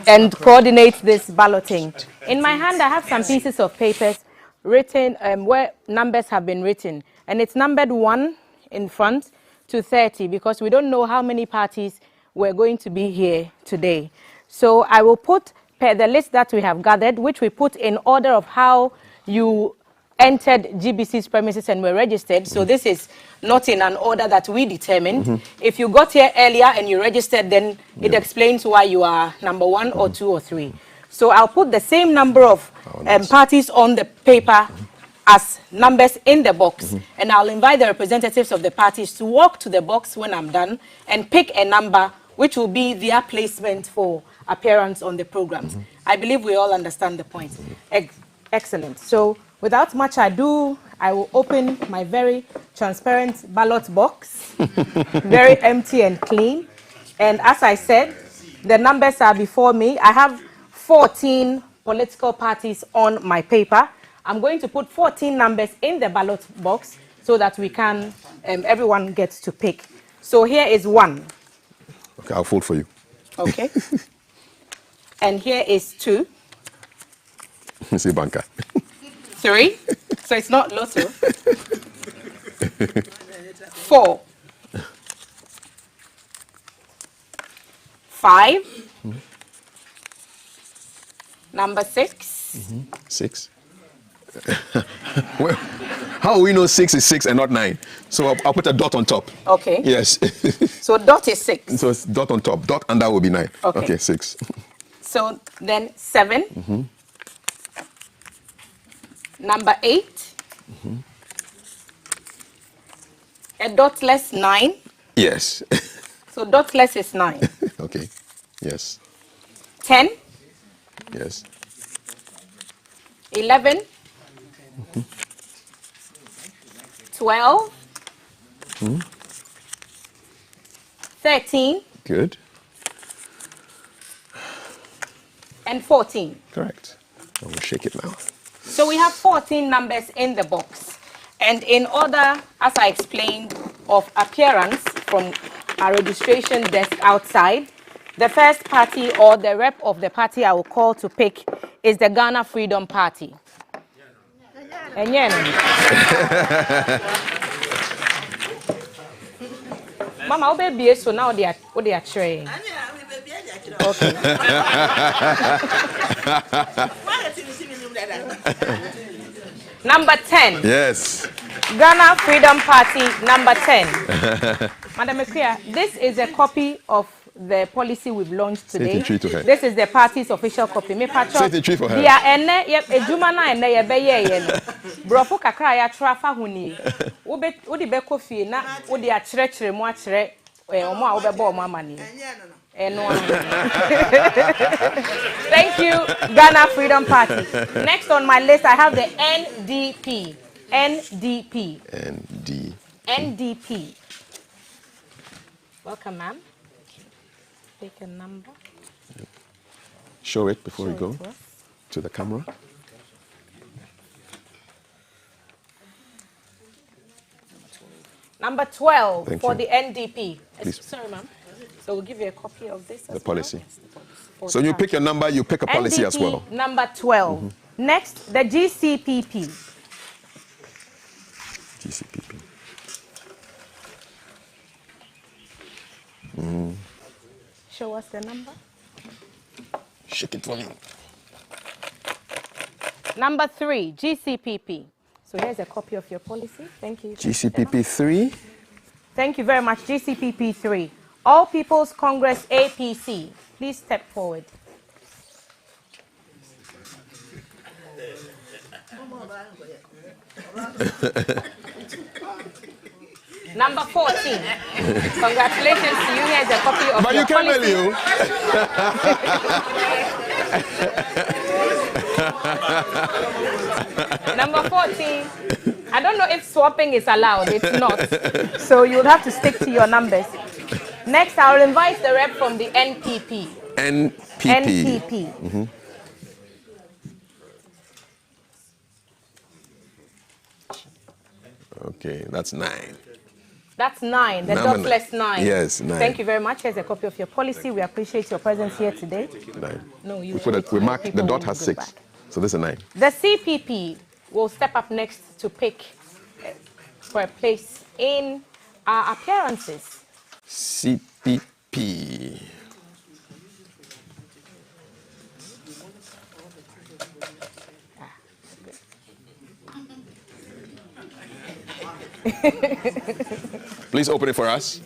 and coordinate this balloting. In my hand, I have some pieces of papers written where numbers have been written, and it's numbered 1 in front to 30 because we don't know how many parties we're going to be here today. So I will put the list that we have gathered, which we put in order of how you entered GBC's premises and were registered. So this is not in an order that we determined. If you got here earlier and you registered, then it explains why you are number 1 or 2 or 3. So I'll put the same number of parties on the paper as numbers in the box, and I'll invite the representatives of the parties to walk to the box when I'm done and pick a number which will be their placement for appearance on the programs. I believe we all understand the point. Excellent. So without much ado, I will open my very transparent ballot box, very empty and clean. And as I said, the numbers are before me. I have 14 political parties on my paper. I'm going to put 14 numbers in the ballot box so that we can, everyone gets to pick. So here is 1. Okay, I'll vote for you. Okay. And here is 2. See banker. 3. So it's not lotto. 4. 5. Number 6. 6. Well, how will we know 6 is 6 and not 9? So I'll put a dot on top. Okay. Yes. So dot is 6. So it's dot on top. Dot and that will be 9. Okay, 6. So then 7. Number 8. A dotless 9. Yes. So dotless is 9. Okay. Yes. 10. Yes. 11. 12. 13. Good. And 14. Correct. I will shake it now. So we have 14 numbers in the box. And in order, as I explained, of appearance from our registration desk outside, the first party or the rep of the party I will call to pick is the Ghana Freedom Party. And Mama, I'll be so now they are trained. Okay. Number 10. Yes. Ghana Freedom Party, number 10. Madam Equia, this is a copy of the policy we've launched today. This is the party's official copy. Me patro. Say the tree for her. Dia ene ejuma na ene ye be ye no. Brofo kakra ya trafa huni. Wo di be kofi na wo di akyerɛkyerɛ mu akyerɛ omo a wo be bo omo amani. Thank you, Ghana Freedom Party. Next on my list, I have the NDP. NDP. NDP. Welcome, ma'am. Take a number. Show it before we go to the camera. Number 12 Thank for you. the NDP. Please. Sorry, ma'am. So we'll give you a copy of this. The policy. So you pick your number, you pick a policy NDP, as well. Number 12. Next, the GCPP. GCPP. Show us the number. Shake it for me. Number 3, GCPP. So here's a copy of your policy. Thank you. GCPP 3. Thank you very much. GCPP 3. All People's Congress APC. Please step forward. Number 14. Congratulations to you. Here's a copy of But your you can't policy. Number 14. I don't know if swapping is allowed. It's not. So you would have to stick to your numbers. Next, I will invite the rep from the NPP. NPP. Okay, that's 9. That's 9, the Number dotless 9. Yes, 9. Thank you very much. Here's a copy of your policy. We appreciate your presence here today. 9. No, you We mark the people dot will has go 6. back. So this is a 9. The CPP will step up next to pick for a place in our appearances. CPP. Please open it for us.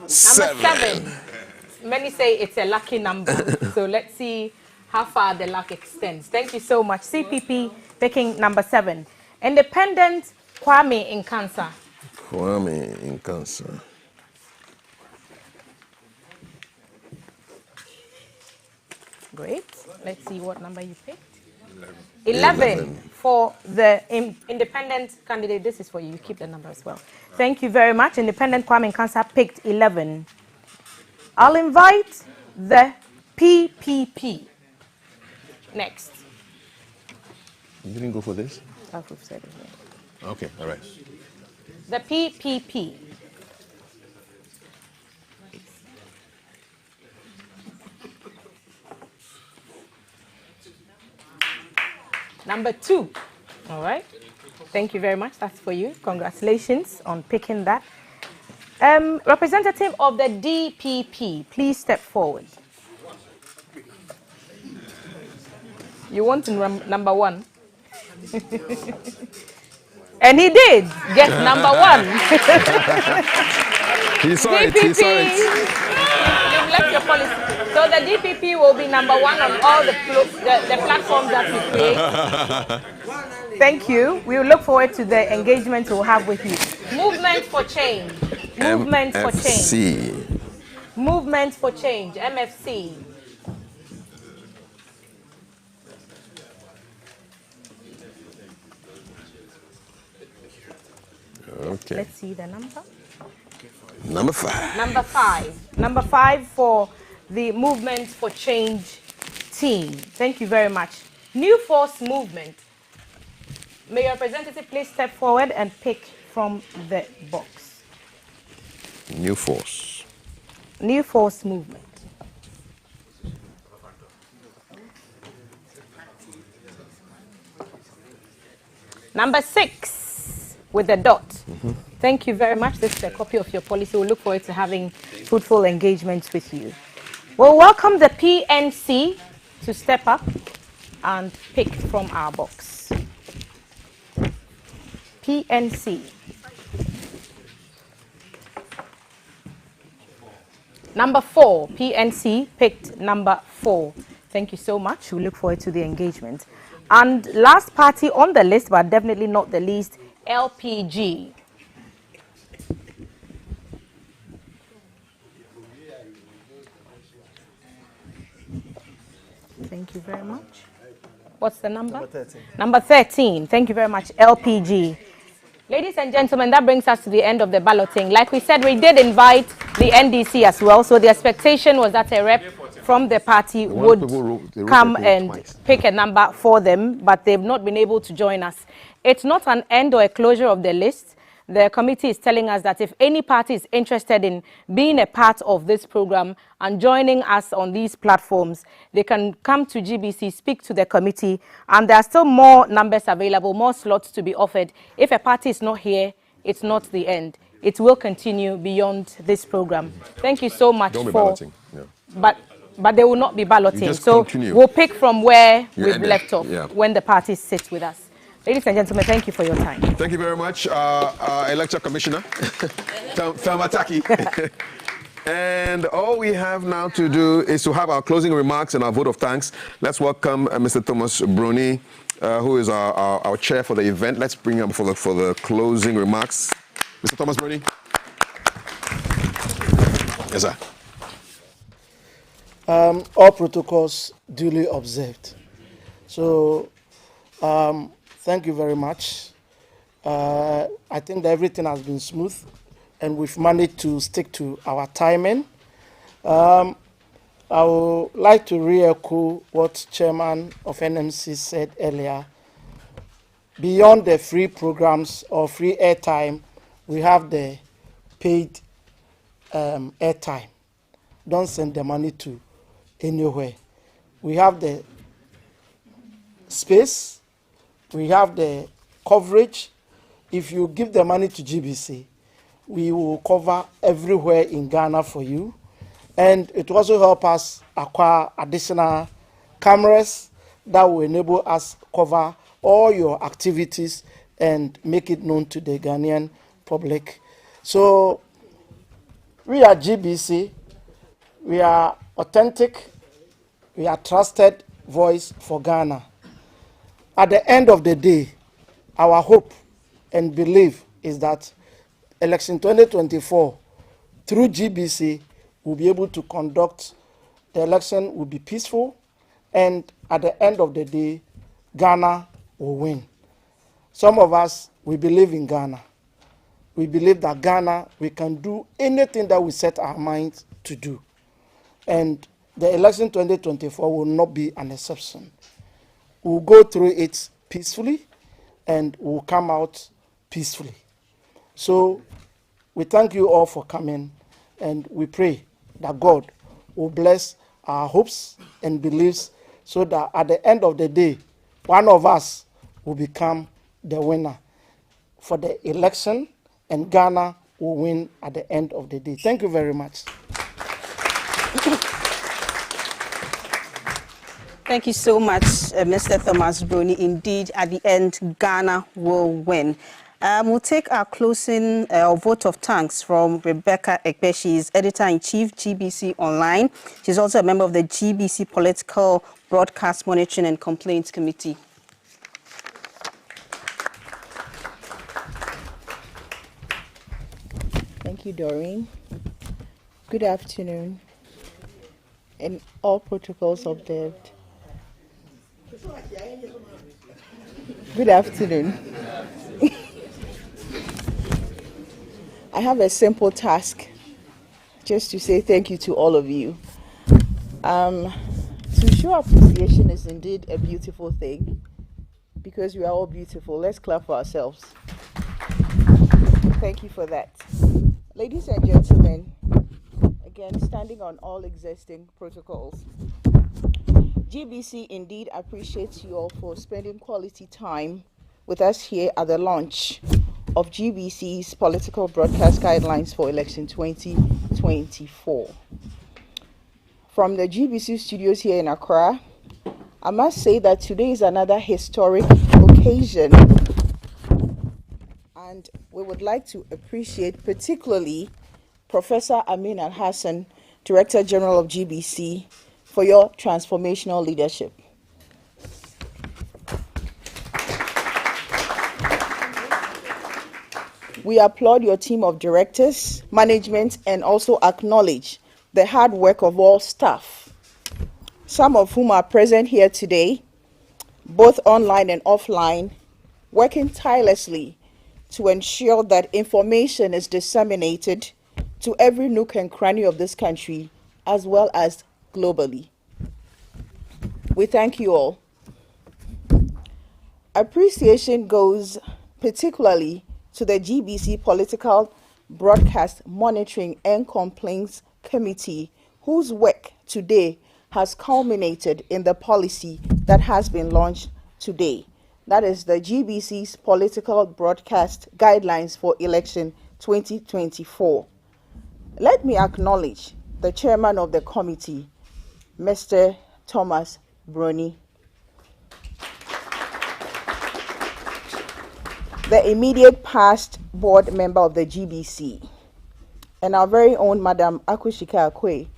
7. Number 7. Many say it's a lucky number. So let's see how far the luck extends. Thank you so much. CPP picking number 7. Independent Kwame Nkansa. Kwame Nkansa. Great. Let's see what number you picked. 11 for the independent candidate. This is for you. You keep the number as well. Thank you very much. Independent Kwame Nkansa picked 11. I'll invite the PPP. Next. You didn't go for this? I've said it here. Okay, all right. The PPP. Number 2. All right. Thank you very much. That's for you. Congratulations on picking that. Representative of the DPP, please step forward. You want to number 1? And he did get number 1. He saw DPP, it. He saw it. You've left your policy. So the DPP will be number 1 on all the platforms that we create. Thank you. We will look forward to the engagement we'll have with you. Movement for change. Movement for change. MFC. Movement for change. MFC. Okay. Let's see the number. Number 5. Number 5. Number 5 for the Movement for Change team. Thank you very much. New Force Movement. May your representative please step forward and pick from the box. New Force. New Force Movement. Number 6 with the dot. Thank you very much. This is a copy of your policy. We'll look forward to having fruitful engagements with you. We'll welcome the PNC to step up and pick from our box. PNC. Number 4, PNC picked number 4. Thank you so much. We look forward to the engagement. And last party on the list, but definitely not the least, LPG. Thank you very much. What's the number? Number 13. Number 13. Thank you very much, LPG. Ladies and gentlemen, that brings us to the end of the balloting. Like we said, we did invite the NDC as well, so the expectation was that a rep from the party would come and pick a number for them, but they've not been able to join us. It's not an end or a closure of the list. The committee is telling us that if any party is interested in being a part of this program and joining us on these platforms, they can come to GBC, speak to the committee, and there are still more numbers available, more slots to be offered. If a party is not here, it's not the end. It will continue beyond this program. Thank you so much Don't be for... balloting. Yeah. But they will not be balloting. So continue. we'll pick from where You we've ended. left off when the parties sit with us. Ladies and gentlemen, thank you for your time. Thank you very much, Electoral Commissioner, Thelma Taki. And all we have now to do is to have our closing remarks and our vote of thanks. Let's welcome Mr. Thomas Bruni, who is our chair for the event. Let's bring him for the closing remarks. Mr. Thomas Bruni. Yes, sir. All protocols duly observed. So, thank you very much. I think that everything has been smooth, and we've managed to stick to our timing. I would like to re-echo what Chairman of NMC said earlier. Beyond the free programs or free airtime, we have the paid airtime. Don't send the money to anywhere. We have the space, we have the coverage. If you give the money to GBC, we will cover everywhere in Ghana for you. And it will also help us acquire additional cameras that will enable us cover all your activities and make it known to the Ghanaian public. So we are GBC. We are authentic. We are trusted voice for Ghana. At the end of the day, our hope and belief is that election 2024, through GBC, we'll be able to conduct the election, will be peaceful, and at the end of the day, Ghana will win. Some of us, we believe in Ghana. We believe that Ghana, we can do anything that we set our minds to do. And the election 2024 will not be an exception. We'll go through it peacefully, and we'll come out peacefully. So we thank you all for coming, and we pray that God will bless our hopes and beliefs so that at the end of the day, one of us will become the winner for the election, and Ghana will win at the end of the day. Thank you very much. Thank you so much, Mr. Thomas Bruni. Indeed, at the end, Ghana will win. We'll take our closing vote of thanks from Rebecca Ekpe. She's Editor-in-Chief, GBC Online. She's also a member of the GBC Political Broadcast Monitoring and Complaints Committee. Thank you, Doreen. Good afternoon. And all protocols observed. Good afternoon. I have a simple task, just to say thank you to all of you. To show appreciation is indeed a beautiful thing, because we are all beautiful. Let's clap for ourselves. Thank you for that. Ladies and gentlemen, again, standing on all existing protocols, GBC indeed appreciates you all for spending quality time with us here at the launch of GBC's Political Broadcast Guidelines for Election 2024. From the GBC studios here in Accra, I must say that today is another historic occasion, and we would like to appreciate particularly Professor Amin Al-Hassan, Director General of GBC, for your transformational leadership. We applaud your team of directors, management, and also acknowledge the hard work of all staff, some of whom are present here today, both online and offline, working tirelessly to ensure that information is disseminated to every nook and cranny of this country, as well as globally. We thank you all. Appreciation goes particularly to the GBC Political Broadcast Monitoring and Complaints Committee, whose work today has culminated in the policy that has been launched today. That is the GBC's Political Broadcast Guidelines for Election 2024. Let me acknowledge the chairman of the committee, Mr. Thomas Brony, the immediate past board member of the GBC, and our very own Madam Akushika Akwe,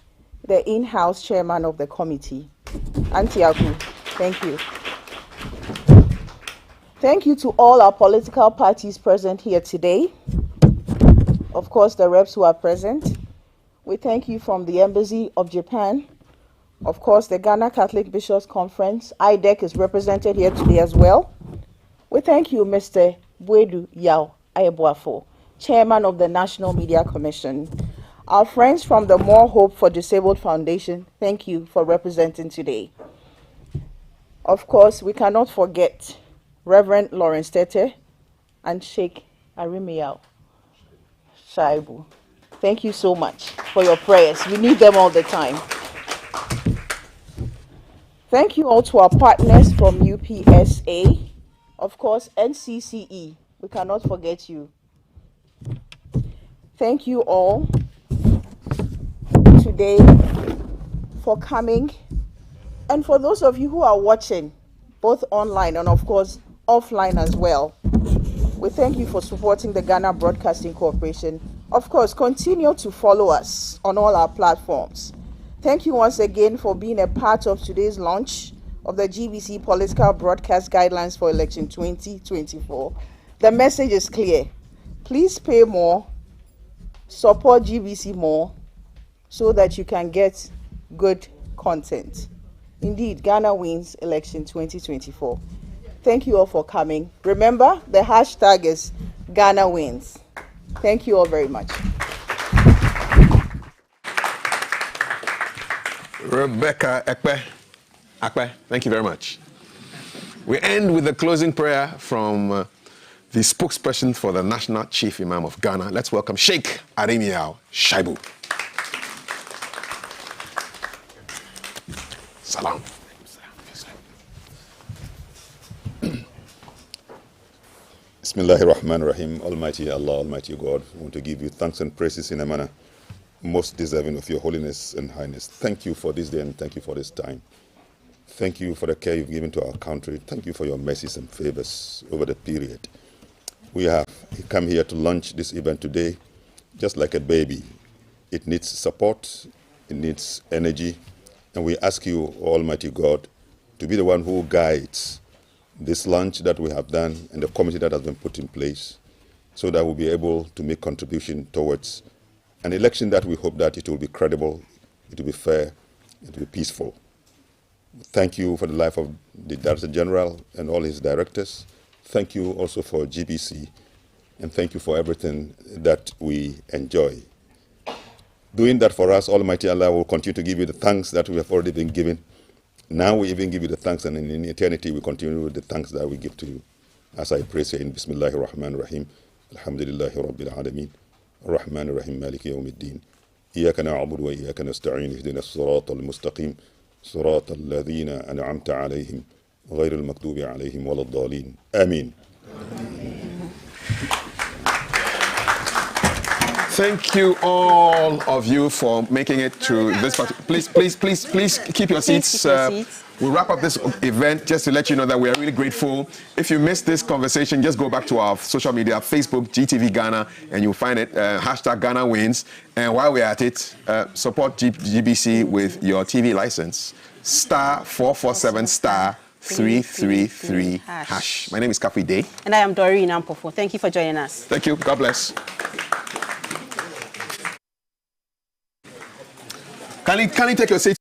the in-house chairman of the committee. Auntie Aku, thank you. Thank you to all our political parties present here today. Of course, the reps who are present. We thank you from the Embassy of Japan. Of course, the Ghana Catholic Bishops Conference, IDEC, is represented here today as well. We thank you, Mr. Bwedu Yao Ayeboafo, Chairman of the National Media Commission. Our friends from the More Hope for Disabled Foundation, thank you for representing today. Of course, we cannot forget Reverend Lawrence Tete and Sheikh Arimiao Shaibu. Thank you so much for your prayers. We need them all the time. Thank you all to our partners from UPSA, of course, NCCE. We cannot forget you. Thank you all today for coming. And for those of you who are watching, both online and of course offline as well, we thank you for supporting the Ghana Broadcasting Corporation. Of course, continue to follow us on all our platforms. Thank you once again for being a part of today's launch of the GBC Political Broadcast Guidelines for Election 2024. The message is clear. Please pay more, support GBC more, so that you can get good content. Indeed, Ghana wins election 2024. Thank you all for coming. Remember, the hashtag is Ghana wins. Thank you all very much. Rebecca Akpe, thank you very much. We end with a closing prayer from the spokesperson for the National Chief Imam of Ghana. Let's welcome Sheikh Arimiao Shaibu. Salam. Bismillahir Rahmanir Rahim. Almighty Allah, Almighty God, I want to give you thanks and praises in a manner most deserving of your holiness and highness. Thank you for this day and thank you for this time. Thank you for the care you've given to our country. Thank you for your mercies and favors over the period. We have come here to launch this event today just like a baby. It needs support, it needs energy, and we ask you, Almighty God, to be the one who guides this launch that we have done and the committee that has been put in place so that we'll be able to make contribution towards an election that we hope that it will be credible, it will be fair, it will be peaceful. Thank you for the life of the Director General and all his directors. Thank you also for GBC, and thank you for everything that we enjoy. Doing that for us, Almighty Allah will continue to give you the thanks that we have already been given. Now we even give you the thanks, and in eternity we continue with the thanks that we give to you. As I pray, say in Bismillahir Rahmanir Rahim, Alhamdulillahi Rabbil Alameen, Ar-Rahmanir Rahim, Maliki Yawmiddin, Iyaka na'budu wa iyaka nasta'in, ihdina as-sirata al-mustaqim, sirata alladhina an'amta alayhim, ghayr al-maghdubi alayhim wala ad-dallin. Ameen. Thank you, all of you, for making it to this part. Please keep your seats. We'll wrap up this event just to let you know that we are really grateful. If you missed this conversation, just go back to our social media, Facebook, GTV Ghana, and you'll find it, hashtag Ghana Wins. And while we're at it, support GBC with your TV license. Star 447 star 333 hash. My name is Kafi Day. And I am Doreen Ampofo. Thank you for joining us. Thank you. God bless. Can you take your seat?